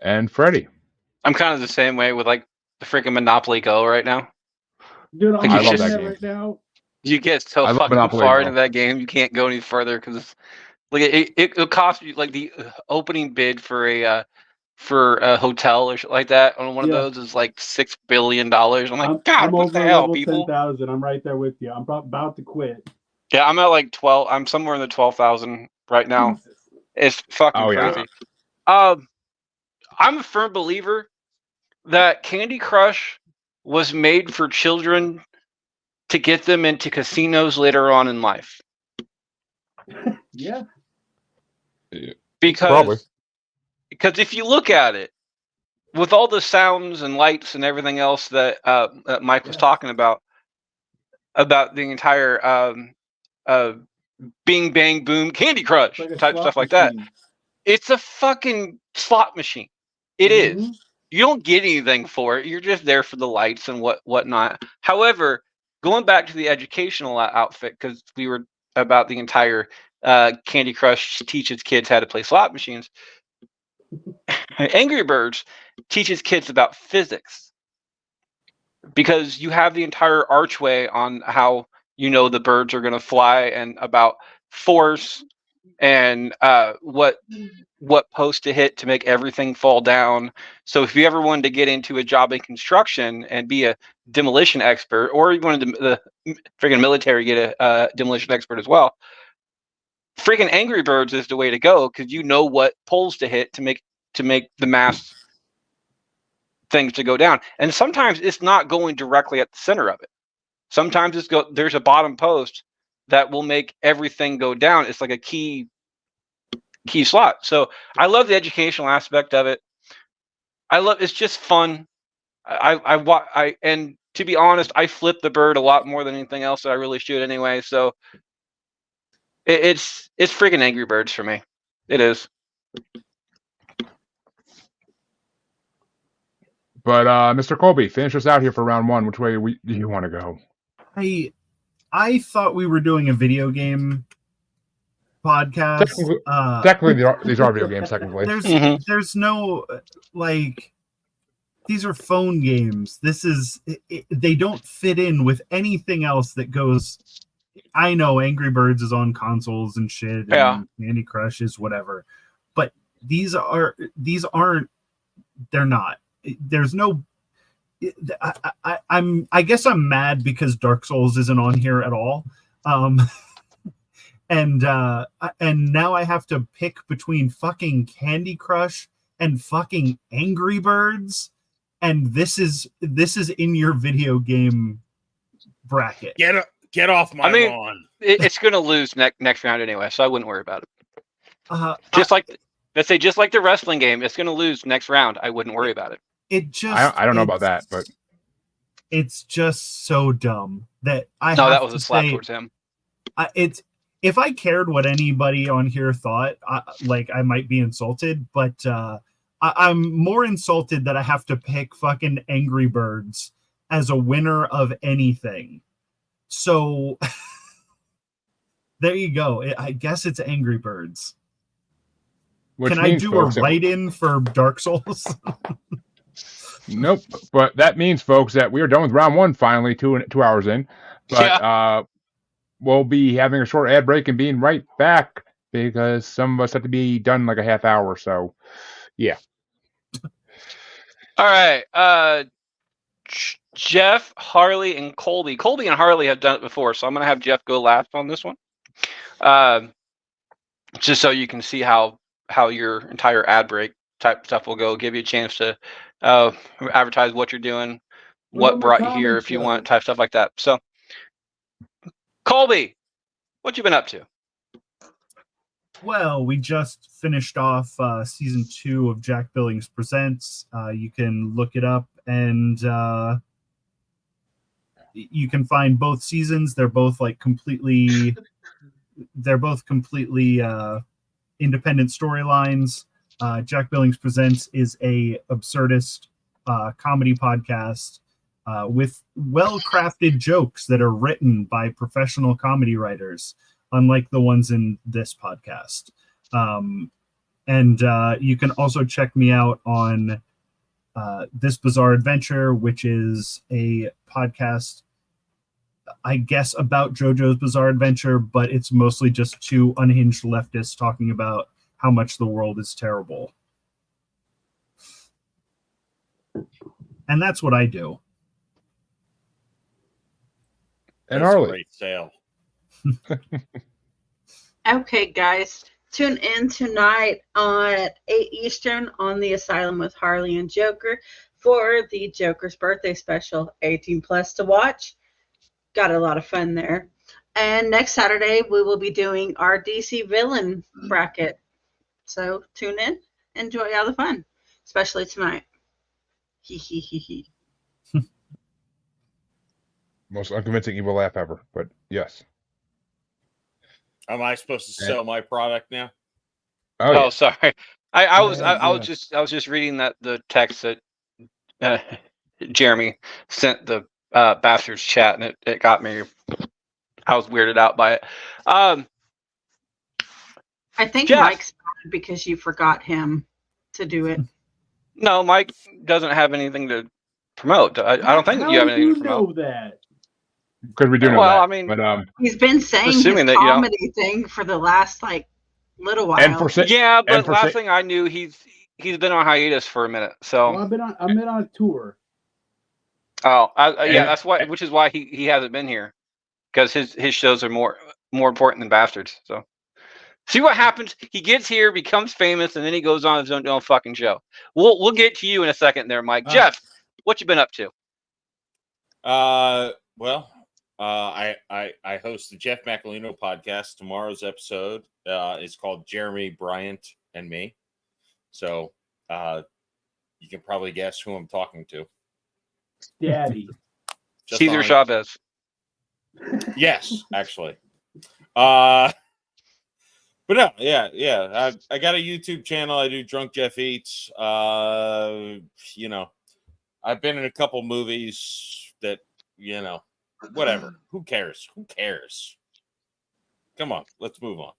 And Freddie.
I'm kind of the same way with like the freaking Monopoly Go right now.
Dude,
Like,
I'm
you
playing
just-
that
game.
right now.
You get so
I love
fucking
Monopoly
far
Go.
into that game, you can't go any further because like it'll cost you like the opening bid for a hotel or shit like that on one of
Yeah.
those is like $6 billion. I'm like, God,
I'm
what
over
the hell,
level
people?
10,000. I'm right there with you. I'm about to quit.
Yeah, I'm at like 12. I'm somewhere in the 12,000 right now.
Jesus.
It's fucking
Oh, yeah.
crazy. I'm a firm believer that Candy Crush was made for children to get them into casinos later on in life.
Yeah.
Probably.
Because if you look at it, with all the sounds and lights and everything else that Mike was
Yeah.
talking about the entire Bing Bang Boom Candy Crush
It's like a
type
slot
stuff like that,
machine.
it's a fucking slot machine. It is.
Mhm.
You don't get anything for it. You're just there for the lights and whatnot. However, going back to the educational outfit, because we were about the entire Candy Crush teaches kids how to play slot machines. Angry Birds teaches kids about physics because you have the entire archway on how the birds are going to fly and about force and what post to hit to make everything fall down. So if you ever wanted to get into a job in construction and be a demolition expert, or you wanted the freaking military get a demolition expert as well, freaking Angry Birds is the way to go because you know what poles to hit to make the mass things to go down. And sometimes it's not going directly at the center of it. Sometimes there's a bottom post that will make everything go down. It's like a key slot. So I love the educational aspect of it. It's just fun. And to be honest, I flip the bird a lot more than anything else that I really should anyway. So it's freaking Angry Birds for me. It is.
But Mr. Colby, finish us out here for round one. Which way do you want to go?
I thought we were doing a video game podcast.
Technically, these are video games. Technically,
There's no like these are phone games. This is they don't fit in with anything else that goes. I know Angry Birds is on consoles and shit, and Candy Crush is whatever, but these aren't. They're not. There's no. I guess I'm mad because Dark Souls isn't on here at all. And now I have to pick between fucking Candy Crush and fucking Angry Birds, and this is in your video game bracket.
Get off my lawn.
It's gonna lose next round anyway, so I wouldn't worry about it. Just like the wrestling game, it's gonna lose next round. I wouldn't worry about it.
I don't know about that, but
it's just so dumb that
that was a slap towards him.
If I cared what anybody on here thought, I might be insulted, but I'm more insulted that I have to pick fucking Angry Birds as a winner of anything. So there you go. I guess it's Angry Birds. Can I do a write-in for Dark Souls?
Nope. But that means, folks, that we are done with round one finally, 2 hours in. But we'll be having a short ad break and being right back because some of us have to be done in like a half hour. So, yeah.
All right. Jeff, Harley, and Colby. Colby and Harley have done it before, so I'm going to have Jeff go last on this one. Just so you can see how your entire ad break type stuff will go. Give you a chance to advertise what you're doing, what brought you here if you want, type stuff like that. So, Colby, what you been up to?
Well, we just finished off season 2 of Jack Billings Presents. You can look it up, and you can find both seasons. They're both completely independent storylines. Jack Billings Presents is a absurdist comedy podcast with well-crafted jokes that are written by professional comedy writers, unlike the ones in this podcast. And you can also check me out on This Bizarre Adventure, which is a podcast, I guess, about JoJo's Bizarre Adventure, but it's mostly just two unhinged leftists talking about how much the world is terrible. And that's what I do.
And
That's a
Harley.
great sale.
Okay, guys, tune in tonight at 8 Eastern on The Asylum with Harley and Joker for the Joker's birthday special, 18 plus to watch. Got a lot of fun there. And next Saturday, we will be doing our DC villain bracket. So tune in, enjoy all the fun, especially tonight. Hee hee hee hee.
Most unconvincing evil laugh ever, but yes.
Am I supposed to sell my product now?
Oh, yeah.
Sorry. I was
Yeah.
just reading the text that Jeremy sent the bastards chat, and it got me. I was weirded out by it.
I think
Jeff.
Mike's mad because you forgot him to do it.
No, Mike doesn't have anything to promote. I don't think
How
you have
do
anything
you
to promote.
know that?
Because we do know
Well,
that.
I mean-
but
He's been saying
Assuming
his
that you don't-
comedy thing for the last little while.
and for
Yeah, but
for
last
sa-
thing I knew, he's been on hiatus for a minute. So,
Well, I've been on a tour.
yeah,
And-
that's why. Which is why he hasn't been here, because his shows are more important than Bastards. So, see what happens. He gets here, becomes famous, and then he goes on his own fucking show. We'll get to you in a second there, Mike. Jeff, what you been up to?
I host the Jeff Macalino podcast. Tomorrow's episode is called Jeremy Bryant and Me. So you can probably guess who I'm talking to.
Daddy.
Just
Cesar
on-
Chavez.
Yes, actually. But no, yeah. I got a YouTube channel. I do Drunk Jeff Eats. You know, I've been in a couple movies that, you know, whatever. Who cares? Who cares? Come on, let's move on.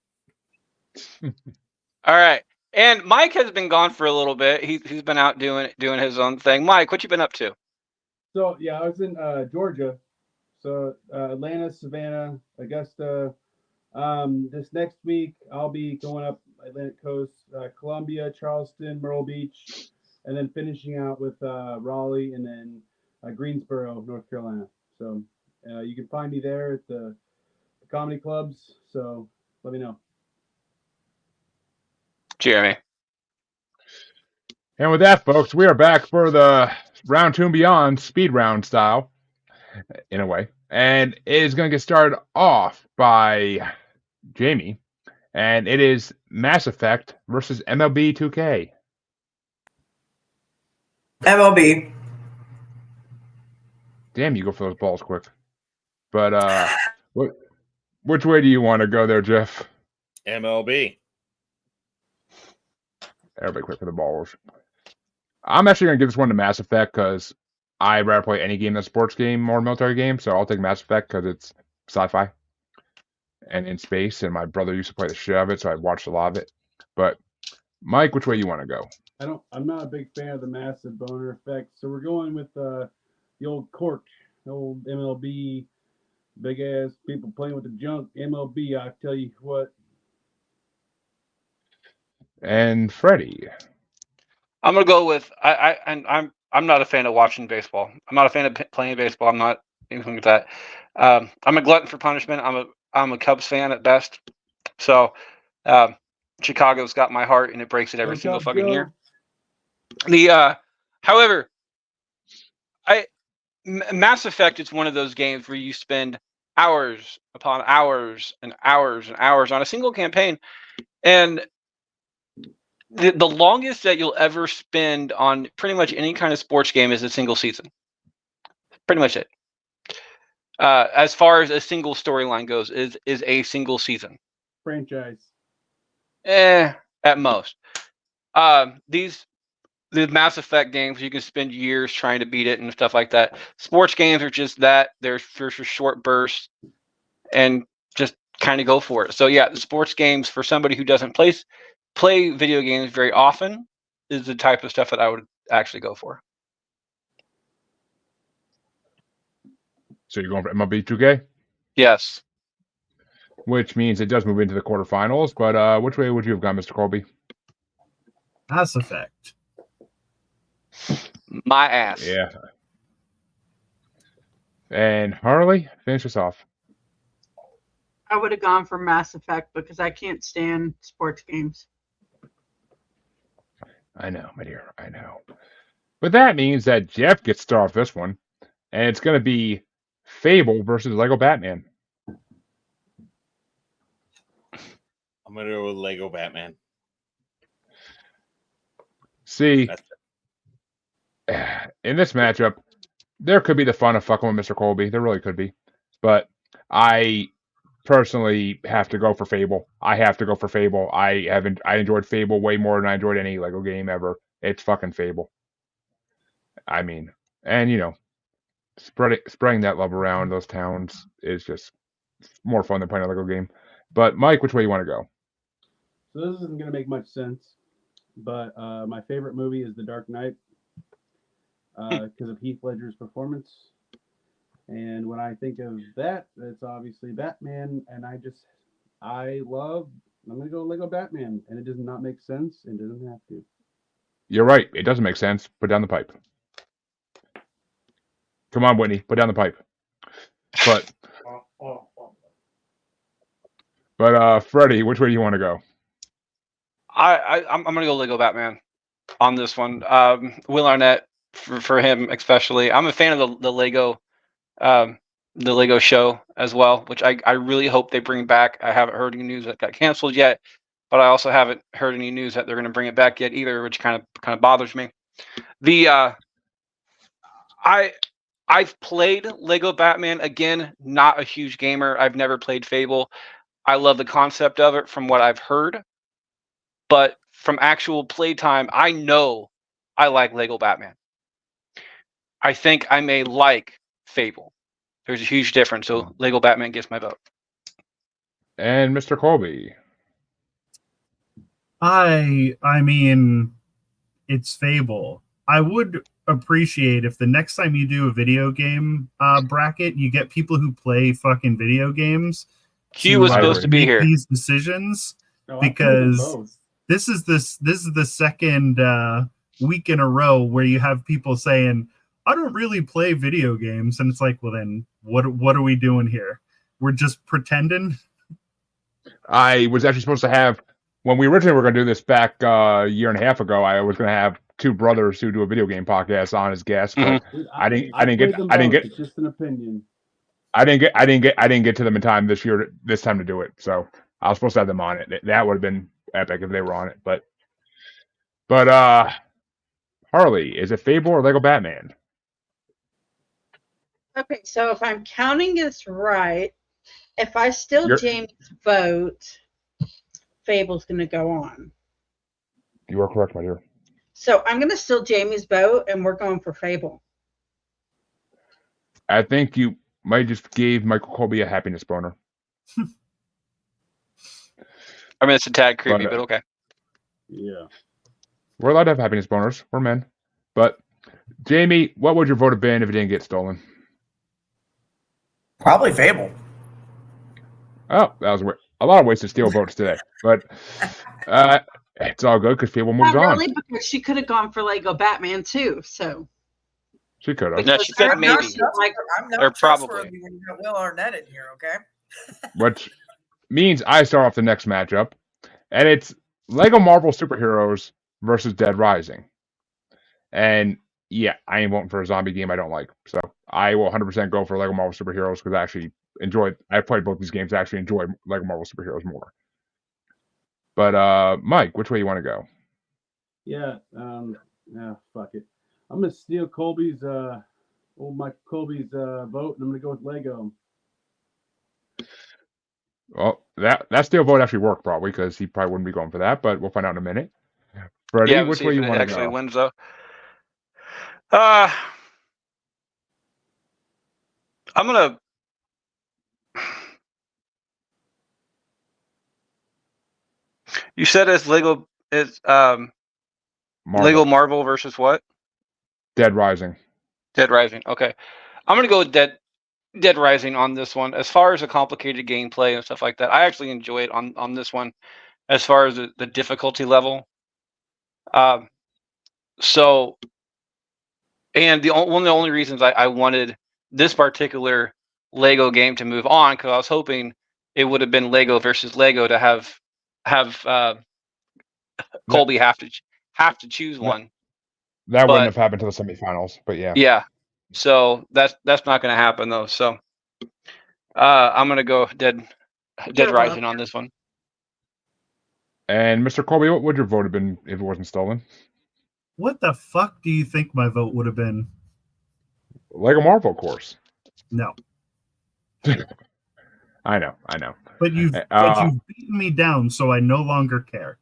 All right. And Mike has been gone for a little bit. He's been out doing his own thing. Mike, what you been up to?
So yeah, I was in Georgia. So Atlanta, Savannah, Augusta. This next week I'll be going up Atlantic Coast, Columbia, Charleston, Myrtle Beach, and then finishing out with Raleigh and then Greensboro, North Carolina. So you can find me there at the comedy clubs. So let me know.
Jeremy.
And with that, folks, we are back for the Round 2 and Beyond speed round style, in a way. And it is going to get started off by Jamie. And it is Mass Effect versus MLB 2K.
MLB.
Damn, you go for those balls quick. But which way do you want to go there, Jeff?
MLB.
Everybody quick for the balls. I'm actually going to give this one to Mass Effect because I'd rather play any game than a sports game or a military game. So I'll take Mass Effect because it's sci-fi and in space. And my brother used to play the shit out of it, so I watched a lot of it. But Mike, which way you want to go?
I'm not a big fan of the massive boner effect. So we're going with the old cork, the old MLB, big ass people playing with the junk. MLB, I tell you what.
And Freddie.
I'm gonna go with I'm not a fan of watching baseball. I'm not a fan of playing baseball. I'm not anything like that. I'm a glutton for punishment. I'm a Cubs fan at best. So Chicago's got my heart, and it breaks it every
Go
single
Cubs,
fucking
go.
year. However, Mass Effect is one of those games where you spend hours upon hours and hours and hours on a single campaign, and the longest that you'll ever spend on pretty much any kind of sports game is a single season. Pretty much it. As far as a single storyline goes, is a single season.
Franchise.
At most. The Mass Effect games, you can spend years trying to beat it and stuff like that. Sports games are just that. They're for short bursts and just kind of go for it. So yeah, the sports games for somebody who doesn't play video games very often is the type of stuff that I would actually go for.
So you're going for MLB 2K,
Yes.
which means it does move into the quarterfinals. But which way would you have gone, Mr. Colby?
Mass Effect.
My ass.
Yeah. And Harley, finish us off.
I would have gone for Mass Effect because I can't stand sports games.
I know, my dear. I know. But that means that Jeff gets to start off this one, and it's going to be Fable versus Lego Batman.
I'm gonna go with Lego Batman.
See,
That's
in this matchup, there could be the fun of fucking with Mr. Colby. There really could be. But I personally have to go for Fable. I have to go for Fable. I enjoyed Fable way more than I enjoyed any Lego game ever. It's fucking Fable. I mean, and spreading that love around those towns is just more fun than playing a Lego game. But Mike, which way you want to go?
So this isn't going to make much sense, but my favorite movie is The Dark Knight because of Heath Ledger's performance. And when I think of that, it's obviously Batman, and I'm going to go Lego Batman, and it does not make sense. It doesn't have to.
You're right. It doesn't make sense. Put down the pipe. Come on, Whitney. Put down the pipe. But Freddie, which way do you want to go?
I'm gonna go Lego Batman on this one. Will Arnett for him especially. I'm a fan of the Lego show as well, which I really hope they bring back. I haven't heard any news that got canceled yet, but I also haven't heard any news that they're going to bring it back yet either, which kind of bothers me. I've played Lego Batman. Again, not a huge gamer. I've never played Fable. I love the concept of it from what I've heard, but from actual playtime, I know I like Lego Batman. I think I may like Fable. There's a huge difference, so Lego Batman gets my vote.
And Mr. Colby.
I mean, it's Fable. I would appreciate if the next time you do a video game bracket, you get people who play fucking video games.
He was supposed to be
make
here.
these decisions
Oh,
because this is the second week in a row where you have people saying, I don't really play video games, and it's like, well then what are we doing here? We're just pretending.
I was actually supposed to have, when we originally were going to do this back a year and a half ago, I was going to have two brothers who do a video game podcast on as guests, but
Dude,
I didn't
played
get
them
I didn't
both.
get
It's just an opinion.
I didn't get to them in time this time to do it. So I was supposed to have them on it. That would have been epic if they were on it. But Harley, is it Fable or Lego Batman?
Okay, so if I'm counting this right, if I steal
You're-
Jamie's vote, Fable's going to go on.
You are correct, my dear.
So I'm going to steal Jamie's vote, and we're going for Fable.
I think you might just gave Michael Colby a happiness boner.
I mean, it's a tad creepy,
But,
but okay.
Yeah.
We're allowed to have happiness boners. We're men. But Jamie, what would your vote have been if it didn't get stolen?
Probably Fable.
Oh, that was a lot of ways to steal votes today. But it's all good because Fable moves
Not
on.
really, because she could have gone for Lego Batman too. So
She could have.
No, she said
I'm
maybe.
I'm not
Or probably.
trustworthy when you got Will Arnett in here, okay?
Which means I start off the next matchup, and it's Lego Marvel Superheroes versus Dead Rising. And yeah, I ain't voting for a zombie game I don't like. So I will 100% go for Lego Marvel Superheroes because I've played both these games. I actually enjoy Lego Marvel Superheroes more. But Mike, which way you want to go?
Yeah. Fuck it. I'm gonna steal Colby's old Mike Colby's vote, and I'm gonna go with Lego.
Well, that steel vote actually worked probably because he probably wouldn't be going for that, but we'll find out in a minute. Freddie,
Yeah, we'll
which
see
way
if
you
it
want to
actually
go?
wins though. I'm gonna. You said it's Lego. It's Lego Marvel versus what?
Dead Rising.
Dead Rising. Okay, I'm gonna go with Dead Rising on this one. As far as the complicated gameplay and stuff like that, I actually enjoy it on this one. As far as the difficulty level, so and one of the only reasons I wanted this particular Lego game to move on because I was hoping it would have been Lego versus Lego to have Colby have to choose one.
That
But-
wouldn't have happened to the semifinals, but yeah.
Yeah, so that's not going to happen though. So I'm going to go Dead
You're
Rising
welcome.
on this one.
And Mr. Colby, what would your vote have been if it wasn't stolen?
What the fuck do you think my vote would have been?
Lego Marvel, of course.
No.
I know.
But you've beaten me down, so I no longer care.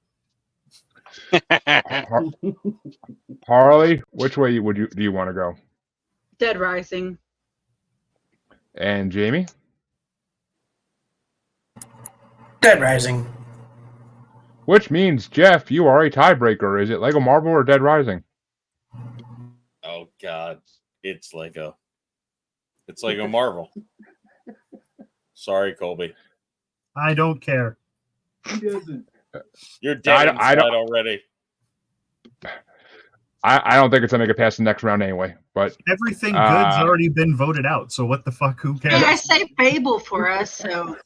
Harley, which way do you want to go?
Dead Rising.
And Jamie?
Dead Rising.
Which means, Jeff, you are a tiebreaker. Is it Lego Marvel or Dead Rising?
Oh God, it's Lego. It's Lego Marvel. Sorry, Colby.
I don't care.
He doesn't.
You're dead
I
inside
don't-
already.
I don't think it's going to get past the next round anyway. But
Everything good's already been voted out, so what the fuck? Who cares?
Hey, I saved Fable for us, so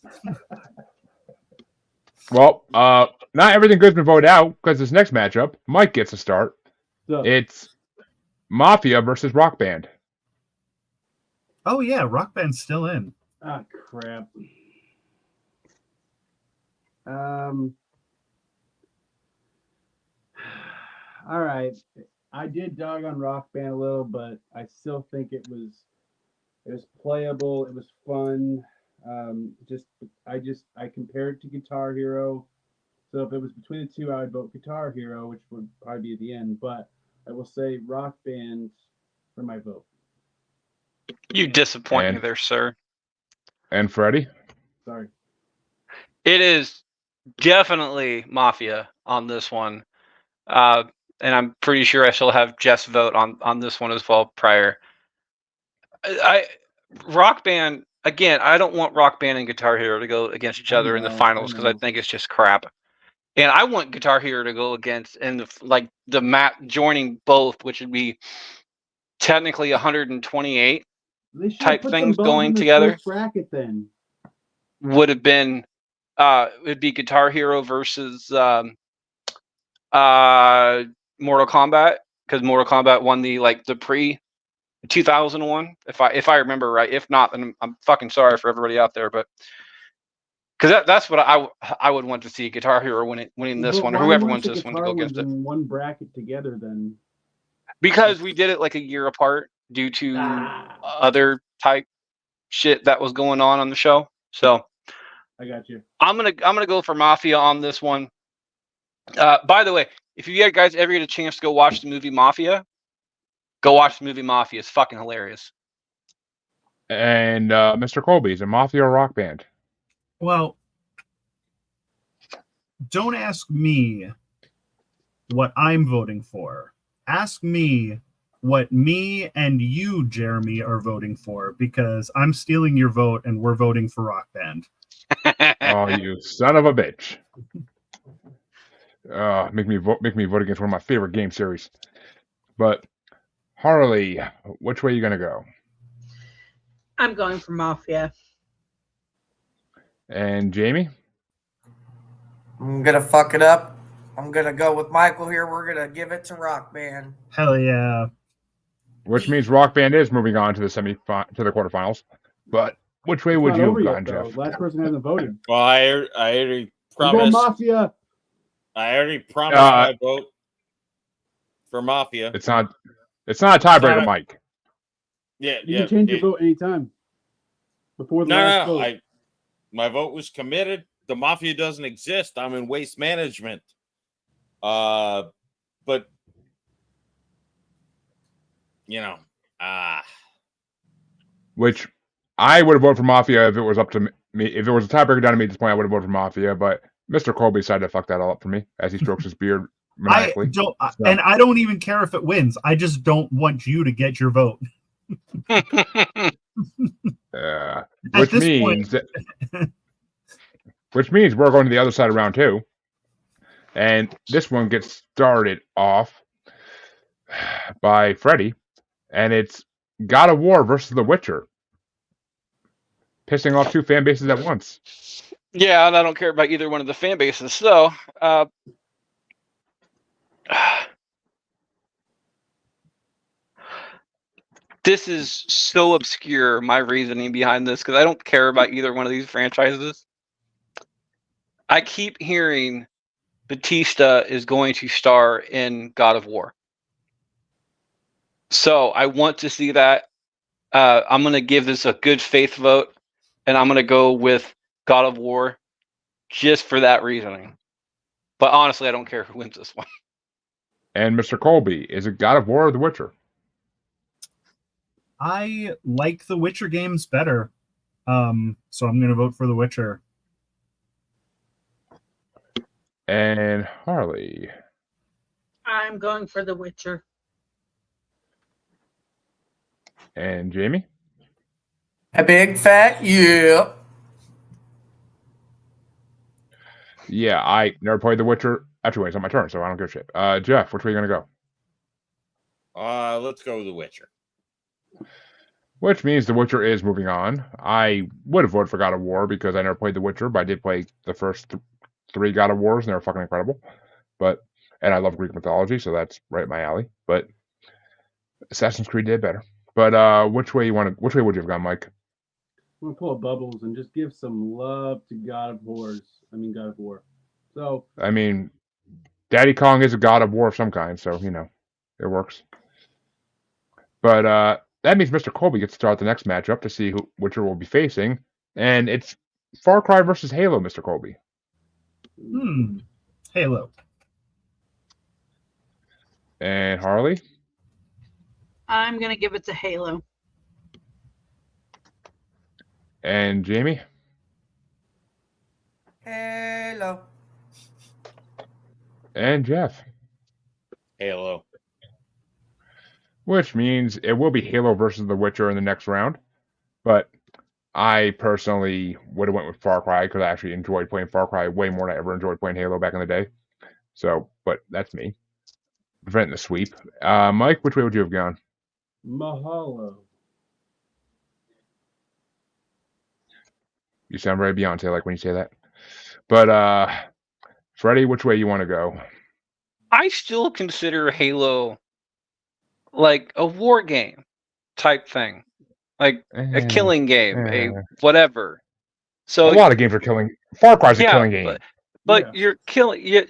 well, not everything good's been voted out because this next matchup, Mike gets a start.
So,
It's Mafia versus Rock Band.
Oh yeah, Rock Band's still in.
ah, crap. All right. I did dog on Rock Band a little, but I still think it was playable. It was fun. I compared it to Guitar Hero. So if it was between the two, I would vote Guitar Hero, which would probably be at the end. But I will say Rock Band for my vote.
You disappoint me
And-
there, sir.
And Freddie?
Sorry.
It is definitely Mafia on this one. And I'm pretty sure I still have Jeff's vote on this one as well prior. Rock Band, again, I don't want Rock Band and Guitar Hero to go against each other in the
know,
finals
I
because I
know.
think it's just crap. And I want Guitar Hero to go against in the map joining both, which would be technically 128
They should
type
put
things
them both
going
in the
together.
first bracket then.
would have been it'd be Guitar Hero versus Mortal Kombat because Mortal Kombat won the pre 2001 if I remember right. If not, then I'm fucking sorry for everybody out there, but because that's what I would want to see Guitar Hero winning this
But
one or
why
whoever
weren't
wins
the
this one to
guitar
go against
ones
it
in one bracket together then?
because we did it like a year apart due to other type shit that was going on the show. So
I got you.
I'm gonna go for Mafia on this one. By the way, if you guys ever get a chance to go watch the movie Mafia, go watch the movie Mafia. It's fucking hilarious.
And Mr. Colby, is it Mafia or Rock Band?
Well, don't ask me what I'm voting for. Ask me what me and you, Jeremy, are voting for because I'm stealing your vote and we're voting for Rock Band.
Oh, you son of a bitch! Make me vote against one of my favorite game series. But Harley, which way are you gonna go?
I'm going for Mafia.
And Jamie?
I'm gonna fuck it up. I'm gonna go with Michael here. We're gonna give it to Rock Band.
Hell yeah.
Which means Rock Band is moving on to the to the quarterfinals. But which way
It's
would
not
you
over
have
yet,
gone,
though.
Jeff?
Last person hasn't voted.
Well, I already
I'm going
promised.
Mafia.
I already promised my vote for Mafia.
It's not a tiebreaker,
not-
Mike.
Yeah,
You
yeah.
can change your vote anytime. Before the
No,
last
no,
vote.
My vote was committed. The Mafia doesn't exist. I'm in waste management. But you know,
Which I would have voted for Mafia if it was up to me. If it was a tiebreaker down to me at this point, I would have voted for Mafia. But Mr. Colby decided to fuck that all up for me as he strokes his beard maniacally.
And I don't even care if it wins. I just don't want you to get your vote.
Which means we're going to the other side of round 2. And this one gets started off by Freddy, and it's God of War versus The Witcher. Pissing off 2 fan bases at once.
Yeah, and I don't care about either one of the fan bases. So, this is so obscure, my reasoning behind this, because I don't care about either one of these franchises. I keep hearing Batista is going to star in God of War. So I want to see that. I'm going to give this a good faith vote, and I'm going to go with God of War just for that reasoning. But honestly, I don't care who wins this one.
And Mr. Colby, is it God of War or The Witcher?
I like the Witcher games better. So I'm going to vote for The Witcher.
And Harley.
I'm going for The Witcher.
And Jamie?
A big fat yeah.
Yeah, I never played The Witcher. Actually, it's not my turn, so I don't give a shit. Jeff, which way are you going to
go? Let's go with The Witcher.
Which means The Witcher is moving on. I would have voted for God of War because I never played The Witcher, but I did play the first 3 God of Wars, and they were fucking incredible. And I love Greek mythology, so that's right up my alley. But Assassin's Creed did better. But which way would you have gone, Mike?
I'm gonna pull bubbles and just give some love to God of War. So
I mean, Daddy Kong is a God of War of some kind, so it works. But that means Mr. Colby gets to start the next matchup to see who Witcher will be facing, and it's Far Cry versus Halo, Mr. Colby.
Halo.
And Harley?
I'm going to give it to Halo.
And Jamie?
Halo.
And Jeff?
Halo.
Which means it will be Halo versus The Witcher in the next round. But I personally would have went with Far Cry because I actually enjoyed playing Far Cry way more than I ever enjoyed playing Halo back in the day. So, but that's me. Preventing the sweep. Mike, which way would you have gone?
Mahalo.
You sound very Beyonce like when you say that. But Freddie, which way you want to go?
I still consider Halo like a war game type thing, like a killing game, a whatever. So
a lot of games are killing. Far Cry's a killing game.
But you're killing. You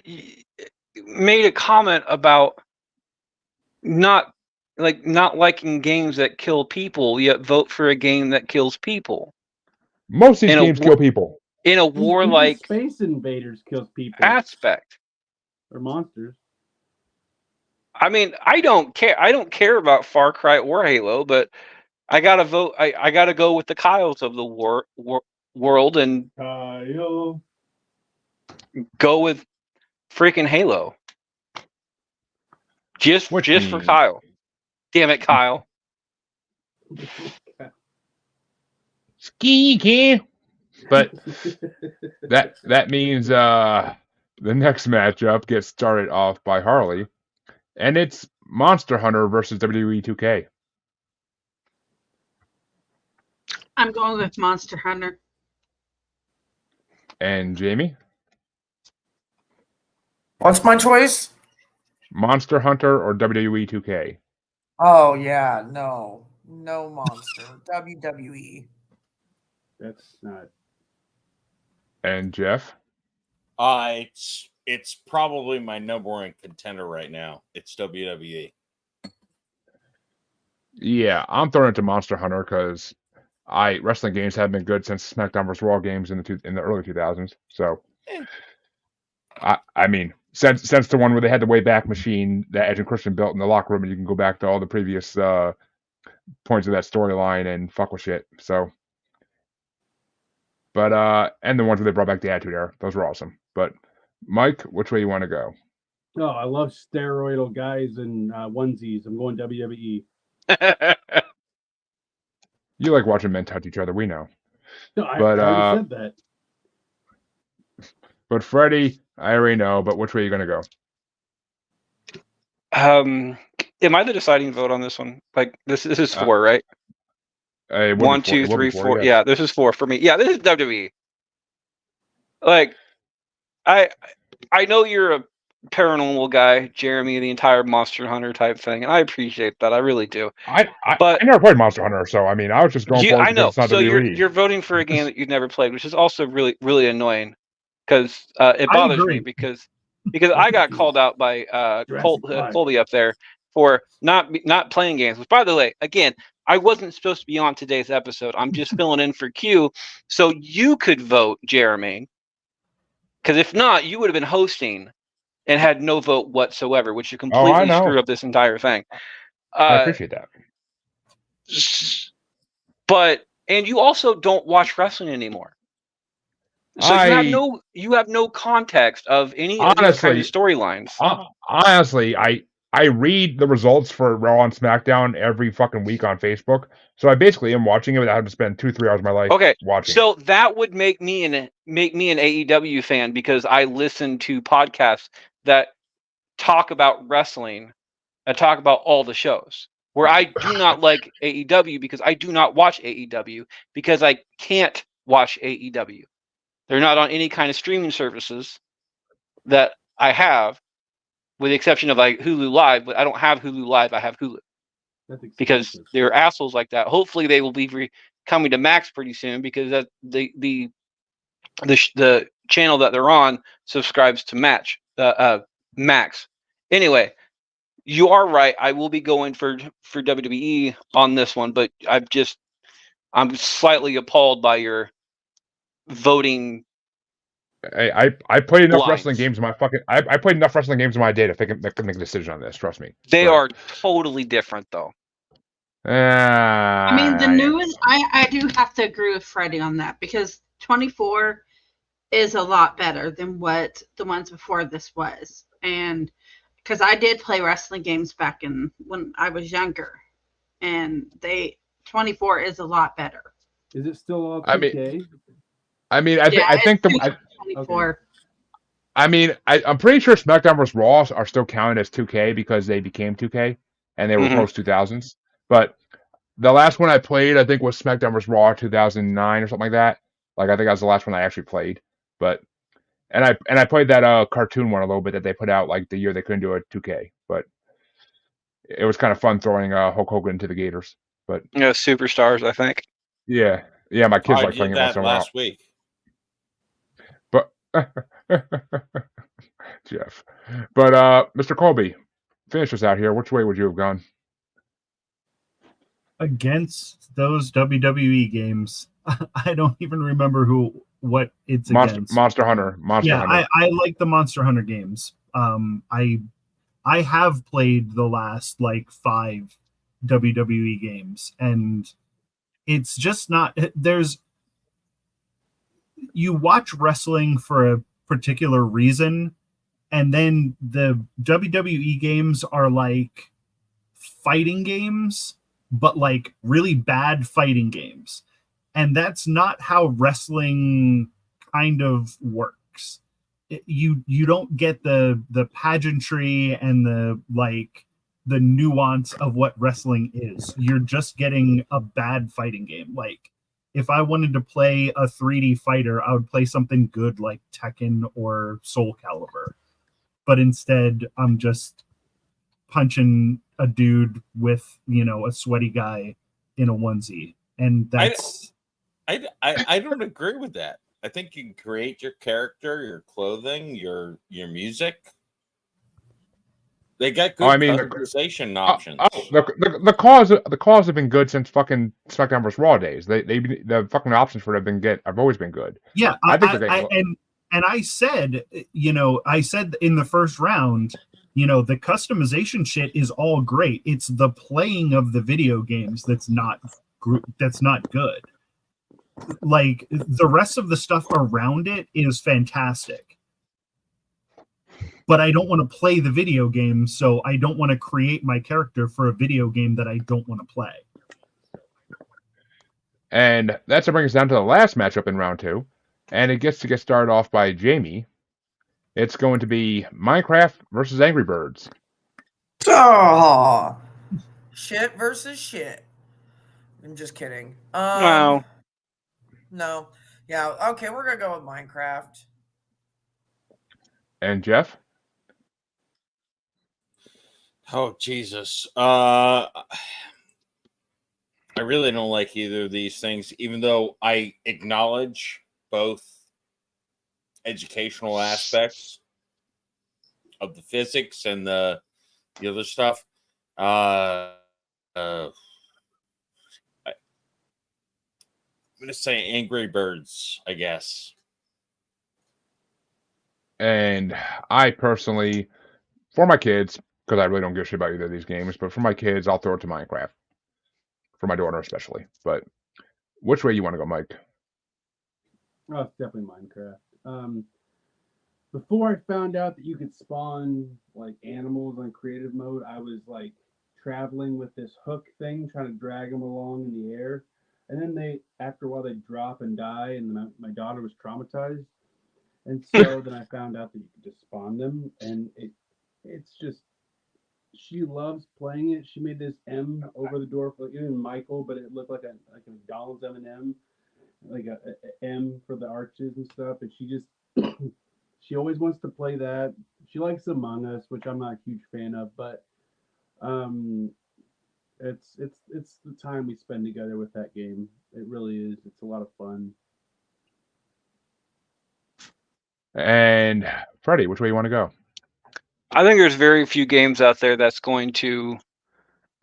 made a comment about not liking games that kill people, yet vote for a game that kills people.
Most of these games kill people.
In a warlike
Space Invaders kills people
aspect.
Or monsters.
I mean, I don't care about Far Cry or Halo, but I gotta vote. I gotta go with the Kyles of the world and
Kyle.
go with freaking Halo. Just for Kyle. Damn it, Kyle.
Ski. But that means the next matchup gets started off by Harley, and it's Monster Hunter versus WWE 2K.
I'm going with Monster Hunter.
And Jamie?
What's my choice?
Monster Hunter or WWE 2K?
Oh yeah, no Monster. WWE.
That's not.
And Jeff?
It's probably my number 1 contender right now. It's WWE.
Yeah, I'm throwing it to Monster Hunter because wrestling games have been good since SmackDown vs. Raw games in the early 2000s. So, I mean, since the one where they had the Wayback Machine that Edge and Christian built in the locker room, and you can go back to all the previous points of that storyline and fuck with shit. So, but and the ones where they brought back the Attitude Era, those were awesome. But Mike, which way you want to go?
Oh, I love steroidal guys and onesies. I'm going WWE.
You like watching men touch each other, we know.
No, I
But
already said that.
But Freddie, I already know. But which way are you gonna go?
Am I the deciding vote on this one? Like this is 4, right?
It would be
1,
four-
2,
it would be
3,
four,
4.
yeah.
Yeah, this is 4 for me. Yeah, this is WWE. Like, I know you're a paranormal guy, Jeremy, the entire Monster Hunter type thing, and I appreciate that. I really do.
I
But
never played Monster Hunter, so I mean, I was just going for it
I
because
know.
it's not
So
WWE.
you're voting for a game that you've never played, which is also really really annoying because it
I
bothers
agree.
me because I got called out by
Jurassic Park.
Colby up there for not playing games. Which, by the way, again, I wasn't supposed to be on today's episode. I'm just filling in for Q, so you could vote, Jeremy. Because if not, you would have been hosting and had no vote whatsoever, which would completely
know.
screw up this entire thing.
I appreciate that.
But and you also don't watch wrestling anymore. So you have no context of any of these kind of storylines.
Honestly, I read the results for Raw and SmackDown every fucking week on Facebook, so I basically am watching it without having to spend 2-3 hours of my life watching.
So that would make me an AEW fan because I listen to podcasts that talk about wrestling and talk about all the shows. Where I do not like AEW because I do not watch AEW because I can't watch AEW. They're not on any kind of streaming services that I have, with the exception of like Hulu Live. But I don't have Hulu Live. I have Hulu because they're assholes like that. Hopefully, they will be coming to Max pretty soon because that the channel that they're on subscribes to Max. Anyway, you are right. I will be going for WWE on this one, but I'm slightly appalled by your voting.
I played enough
lines.
wrestling games in my fucking. I played enough wrestling games in my day to make a decision on this. Trust me.
They are totally different, though.
I mean, the newest, I do have to agree with Freddie on that because 24 is a lot better than what the ones before this was. And because I did play wrestling games back when I was younger, and 24 is a lot better.
Is it still all 2K?
I think
24.
I mean, I'm pretty sure SmackDown vs. Raw are still counted as 2K because they became 2K and they were post 2000s. But the last one I played, I think, was SmackDown vs. Raw 2009 or something like that. Like I think that was the last one I actually played. But and I played that cartoon one a little bit that they put out like the year they couldn't do a 2K. But it was kind of fun throwing Hulk Hogan into the Gators. But
Superstars, I think.
Yeah, my kids like playing it
that last week.
But Jeff, but Mr. Colby, finish us out here. Which way would you have gone?
Against those WWE games, I don't even remember what it's against.
Monster Hunter. Hunter.
I like the Monster Hunter games. I have played the last like 5 WWE games, and it's just not. You watch wrestling for a particular reason, and then the WWE games are like fighting games, but like really bad fighting games. And that's not how wrestling kind of works. You don't get the pageantry and the nuance of what wrestling is. You're just getting a bad fighting game. Like if I wanted to play a 3D fighter, I would play something good like Tekken or Soul Calibur. But instead, I'm just punching a dude with, a sweaty guy in a onesie. And that's...
I don't agree with that. I think you can create your character, your clothing, your music. They got good
Oh, I mean,
customization options.
the calls have been good since fucking SmackDown vs. Raw days. The fucking options for it have always been good.
Yeah,
I think they're getting.
and I said, I said in the first round, the customization shit is all great. It's the playing of the video games that's not good. Like the rest of the stuff around it is fantastic. But I don't want to play the video game, so I don't want to create my character for a video game that I don't want to play.
And that's to bring us down to the last matchup in round 2. And it gets started off by Jamie. It's going to be Minecraft versus Angry Birds.
Oh, shit versus shit. I'm just kidding.
No.
No. Yeah, okay, we're going to go with Minecraft.
And Jeff?
Oh, Jesus. I really don't like either of these things, even though I acknowledge both educational aspects of the physics and the other stuff. I'm going to say Angry Birds, I guess.
And I personally, for my kids, because I really don't give a shit about either of these games, but for my kids, I'll throw it to Minecraft. For my daughter especially. But which way you want to go, Mike?
Oh, it's definitely Minecraft. Before I found out that you could spawn like animals on creative mode, I was like traveling with this hook thing, trying to drag them along in the air. And then after a while, they drop and die, and my daughter was traumatized. And so then I found out that you could just spawn them, and it's just, she loves playing it. She made this M over the door for even Michael, but it looked like a McDonald's M&M, like a M for the arches and stuff. And she just she always wants to play that. She likes Among Us, which I'm not a huge fan of, but it's the time we spend together with that game. It really is. It's a lot of fun.
And Freddie, which way you want to go?
I think there's very few games out there that's going to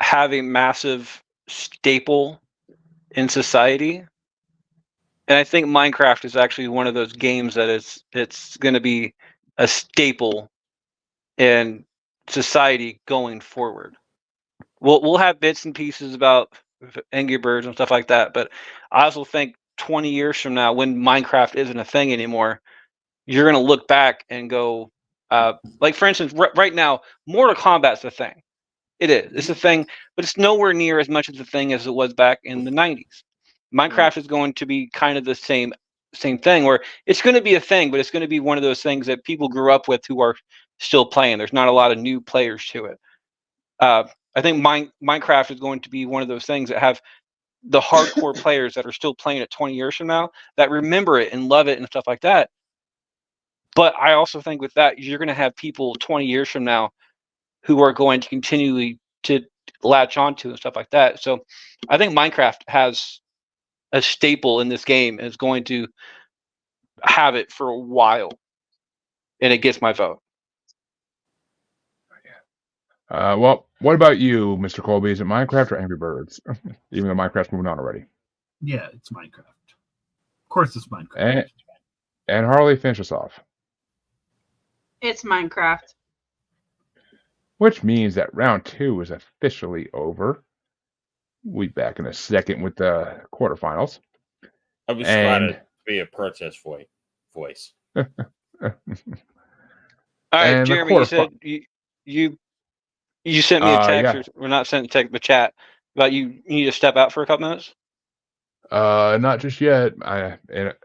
have a massive staple in society. And I think Minecraft is actually one of those games that it's going to be a staple in society going forward. We'll have bits and pieces about Angry Birds and stuff like that, but I also think 20 years from now, when Minecraft isn't a thing anymore, you're going to look back and go, like for instance, right now, Mortal Kombat's a thing. It is. It's a thing, but it's nowhere near as much of a thing as it was back in the 90s. Minecraft is going to be kind of the same thing, where it's going to be a thing, but it's going to be one of those things that people grew up with who are still playing. There's not a lot of new players to it. I think Minecraft is going to be one of those things that have the hardcore players that are still playing it 20 years from now that remember it and love it and stuff like that. But I also think with that, you're going to have people 20 years from now who are going to continually to latch onto and stuff like that. So I think Minecraft has a staple in this game and is going to have it for a while. And it gets my vote.
Well, what about you, Mr. Colby? Is it Minecraft or Angry Birds? Even though Minecraft's moving on already.
Yeah, it's Minecraft. Of course it's Minecraft.
And Harley, finish us off.
It's Minecraft.
Which means that round 2 is officially over. We'll be back in a second with the quarterfinals.
I was trying to be a protest voice.
All right,
And
Jeremy, you said you sent me a text, or not sent a text, but chat about you need to step out for a couple minutes.
Not just yet.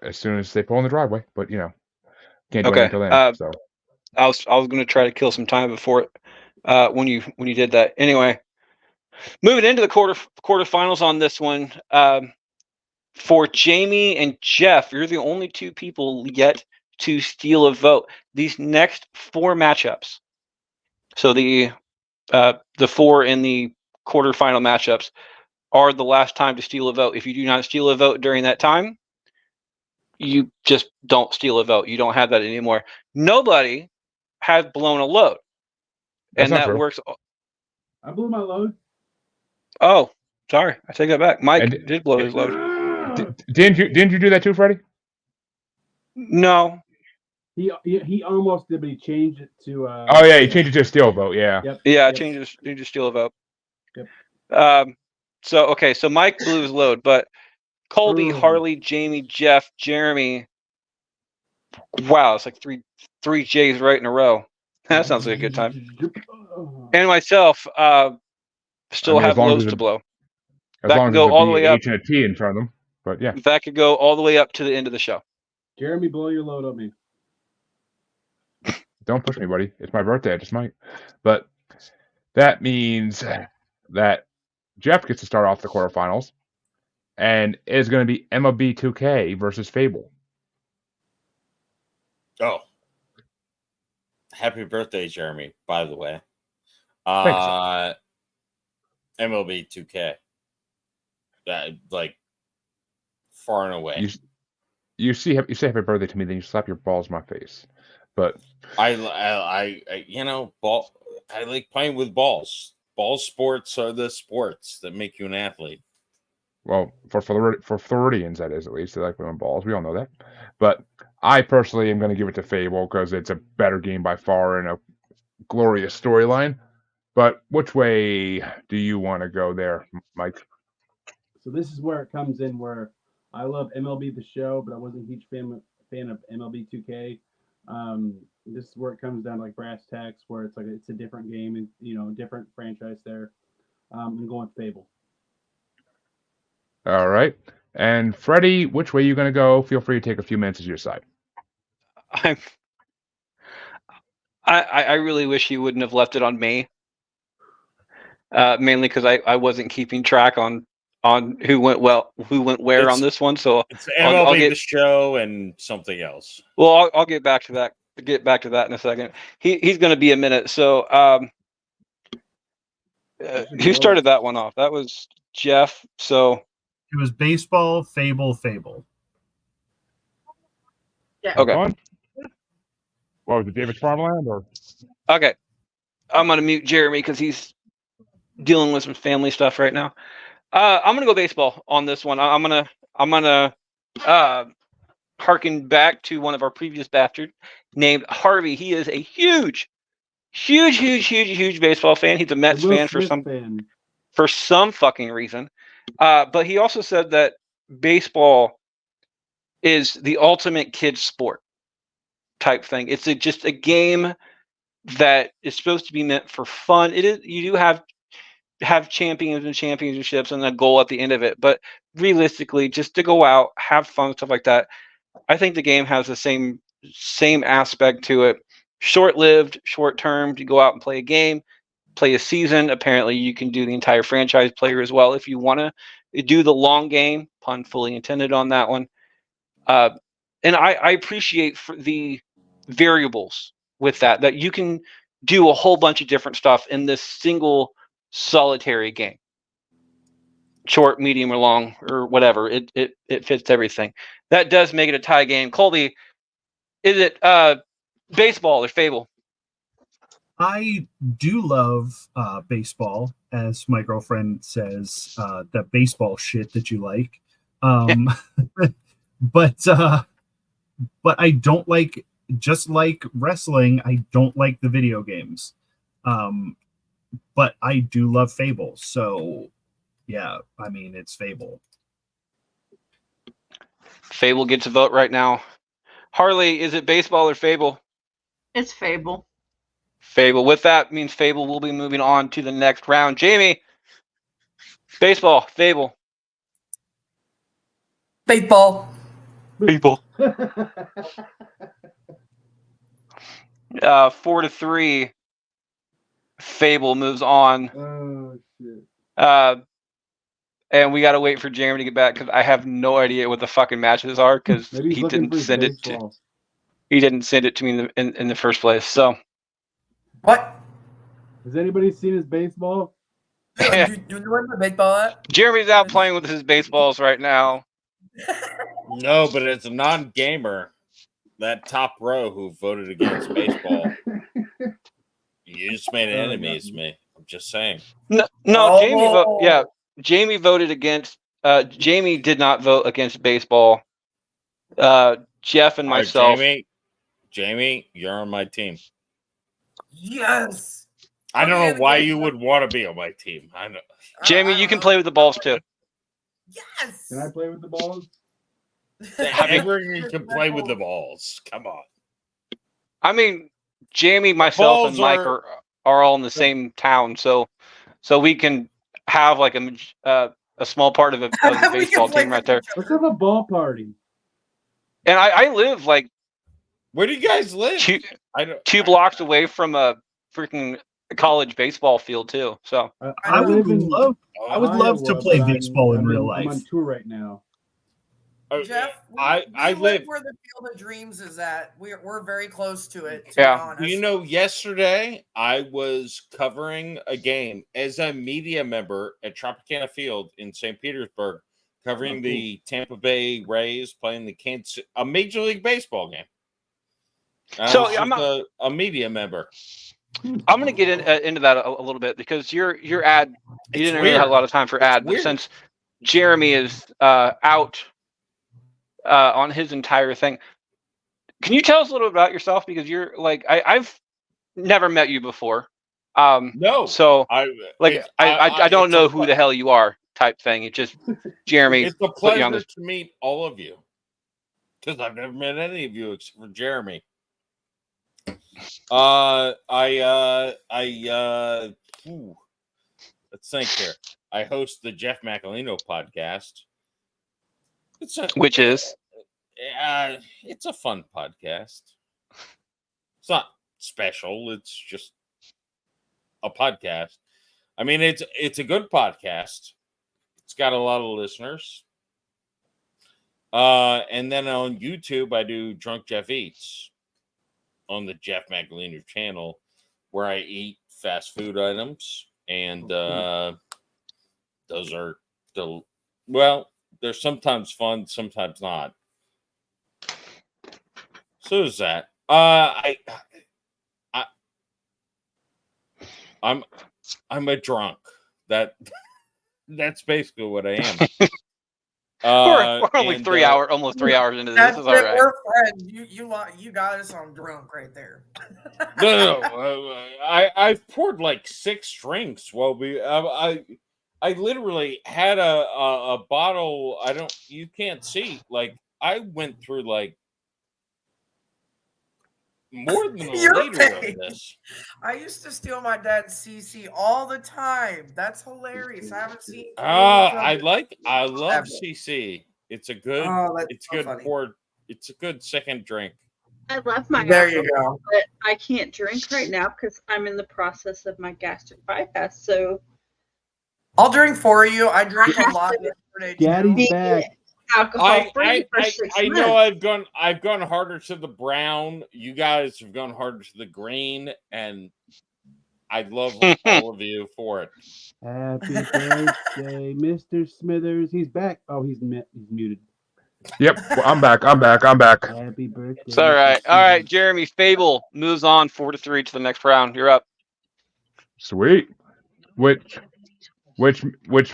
As soon as they pull in the driveway, but can't do anything until then. So
I was going to try to kill some time before it when you did that. Anyway, moving into the quarterfinals on this one, for Jamie and Jeff, you're the only two people yet to steal a vote. These next 4 matchups, so the 4 in the quarterfinal matchups, are the last time to steal a vote. If you do not steal a vote during that time, you just don't steal a vote. You don't have that anymore. Nobody has blown a load. and
not
that
true.
works.
I blew my load.
Oh, sorry, I take that back. Mike
And-
did blow his load.
Didn't you do that too, Freddie?
No,
He almost did, but he changed it to.
Oh yeah, you changed it to a steel vote. Yeah.
Yep.
yeah,
Yep.
change the steel vote.
Yep.
So Mike blew his load, but Colby,
Ooh.
Harley, Jamie, Jeff, Jeremy. Wow, it's like three J's right in a row. That sounds like a good time. And myself, still
I mean, as
have
long as
loads
there's
to
a-
blow.
As
That
long
could
as
go
there's
all the
a
way
B,
up.
H, and a T in front of them. But yeah.
That could go all the way up to the end of the show.
Jeremy, blow your load on me.
Don't push me, buddy. It's my birthday. I just might. But that means that Jeff gets to start off the quarterfinals, and it's going to be MLB 2K versus Fable.
Oh, happy birthday, Jeremy! By the way,
Thanks.
MLB 2K, that like far and away.
You say happy birthday to me, then you slap your balls in my face. But
I ball. I like playing with balls. Ball sports are the sports that make you an athlete.
well, for Floridians, that is at least they like playing balls. We all know that. But I personally am going to give it to Fable because it's a better game by far and a glorious storyline. But which way do you want to go there, Mike?
So this is where it comes in where I love MLB The Show, but I wasn't a huge fan of MLB 2K. This is where it comes down to like brass tacks, where it's like it's a different game and different franchise there. I'm going Fable.
All right. And Freddie, which way are you going to go? Feel free to take a few minutes to your side.
I really wish he wouldn't have left it on me. Mainly because I wasn't keeping track on who went where on this one. So
It's MLB
I'll get-
The Show and something else.
well, I'll get back to that. Get back to that in a second. He's going to be a minute. So who started that one off? That was Jeff. So
It was baseball, Fable.
okay.
Fun? What was it, David Farmland or?
Okay, I'm gonna mute Jeremy because he's dealing with some family stuff right now. I'm gonna go baseball on this one. I'm gonna harken back to one of our previous bastards named Harvey. He is a huge baseball fan. He's a Mets
Will
fan
Smith
for some fucking reason. But he also said that baseball is the ultimate kid sport type thing. It's just a game that is supposed to be meant for fun. It is. You do have champions and championships and a goal at the end of it, but realistically, just to go out, have fun, stuff like that. I think the game has the same aspect to it. Short-lived, short-term. You go out and play a game, play a season. Apparently, you can do the entire franchise player as well if you want to do the long game. Pun fully intended on that one. And I appreciate the variables with that you can do a whole bunch of different stuff in this single solitary game. Short, medium, or long, or whatever. It fits everything. That does make it a tie game. Colby, is it baseball or Fable?
I do love baseball, as my girlfriend says, that baseball shit that you like. But I don't like, just like wrestling, I don't like the video games. But I do love Fable. So yeah, I mean, it's Fable.
Fable gets a vote right now. Harley, is it baseball or Fable?
It's Fable.
Fable. With that means Fable will be moving on to the next round. Jamie, baseball, Fable.
Baseball.
People. 4-3. Fable moves on.
Oh shit!
And we got to wait for Jeremy to get back because I have no idea what the fucking matches are because
Maybe he's
he
looking
didn't
for his
send it to
baseball.
he didn't send it to me in the first place. So
What?
Has anybody seen his baseball?
Yeah.
Do you know where the baseball at?
Jeremy's out playing with his baseballs right now.
No, but it's a non-gamer. That top row who voted against baseball. You just made enemies, me. I'm just saying.
No,
Oh.
Jamie voted against. Jamie did not vote against baseball. Jeff and
All right,
myself.
Jamie, you're on my team.
Yes.
I don't know
Okay,
why
okay.
you would want to be on my team. I know.
Jamie,
I
you
don't
can
know.
play with the balls too.
Yes.
Can I play with the balls?
Everyone can play with the balls. Come on.
I mean, Jamie, myself,
balls
and Mike are all in the same town, so we can have like a small part of the
We can
baseball
play
team right
with
there.
each other.
Let's have a ball party.
And I live like
Where do you guys live? I don't.
2 blocks away from a freaking college baseball field too. So
I would love to
Iowa,
play
but
baseball in real
I'm
life.
on tour right now.
Jeff,
I
we
live.
where the Field of Dreams is at. We're very close to it. To
Yeah.
be honest.
Do you know, yesterday I was covering a game as a media member at Tropicana Field in St. Petersburg, covering the Tampa Bay Rays playing a Major League Baseball game.
So,
I
I'm
was just a media member.
I'm going to get into that a little bit because your ad, you didn't really have a lot of time for ad, but since Jeremy is out on his entire thing, can you tell us a little bit about yourself? Because you're like I've never met you before.
No,
so
I
don't know who the hell you are, type thing. It's just Jeremy.
It's a
put you on
pleasure to meet all of you because I've never met any of you except for Jeremy. Let's think here. I host the Jeff Macalino podcast.
Which is
it's a fun podcast. It's not special. It's just a podcast. I mean, it's a good podcast. It's got a lot of listeners. And then on YouTube, I do Drunk Jeff Eats on the Jeff Macalino channel, where I eat fast food items, and those are they're sometimes fun, sometimes not. So is that. I'm a drunk. That's basically what I am.
we're only almost 3 hours into this.
That's
This is
it.
all right.
We're friends. You got us on drunk right there.
No. I've poured like 6 drinks. Well, I literally had a bottle. You can't see. Like, I went through like more than a liter of this.
I used to steal my dad's CC all the time. That's hilarious. I haven't seen.
I love CC. It's a good. It's
so
good
funny.
It's a good second drink.
I love my
There you
alcohol,
go.
but I can't drink right now because I'm in the process of my gastric bypass. So
I'll drink for you. I drank a lot yesterday.
Daddy's
too.
back.
alcohol free for 6
I
months.
know I've gone harder to the brown. You guys have gone harder to the green, and I love all of you for it.
Happy birthday, Mr. Smithers. He's back. Oh, he's muted.
Yep, well, I'm back.
Happy birthday.
It's all right. All right, Jeremy. Fable moves on 4-3 to the next round. You're up.
Sweet. Which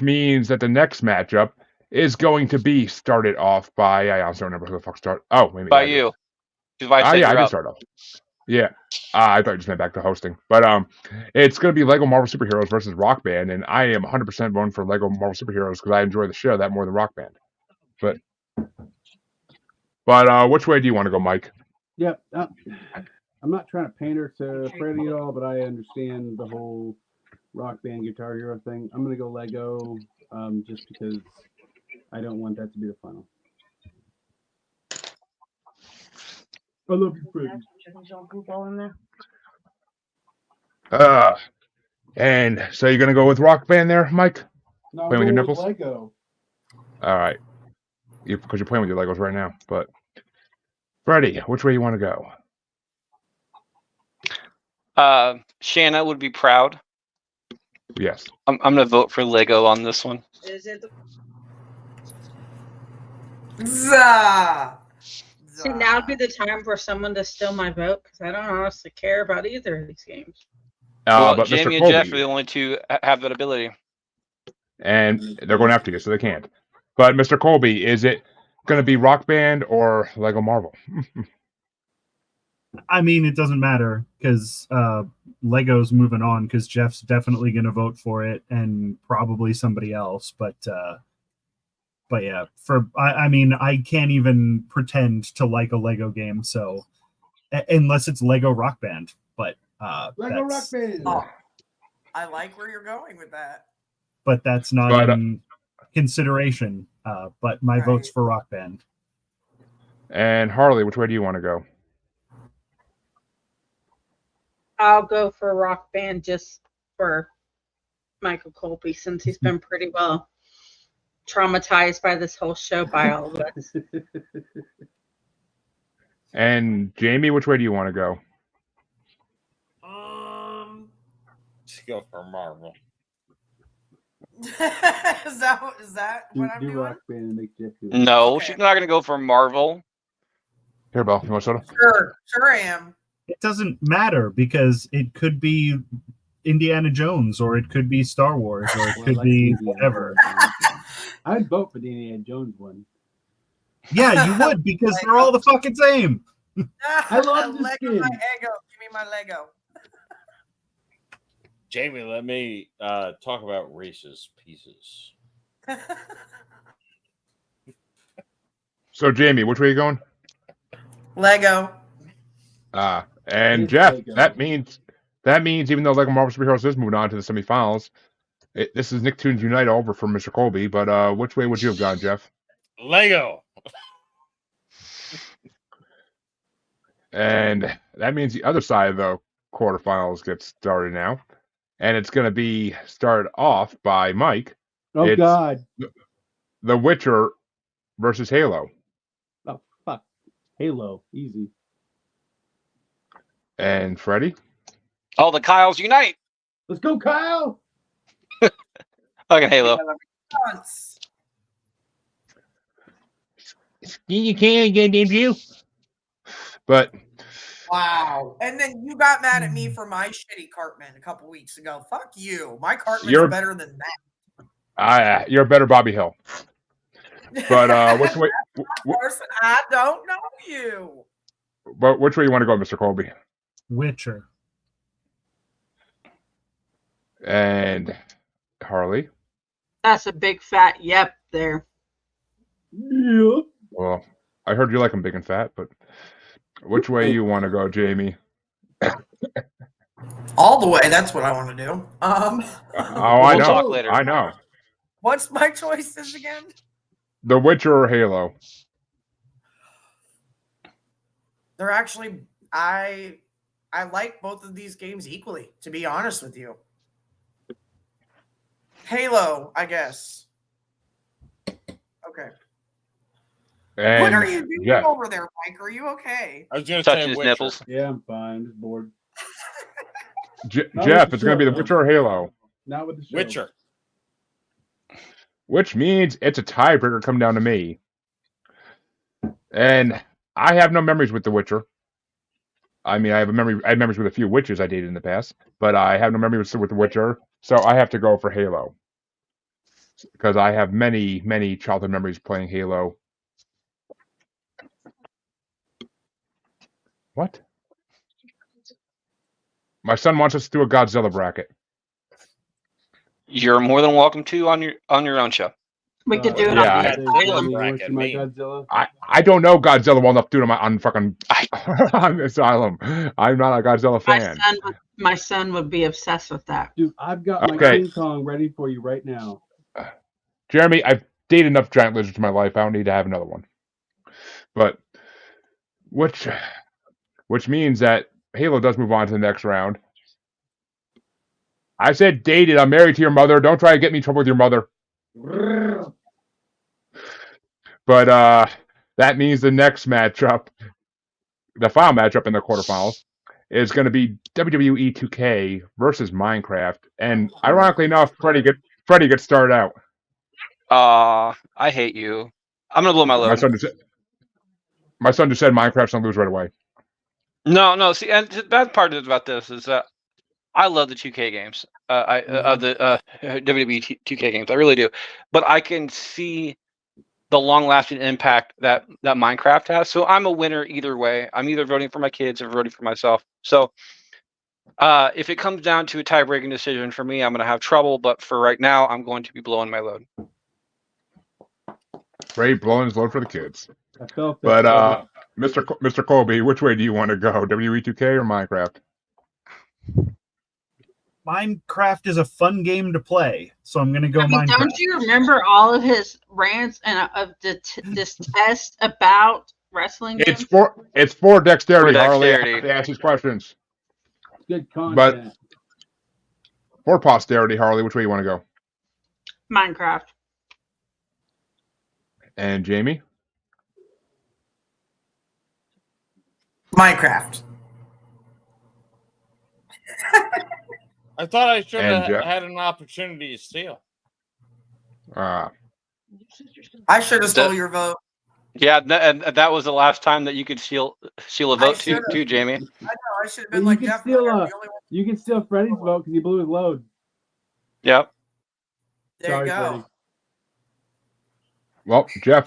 means that the next matchup is going to be started off by I also don't remember who the fuck started. Oh, maybe
By you.
I can start off. Yeah. I thought you just meant back to hosting. But it's going to be Lego Marvel Superheroes versus Rock Band, and I am 100% going for Lego Marvel Superheroes because I enjoy the show that more than Rock Band. But which way do you want to go, Mike?
Yep. I'm not trying to pander to Freddie at all, but I understand the whole Rock Band Guitar Hero thing. I'm going to go Lego just because I don't want that to be the final. I love you, Freddie.
And so you're going to go with Rock Band there, Mike?
No,
Playing with your nipples?
Lego.
All right. Because you're playing with your Legos right now. But Freddie, which way you want to go?
Shanna would be proud.
Yes.
I'm going to vote for Lego on this one.
Is it
Zah!
See, now would be the time for someone to steal my vote because I don't honestly care about either of these games.
Well,
but
Jamie
Mr.
and Jeff are
Colby,
the only two have that ability.
and they're going after you, so they can't. But Mr. Colby, is it going to be Rock Band or Lego Marvel?
I mean, it doesn't matter because Lego's moving on because Jeff's definitely going to vote for it and probably somebody else. But yeah, I mean, I can't even pretend to like a Lego game, so unless it's Lego Rock Band. But
Lego Rock Band.
Oh, I like where you're going with that.
but that's not
But,
in consideration. But my
Right.
vote's for Rock Band.
And Harley, which way do you want to go?
I'll go for Rock Band just for Michael Colby since he's been pretty well traumatized by this whole show by all of us.
And Jamie, which way do you want to go?
Let's go for Marvel.
is that
Do,
what I'm
do
doing?
Rock Band and make Jeff do it.
No,
Okay.
she's not going to go for Marvel.
Here, Belle, you want soda?
Sure I am.
It doesn't matter because it could be Indiana Jones or it could be Star Wars or it
Well, I
could
like
be
the Indiana
whatever.
Jones one. I'd vote for the Indiana Jones one.
Yeah, you would because they're all the fucking same.
I love this
Lego
game.
my Lego. Give me my Lego.
Jamie, let me talk about Reese's Pieces.
So, Jamie, which way are you going?
Lego.
And
It's
Jeff,
Lego.
that means even though Lego Marvel Superheroes is moving on to the semifinals, this is Nicktoons Unite over for Mr. Colby. But which way would you have gone, Jeff?
Lego.
And that means the other side of the quarterfinals gets started now, and it's going to be started off by Mike,
Oh
It's-
God.
The Witcher versus Halo,
Oh fuck. Halo. Easy.
and Freddie.
All the Kyles unite.
Let's go, Kyle.
Fucking Halo.
Once.
You can't get you. But
Wow. And then you got mad at me for my shitty Cartman a couple weeks ago. Fuck you. My Cartman's
You're-
better than that.
you're a better Bobby Hill. But which way?
Person, I don't know you.
But which way you want to go, Mr. Colby?
Witcher.
And Harley.
That's a big fat yep there.
Yep.
Well, I heard you like them big and fat, but which way you want to go, Jamie?
All the way. That's what I want to do.
Oh, I
We'll
know.
talk later.
I know.
What's my choices again?
The Witcher or Halo?
They're actually I like both of these games equally, to be honest with you. Halo, I guess. Okay.
And
what are you doing
Jeff.
over there, Mike? Are you okay?
I was going to
Touching
say
his
Witcher.
nipples.
Yeah, I'm fine. I'm just bored. Not
Jeff,
with the
it's going to be the
show,
Witcher or Halo,
Not with the show.
Witcher.
which means it's a tiebreaker coming down to me. And I have no memories with the Witcher. I mean, I have memories with a few witches I dated in the past, but I have no memories with the Witcher, so I have to go for Halo because I have many, many childhood memories playing Halo. What? My son wants us to do a Godzilla bracket.
You're more than welcome to on your own show.
We could do it
Yeah,
on
I-
the
Halo
Jamie, you wanna
bracket,
see my
me.
Godzilla?
I don't know Godzilla well enough to do it on fucking on Asylum. I'm not a Godzilla fan.
my son would be obsessed with that.
Dude, I've got my
Okay.
King Kong ready for you right now.
Jeremy, I've dated enough giant lizards in my life. I don't need to have another one. But which means that Halo does move on to the next round. I said dated. I'm married to your mother. Don't try to get me in trouble with your mother. But that means the next matchup, the final matchup in the quarterfinals, is going to be WWE 2K versus Minecraft. And ironically enough, Freddie gets started out.
I hate you. I'm gonna blow my
My
load.
son just said Minecraft's gonna lose right away.
No. See, and the bad part is about this is that I love the 2K games. The WWE 2K games. I really do. But I can see the long-lasting impact that Minecraft has. So I'm a winner either way. I'm either voting for my kids or voting for myself. So if it comes down to a tie-breaking decision for me, I'm going to have trouble. But for right now, I'm going to be blowing my load.
Ray blowing his load for the kids.
I felt that.
But Mr. Colby, which way do you want to go? WWE2K or Minecraft?
Minecraft is a fun game to play, so I'm going to go
I mean,
Minecraft.
don't you remember all of his rants and of this test about wrestling games?
It's for dexterity,
For
Harley. I
dexterity.
have to ask these questions.
Good content.
For posterity, Harley, which way you want to go?
Minecraft.
And Jamie?
Minecraft.
I thought I should
And
have
Jeff?
had an opportunity to steal.
I should have stole your vote.
Yeah, and that was the last time that you could steal a vote too, Jamie.
I know. I should have
Well,
been like
you can
Jeff.
steal
Miller,
a-
the only one.
You can steal Freddie's vote because he blew his load.
Yep.
There
Sorry,
you go.
Freddie.
Well, Jeff,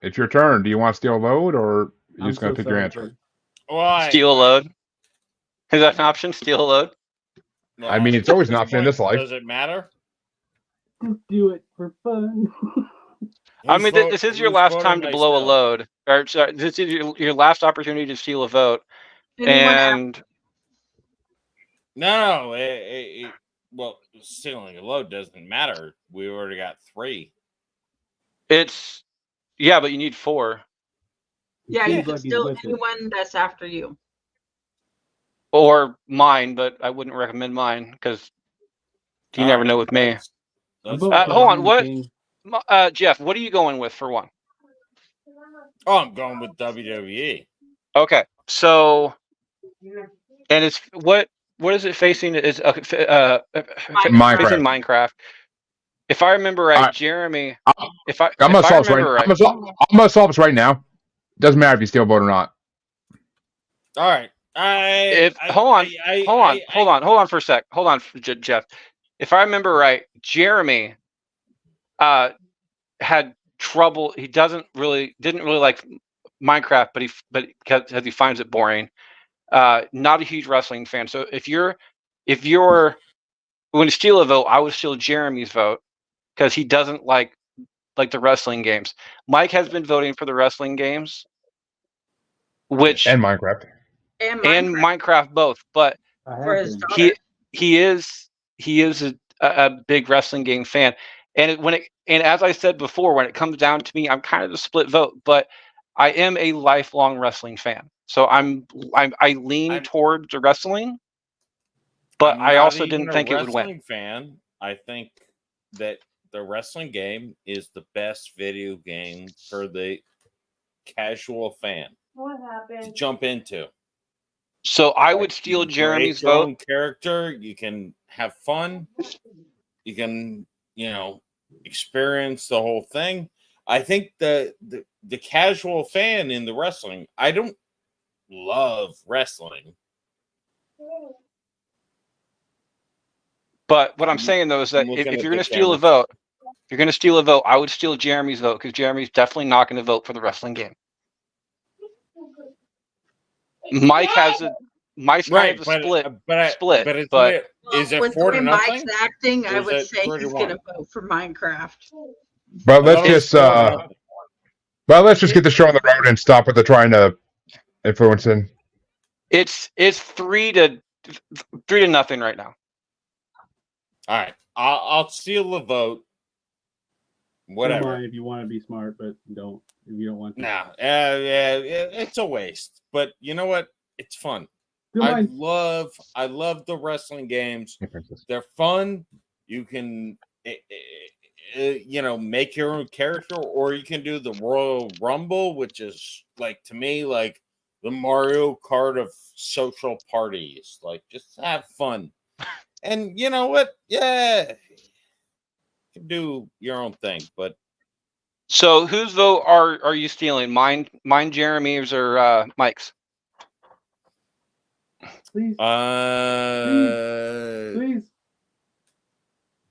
it's your turn. Do you want to steal a load or you
I'm
just going
so
to take your
sorry,
answer?
Freddie.
Why?
Steal a load. Is that an option? Steal a load.
No,
I mean, it's always an option in this life.
Does it matter?
Just do it for fun.
I
Whose
mean,
vote-
this is your
whose
last
vote
time
am
to
I
blow a
stealing?
load. Or sorry, this is your last opportunity to steal a vote.
Anyone else?
And
No, well, stealing a load doesn't matter. We already got 3.
it's but you need 4.
He
Yeah, you
seems
can
like he's
steal
with it.
anyone that's after you.
Or mine, but I wouldn't recommend mine because you never know with me.
That's
I'm
fine.
voting for
hold on,
Lion
what?
King.
Jeff, what are you going with for one?
Oh, I'm going with WWE.
Okay, so and it's what is it facing? Is facing Minecraft. If I remember right,
Alright.
Jeremy.
I'm
If I
going to solve this right
remember
now.
right,
I'm going to solve this right now. Doesn't matter if you steal a vote or not.
All right.
Hold on for a sec. Hold on, Jeff. If I remember right, Jeremy had trouble. He didn't really like Minecraft, but because he finds it boring. Not a huge wrestling fan. So if you're going to steal a vote, I would steal Jeremy's vote because he doesn't like the wrestling games. Mike has been voting for the wrestling games, which
And Minecraft.
And
and Minecraft both, but
I
for
have
his
been.
daughter.
he is a big wrestling game fan, and as I said before, when it comes down to me, I'm kind of a split vote, but I am a lifelong wrestling fan, so I lean towards the wrestling, but
I'm
I
not
also
even
didn't
a
think it would win.
wrestling fan. I think that the wrestling game is the best video game for the casual fan to jump into.
So I would
Like,
steal
you can
Jeremy's
create your
vote.
own character. You can have fun. You can, experience the whole thing. I think the casual fan in the wrestling, I don't love wrestling.
But what I'm saying though is that
I'm looking
if
at
you're going
the
to steal a
camera.
vote, I would steal Jeremy's vote because Jeremy's definitely not going to vote for the wrestling game. Mike's kind of a split.
But is it
with
4
the
to
way
nothing?
Mike's acting,
Or
I
is
would
it
say
3 to
he's
1?
going to vote for Minecraft.
But let's
It's
just
4 to nothing.
get the show on the road and stop with the trying to influencing.
It's 3-0 right now.
All right, I'll steal the vote.
Don't
Whatever.
mind if you want to be smart, but don't if you don't want to.
No, it's a waste. But you know what? It's fun.
Don't
I
mind.
love the wrestling games. They're fun. You can, make your own character, or you can do the Royal Rumble, which is to me like the Mario Kart of social parties. Like, just have fun. And you know what? Yeah, you can do your own thing, but
So whose vote are you stealing? Mine, Jeremy's, or Mike's?
please, please.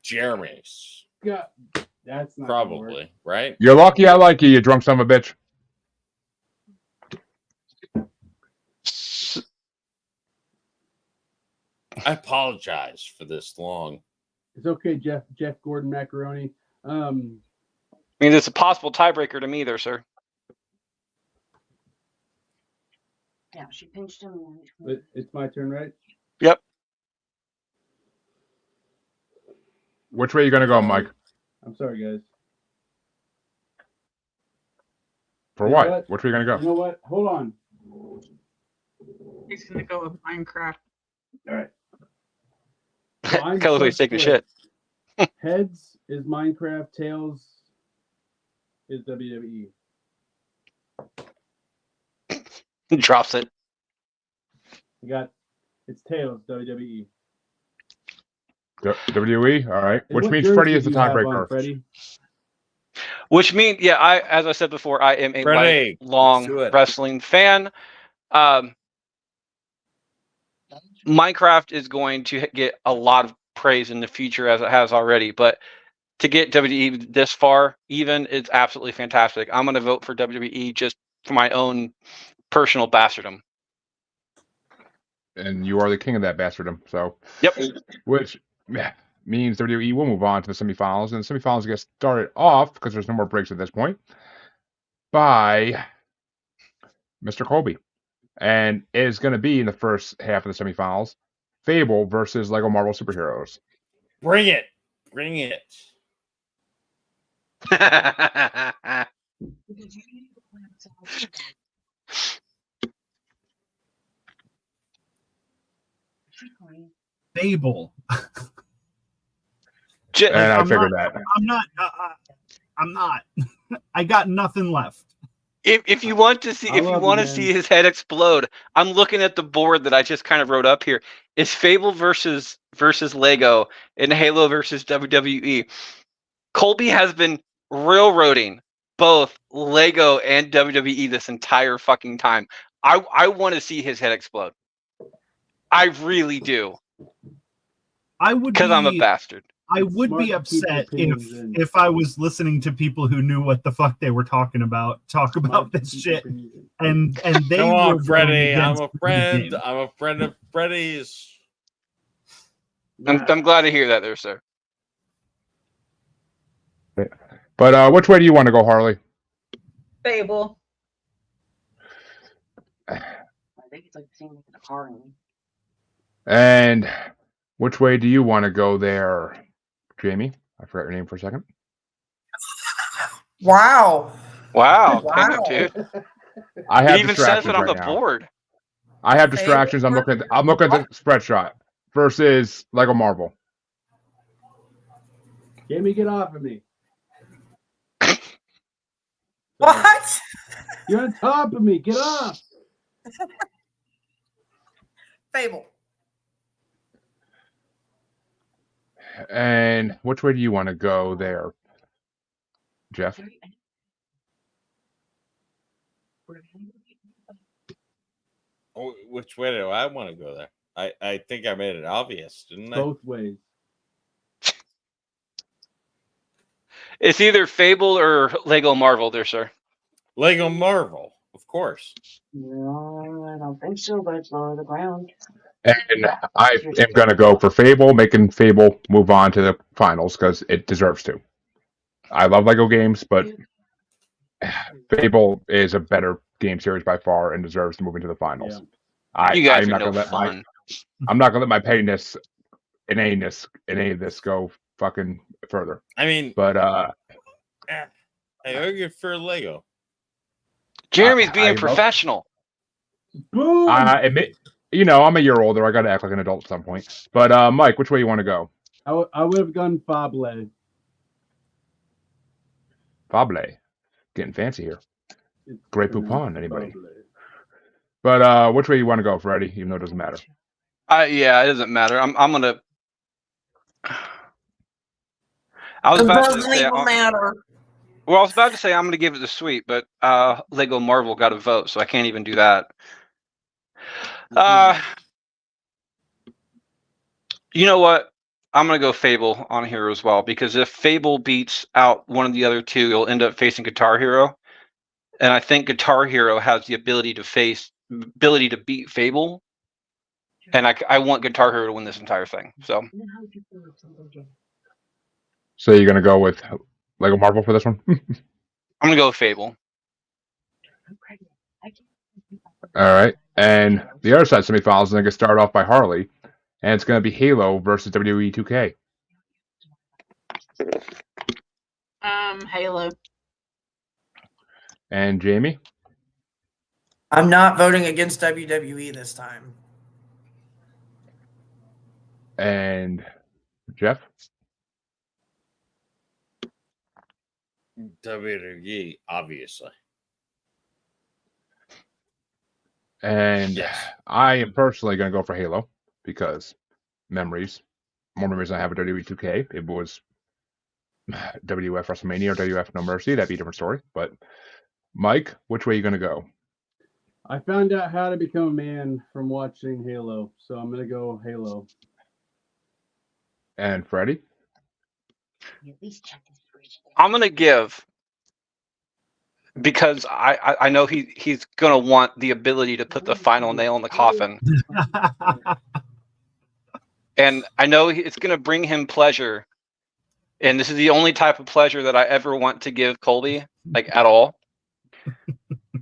Jeremy's
God, that's not gonna work.
probably right.
You're lucky I like you, you drunk son of a bitch.
I apologize for this long.
It's okay, Jeff Gordon Macaroni.
I mean, it's a possible tiebreaker to me there, sir.
Yeah, she pinched him.
It's my turn, right?
Yep.
Which way are you gonna go, Mike?
I'm sorry, guys.
For
You know
what?
what?
Which way are you gonna
You
go?
know what? Hold on.
He's gonna go with Minecraft.
All right. Mine's
Colorway's
so
taking a
split.
shit.
Heads is Minecraft. Tails is WWE.
Drops it.
It's Tails WWE.
WWE? All right.
And
Which
what
means
jersey
Freddie is
do
the
you have on,
tiebreaker.
Freddie?
Which means, yeah, as I said before, I am a
Freddie,
lifelong
let's do it.
wrestling fan. Minecraft is going to get a lot of praise in the future, as it has already, but to get WWE this far, even, it's absolutely fantastic. I'm going to vote for WWE just for my own personal bastardom.
And you are the king of that bastardom. So,
Yep.
which means WWE will move on to the semifinals. And the semifinals get started off, because there's no more breaks at this point, by Mr. Colby. And it is going to be in the first half of the semifinals, Fable versus Lego Marvel Superheroes.
Bring it. Bring it.
Fable.
And I
I'm
figured
not-
that.
I'm not. I got nothing left.
If you want to see
I love you, man.
see his head explode, I'm looking at the board that I just kind of wrote up here. It's Fable versus Lego and Halo versus WWE. Colby has been railroading both Lego and WWE this entire fucking time. I want to see his head explode. I really do,
I would
because I'm a
be-
bastard.
I would
Smart
be
to keep
upset
opinions in.
if I was listening to people who knew what the fuck they were talking about talk about this shit, and they
Come
were
on,
voting
Freddie. I'm
against
a
the
friend.
game.
I'm a friend of Freddie's.
I'm glad to hear that, there, sir.
But which way do you want to go, Harley?
Fable.
I think it's like the same with the car.
And which way do you want to go there, Jamie? I forgot your name for a second.
Wow.
Wow,
Wow.
damn, dude.
I have
It even says
distractions
it on
right
the
now.
board.
I have distractions. I'm looking at the spread shot versus Lego Marvel.
Jamie, get off of me.
What?
You're on top of me. Get off.
Fable.
And which way do you want to go there, Jeff?
Oh, which way do I want to go there? I think I made it obvious, didn't I?
Both ways.
It's either Fable or Lego Marvel, there, sir.
Lego Marvel, of course.
No, I don't think so, but it's lower the ground.
And I am going to go for Fable, making Fable move on to the finals because it deserves to. I love Lego games, but Fable is a better game series by far and deserves to move into the finals.
Yeah.
You guys
I'm
are
not
no
gonna let
fun.
I'm not gonna let my pettiness in any of this go fucking further.
I mean,
But
I argued for Lego.
Jeremy's
I
being
love-
professional.
Boom.
I admit, I'm a year older. I got to act like an adult at some point. But Mike, which way you want to go?
I would have gone Fable.
Fable, getting fancy here.
It's
Great
pronounced
Poupon, anybody?
Fable.
But which way you want to go, Freddie? Even though it doesn't matter.
Yeah, it doesn't matter. I'm gonna. I was
It
about to
doesn't
say.
even matter.
Well, I was about to say I'm gonna give it the sweep, but Lego Marvel got a vote, so I can't even do that. You know what? I'm gonna go Fable on here as well, because if Fable beats out one of the other two, you'll end up facing Guitar Hero, and I think Guitar Hero has the ability to beat Fable, and I want Guitar Hero to win this entire thing. So
So you're gonna go with Lego Marvel for this one?
I'm gonna go with Fable.
All right. And the other side semifinals is going to get started off by Harley, and it's going to be Halo versus WWE 2K.
Halo.
And Jamie?
I'm not voting against WWE this time.
And Jeff?
WWE, obviously.
And
Yes.
I am personally going to go for Halo because memories. More memories than I have with WWE 2K. It was WF WrestleMania or WF No Mercy. That'd be a different story. But Mike, which way are you going to go?
I found out how to become a man from watching Halo, so I'm gonna go Halo.
And Freddie?
I'm gonna give, because I know he's gonna want the ability to put the final nail in the coffin, and I know it's gonna bring him pleasure, and this is the only type of pleasure that I ever want to give Colby, like at all.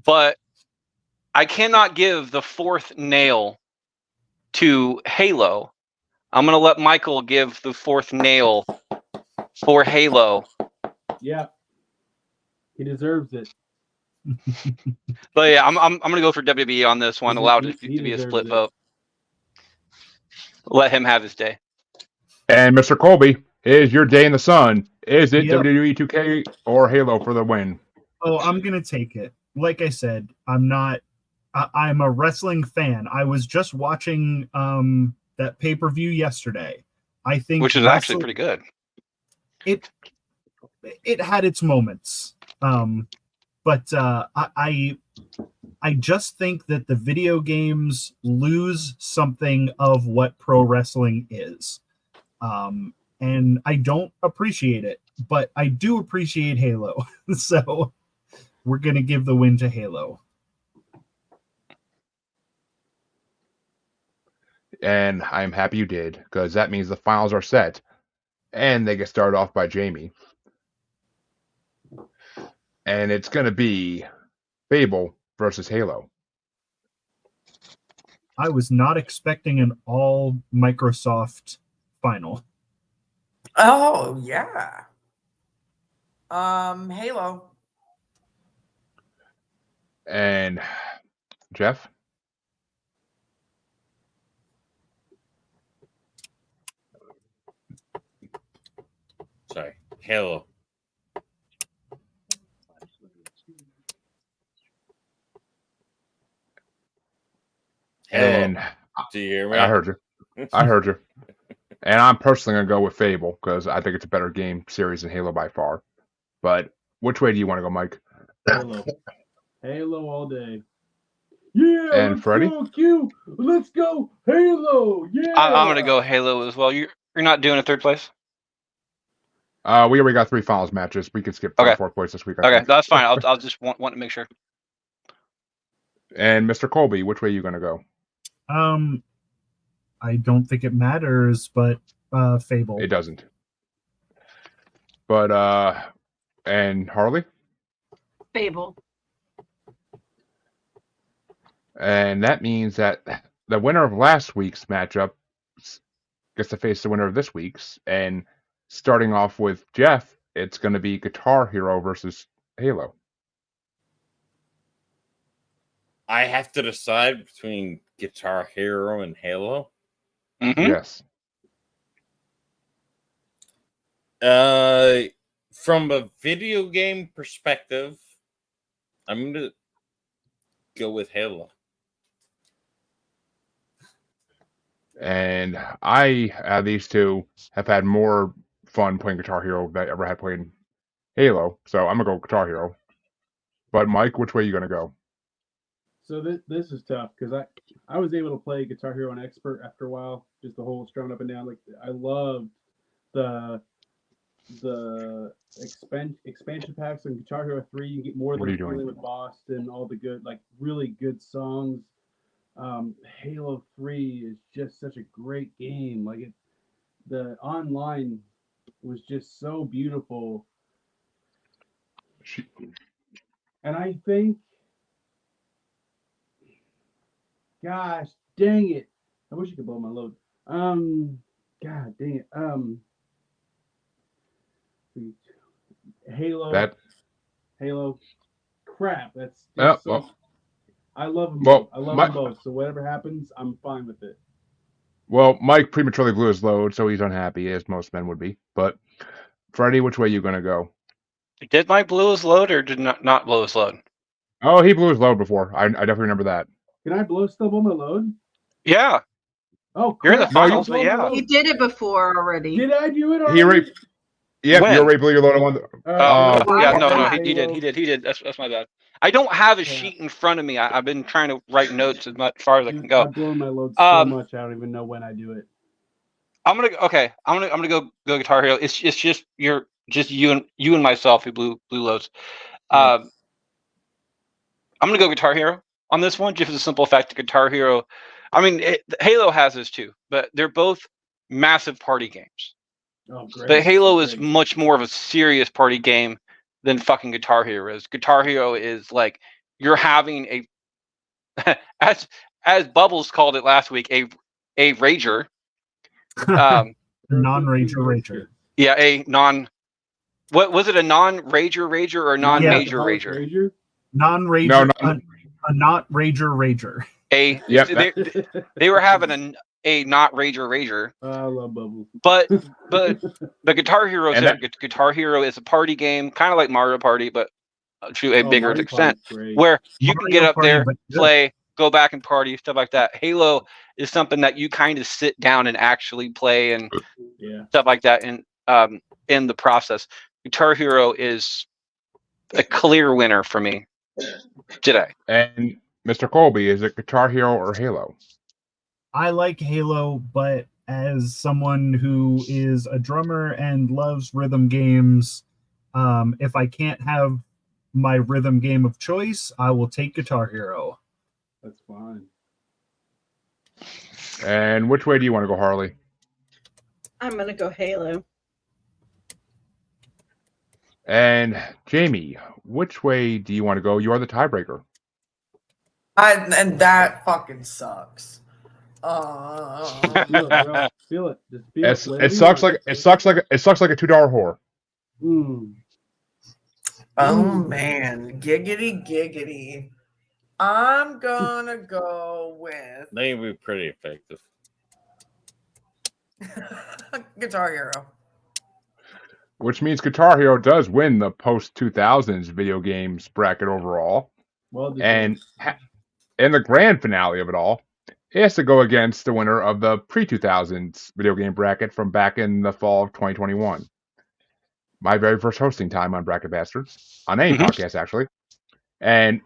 But I cannot give the fourth nail to Halo. I'm gonna let Michael give the fourth nail for Halo.
Yeah, he deserves it.
But yeah, I'm gonna go for WWE on this one. Allow it to
He
be a
deserves
split
it.
vote. Let him have his day.
And Mr. Colby, is your day in the sun? Is it
Yep.
WWE 2K or Halo for the win?
Oh, I'm gonna take it. Like I said, I'm a wrestling fan. I was just watching that pay-per-view yesterday. I think
Which is actually pretty good.
It had its moments. But I just think that the video games lose something of what pro wrestling is. And I don't appreciate it, but I do appreciate Halo. So we're going to give the win to Halo.
And I'm happy you did, because that means the finals are set. And they get started off by Jamie. And it's going to be Fable versus Halo.
I was not expecting an all Microsoft final.
Oh yeah. Halo.
And Jeff?
Sorry. Halo. Halo.
And
Do you hear me?
I heard you. I heard you. And I'm personally going to go with Fable, because I think it's a better game series than Halo by far. But which way do you want to go, Mike?
Halo. Halo all day. Yeah,
And
let's
Freddie?
go, Q. Let's go, Halo. Yeah.
I'm gonna go Halo as well. You're not doing a third place?
We already got 3 finals matches. We could skip
Okay.
4th place this week. I
Okay,
think.
that's fine. I'll just want to make sure.
And Mr. Colby, which way are you going to go?
I don't think it matters, but Fable.
It doesn't. But, and Harley?
Fable.
And that means that the winner of last week's matchup gets to face the winner of this week's. And starting off with Jeff, it's going to be Guitar Hero versus Halo.
I have to decide between Guitar Hero and Halo.
Mm-hmm.
Yes.
From a video game perspective, I'm going to go with Halo.
And these two have had more fun playing Guitar Hero than I ever had playing Halo. So I'm going to go Guitar Hero. But Mike, which way are you going to go?
So this is tough because I was able to play Guitar Hero on Expert after a while, just the whole strumming up and down. Like I loved the expansion packs on Guitar Hero 3. You get more
What are
than
you doing?
Feeling with Boston, all the good, like really good songs. Halo 3 is just such a great game. Like the online was just so beautiful. And I think, gosh, dang it. I wish you could blow my load. God dang it. Halo. Crap. That's just I love them both. I love them both. So whatever happens, I'm fine with it.
Well, Mike prematurely blew his load, so he's unhappy, as most men would be. But Freddie, which way you gonna go?
Did Mike blow his load or did not blow his load?
Oh, he blew his load before. I definitely remember that.
Can I blow my load?
Yeah.
Oh,
you're in the
crap.
finals, but yeah.
You did it before already.
Did I do it already?
He already, yeah,
When?
you already blew your load on one.
Yeah, no,
okay.
he did. That's my bad. I don't have a sheet in front of me. I've been trying to write notes as far as I can go.
I've blown my load so much, I don't even know when I do it.
I'm gonna go Guitar Hero. It's just you and myself who blew loads. I'm gonna go Guitar Hero on this one, just for the simple fact that Guitar Hero. I mean, Halo has this too, but they're both massive party games.
Oh, great.
But Halo is much more of a serious party game than fucking Guitar Hero is. Guitar Hero is like you're having a, as Bubbles called it last week, a rager.
Non-rager.
Yeah, a non. What was it? A non-rager or a non-major rager?
Non-rager. No. A not rager.
They were having a not rager.
I love Bubbles.
But the Guitar Hero Guitar Hero is a party game, kind of like Mario Party, but to a bigger extent, where you can get up there, play, go back and party, stuff like that. Halo is something that you kind of sit down and actually play and stuff like that in the process. Guitar Hero is a clear winner for me today.
And Mr. Colby, is it Guitar Hero or Halo?
I like Halo, but as someone who is a drummer and loves rhythm games, if I can't have my rhythm game of choice, I will take Guitar Hero.
That's fine.
And which way do you want to go, Harley?
I'm gonna go Halo.
And Jamie, which way do you want to go? You are the tiebreaker.
And that fucking sucks.
Feel it, bro. Feel it. Just feel it.
It sucks like a $2 whore.
Oh man, giggity. I'm gonna go with
They would be pretty effective.
Guitar Hero.
Which means Guitar Hero does win the post-2000s video games bracket overall.
Well,
and in the grand finale of it all, it has to go against the winner of the pre-2000s video game bracket from back in the fall of 2021. My very first hosting time on Bracket Bastards, on any podcast, actually. And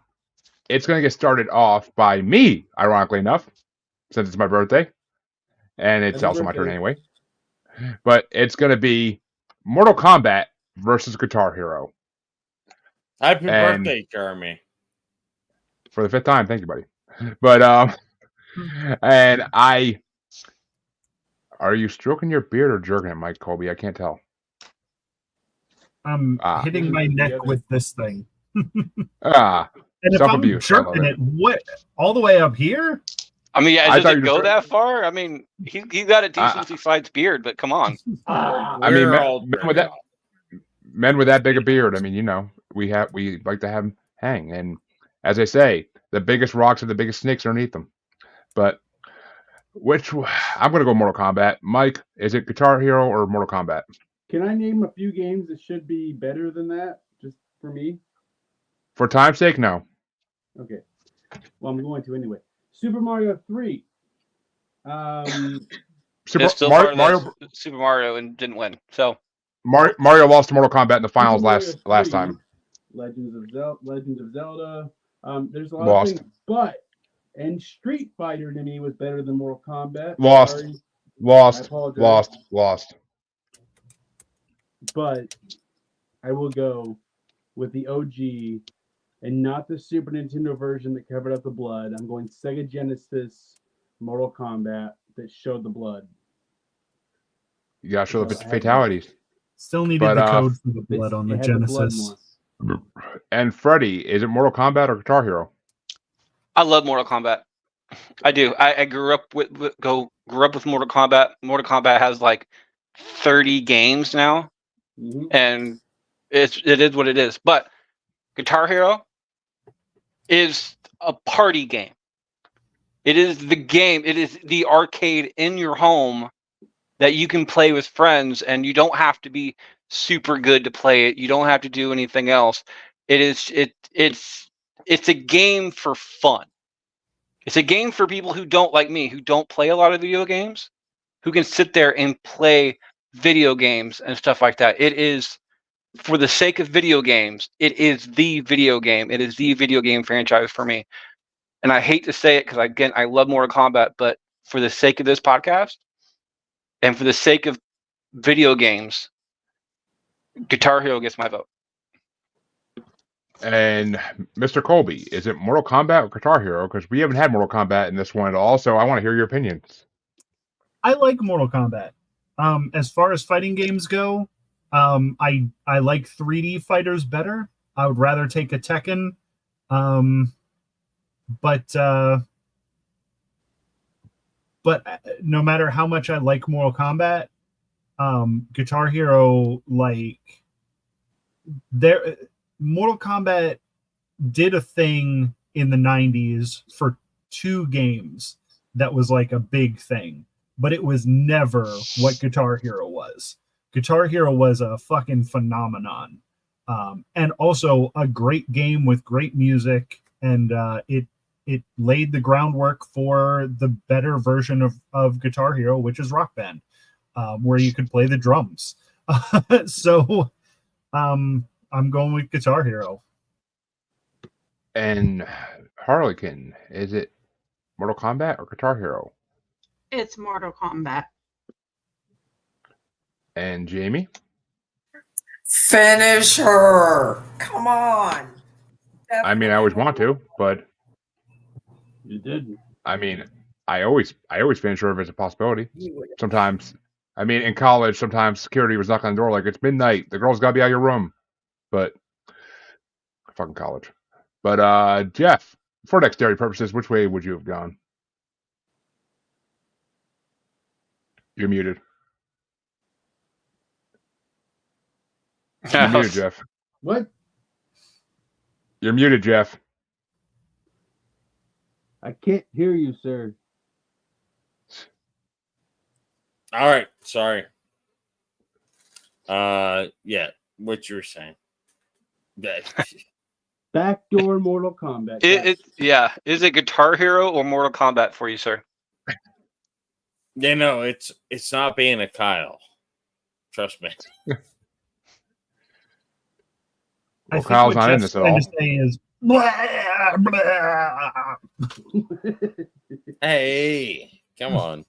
it's going to get started off by me, ironically enough, since it's my birthday. And it's also my turn anyway. But it's going to be Mortal Kombat versus Guitar Hero.
Happy birthday, Jeremy.
For the 5th time. Thank you, buddy. But, and are you stroking your beard or jerking it, Mike Colby? I can't tell.
I'm hitting my neck with this thing.
And
if I'm jerking it, what? All the way up here?
I mean, yeah, does it go that far? I mean, he got a decency sized beard, but come on.
I mean, men with that big a beard. I mean, you know, we like to have them hang. And as I say, the biggest rocks are the biggest snakes underneath them. But I'm going to go Mortal Kombat. Mike, is it Guitar Hero or Mortal Kombat?
Can I name a few games that should be better than that, just for me?
For time's sake, no.
Okay. Well, I'm going to anyway. Super Mario 3.
Super Mario and didn't win. So
Mario lost to Mortal Kombat in the finals last time.
Legends of Zelda. There's a lot
Lost.
of things, and Street Fighter to me was better than Mortal Kombat.
Lost.
Sorry, I
Lost.
apologize.
Lost.
But I will go with the OG and not the Super Nintendo version that covered up the blood. I'm going Sega Genesis Mortal Kombat that showed the blood.
You gotta show the
I had
fatalities.
Still needed
But,
the code for the blood on
It
the
had the blood
Genesis.
more.
And Freddy, is it Mortal Kombat or Guitar Hero?
I love Mortal Kombat. I do. I grew up grew up with Mortal Kombat. Mortal Kombat has like 30 games now,
Mhm.
and it is what it is. But Guitar Hero is a party game. It is the game. It is the arcade in your home that you can play with friends, and you don't have to be super good to play it. You don't have to do anything else. It's a game for fun. It's a game for people who don't, like me, who don't play a lot of video games, who can sit there and play video games and stuff like that. It is, for the sake of video games, it is the video game. It is the video game franchise for me. And I hate to say it because, again, I love Mortal Kombat, but for the sake of this podcast and for the sake of video games, Guitar Hero gets my vote.
And Mr. Colby, is it Mortal Kombat or Guitar Hero? Because we haven't had Mortal Kombat in this one at all, so I want to hear your opinions.
I like Mortal Kombat. As far as fighting games go, I like 3D fighters better. I would rather take a Tekken. But no matter how much I like Mortal Kombat, Guitar Hero, Mortal Kombat did a thing in the 90s for 2 games that was like a big thing, but it was never what Guitar Hero was. Guitar Hero was a fucking phenomenon, and also a great game with great music, and it laid the groundwork for the better version of Guitar Hero, which is Rock Band, where you could play the drums. So I'm going with Guitar Hero.
And Harlequin, is it Mortal Kombat or Guitar Hero?
It's Mortal Kombat.
And Jamie?
Finish her. Come on.
I mean, I always want to, but
You did.
I mean, I always finish her if it's a possibility.
You would-
Sometimes, I mean, in college, sometimes security was knocking on the door like, it's midnight. The girl's got to be out of your room. But, fucking college. But, Jeff, for dexterity purposes, which way would you have gone? You're muted. You're muted, Jeff.
What?
You're muted, Jeff.
I can't hear you, sir.
All right, sorry. Yeah, what you were saying.
Backdoor Mortal Kombat.
Is it Guitar Hero or Mortal Kombat for you, sir?
It's not being a Kyle. Trust me.
Well, Kyle's not in this at all.
Is blah, blah.
Hey, come on.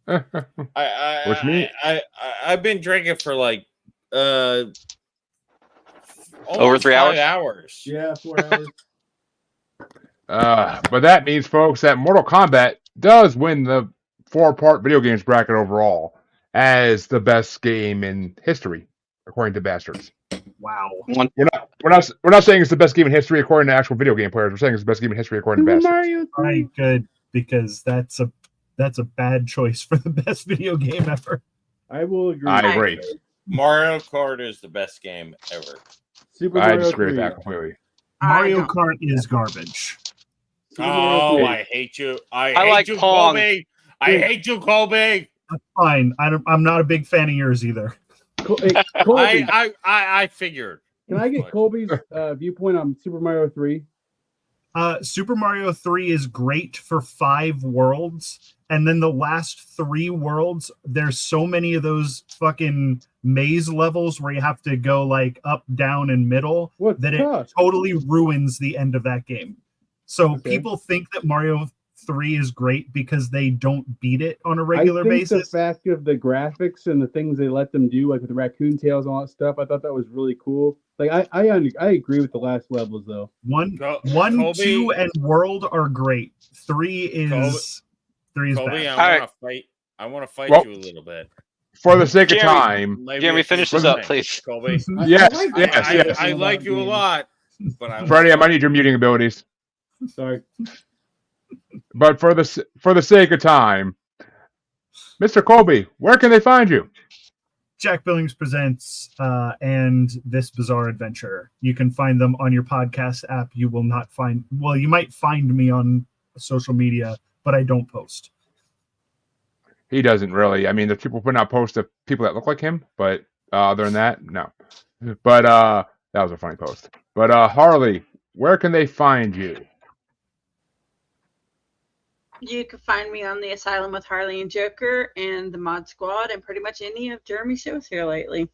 Which means
I've been drinking for like
Over
almost
3
5
hours?
hours.
Yeah, 4 hours.
but that means, folks, that Mortal Kombat does win the 4-part video games bracket overall as the best game in history, according to Bastards.
Wow.
We're not saying it's the best game in history according to actual video game players. We're saying it's the best game in history according to
Super
Bastards.
Mario
All
3.
right, good, because that's a bad choice for the best video game ever.
I will agree.
I agree.
Mario Kart is the best game ever.
Super
I
Mario
disagree
3.
with that completely.
Mario
don't.
Kart is garbage.
Super Mario
Oh,
3.
I hate you. I
I
hate
like
you,
Pong.
Colby. I hate you, Colby.
That's fine. I'm not a big fan of yours either.
Hey, Colby,
I figured.
can I get Colby's viewpoint on Super Mario 3?
Super Mario 3 is great for 5 worlds, and then the last 3 worlds, there's so many of those fucking maze levels where you have to go like up, down, and middle,
What's
that it
tough?
totally ruins the end of that game. So
Okay.
people think that Mario 3 is great because they don't beat it on a
I
regular
think
basis.
the fact of the graphics and the things they let them do, like with the raccoon tails and all that stuff, I thought that was really cool. Like I agree with the last levels though.
One,
Colby-
2, and World are great. 3 is
Colby,
bad.
I want to fight
Well-
you a little bit.
For the sake of
Jeremy-
time,
Maybe
Jeremy,
a few
finish this
things.
up, please.
Colby.
yes,
I like
yes,
it.
yes.
I like you a lot, but I
Freddie, I might need your muting abilities.
Sorry.
But for the sake of time, Mr. Colby, where can they find you?
Jack Billings Presents and This Bizarre Adventure. You can find them on your podcast app. You will not find, well, you might find me on social media, but I don't post.
He doesn't really. I mean, there's people putting out posts of people that look like him, but other than that, no. But that was a funny post. But Harley, where can they find you?
You can find me on the Asylum with Harley and Joker and the Mod Squad and pretty much any of Jeremy's shows here lately.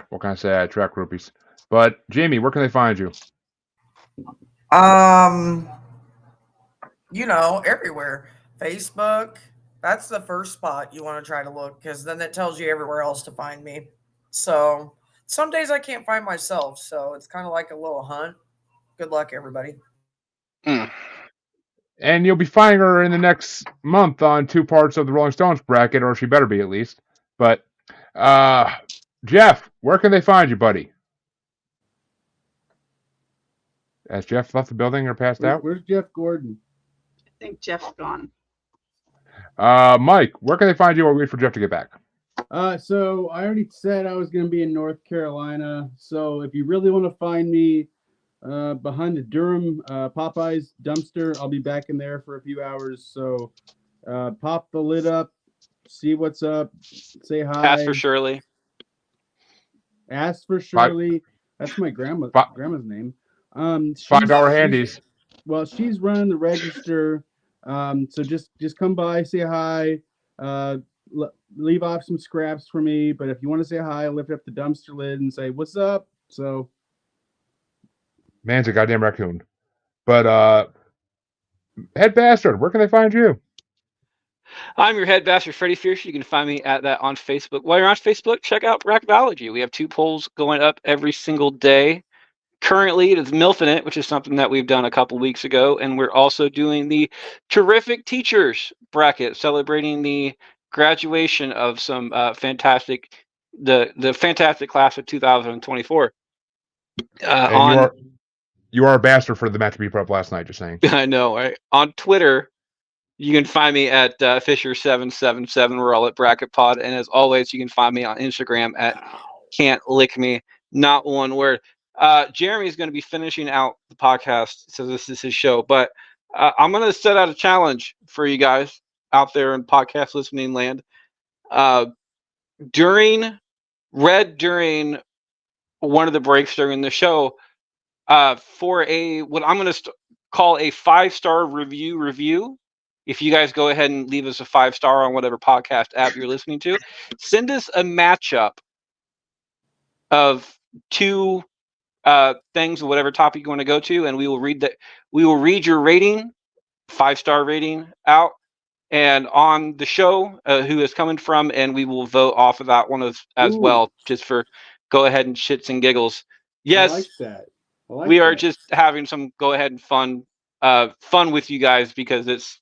What can I say? I track groupies. But Jamie, where can they find you?
Everywhere. Facebook. That's the first spot you want to try to look, because then it tells you everywhere else to find me. So some days I can't find myself, so it's kind of like a little hunt. Good luck, everybody.
And you'll be finding her in the next month on 2 parts of the Rolling Stones bracket, or she better be at least. But Jeff, where can they find you, buddy? Has Jeff left the building or passed out?
Where's Jeff Gordon?
I think Jeff's gone.
Mike, where can they find you while we wait for Jeff to get back?
So I already said I was going to be in North Carolina. So if you really want to find me behind the Durham Popeyes dumpster, I'll be back in there for a few hours. So pop the lid up, see what's up, say hi.
Ask for Shirley.
Ask for Shirley. That's my grandma's name.
$5 handies.
Well, she's running the register. So just come by, say hi, leave off some scraps for me. But if you want to say hi, lift up the dumpster lid and say, "What's up?" So,
man's a goddamn raccoon. But Head Bastard, where can they find you?
I'm your head bastard, Freddie Fierce. You can find me at that on Facebook. While you're on Facebook, check out Bracketology. We have 2 polls going up every single day. Currently, it is MILFing It, which is something that we've done a couple weeks ago. And we're also doing the Terrific Teachers bracket, celebrating the graduation of some fantastic class of 2024.
And you are a bastard for the match we put up last night, just saying.
I know, right? On Twitter, you can find me at Fisher777. We're all at Bracket Pod. And as always, you can find me on Instagram at Can't Lick Me. Not one word. Jeremy is going to be finishing out the podcast, so this is his show. But I'm going to set out a challenge for you guys out there in podcast listening land. During one of the breaks during the show, for what I'm going to call a 5-star review. If you guys go ahead and leave us a 5-star on whatever podcast app you're listening to, send us a matchup of 2 things or whatever topic you want to go to, and we will read that. We will read your rating, 5-star rating out, and on the show who is coming from, and we will vote off of that one as well, just for go ahead and shits and giggles. Yes,
I like that.
we are just having some go ahead and fun with you guys, because it's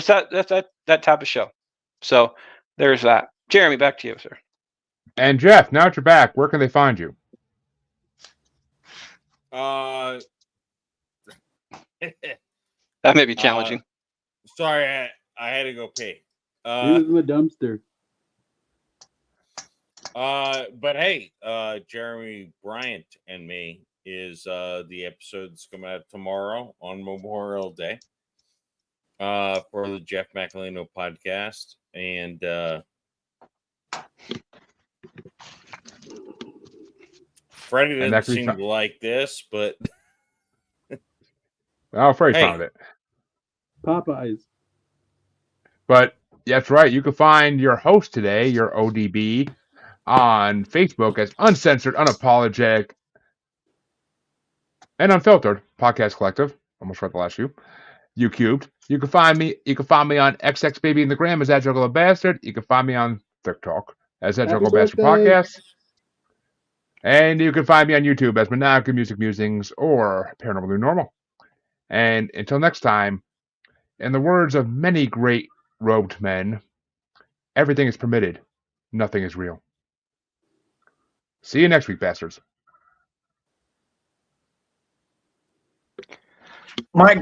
that type of show. So there's that. Jeremy, back to you, sir.
And Jeff, now that you're back, where can they find you?
That may be challenging.
Sorry, I had to go pee.
He was in the dumpster.
But hey, Jeremy Bryant and me is the episode's coming out tomorrow on Memorial Day for the Jeff Macalino podcast. And Freddie didn't seem to like this, but
Freddie found it.
Popeyes.
But That's right. You can find your host today, your ODB, on Facebook as Uncensored, Unapologetic, and Unfiltered Podcast Collective. Almost read the last few. You cubed. You can find me. You can find me on XX Baby in the Gram as that Juggalo Bastard. You can find me on TikTok as that
Happy
Juggalo Bastard
birthday.
Podcast. And you can find me on YouTube as Monaco Music Musings or Paranormal New Normal. And until next time, in the words of many great robed men, everything is permitted, nothing is real. See you next week, bastards.
My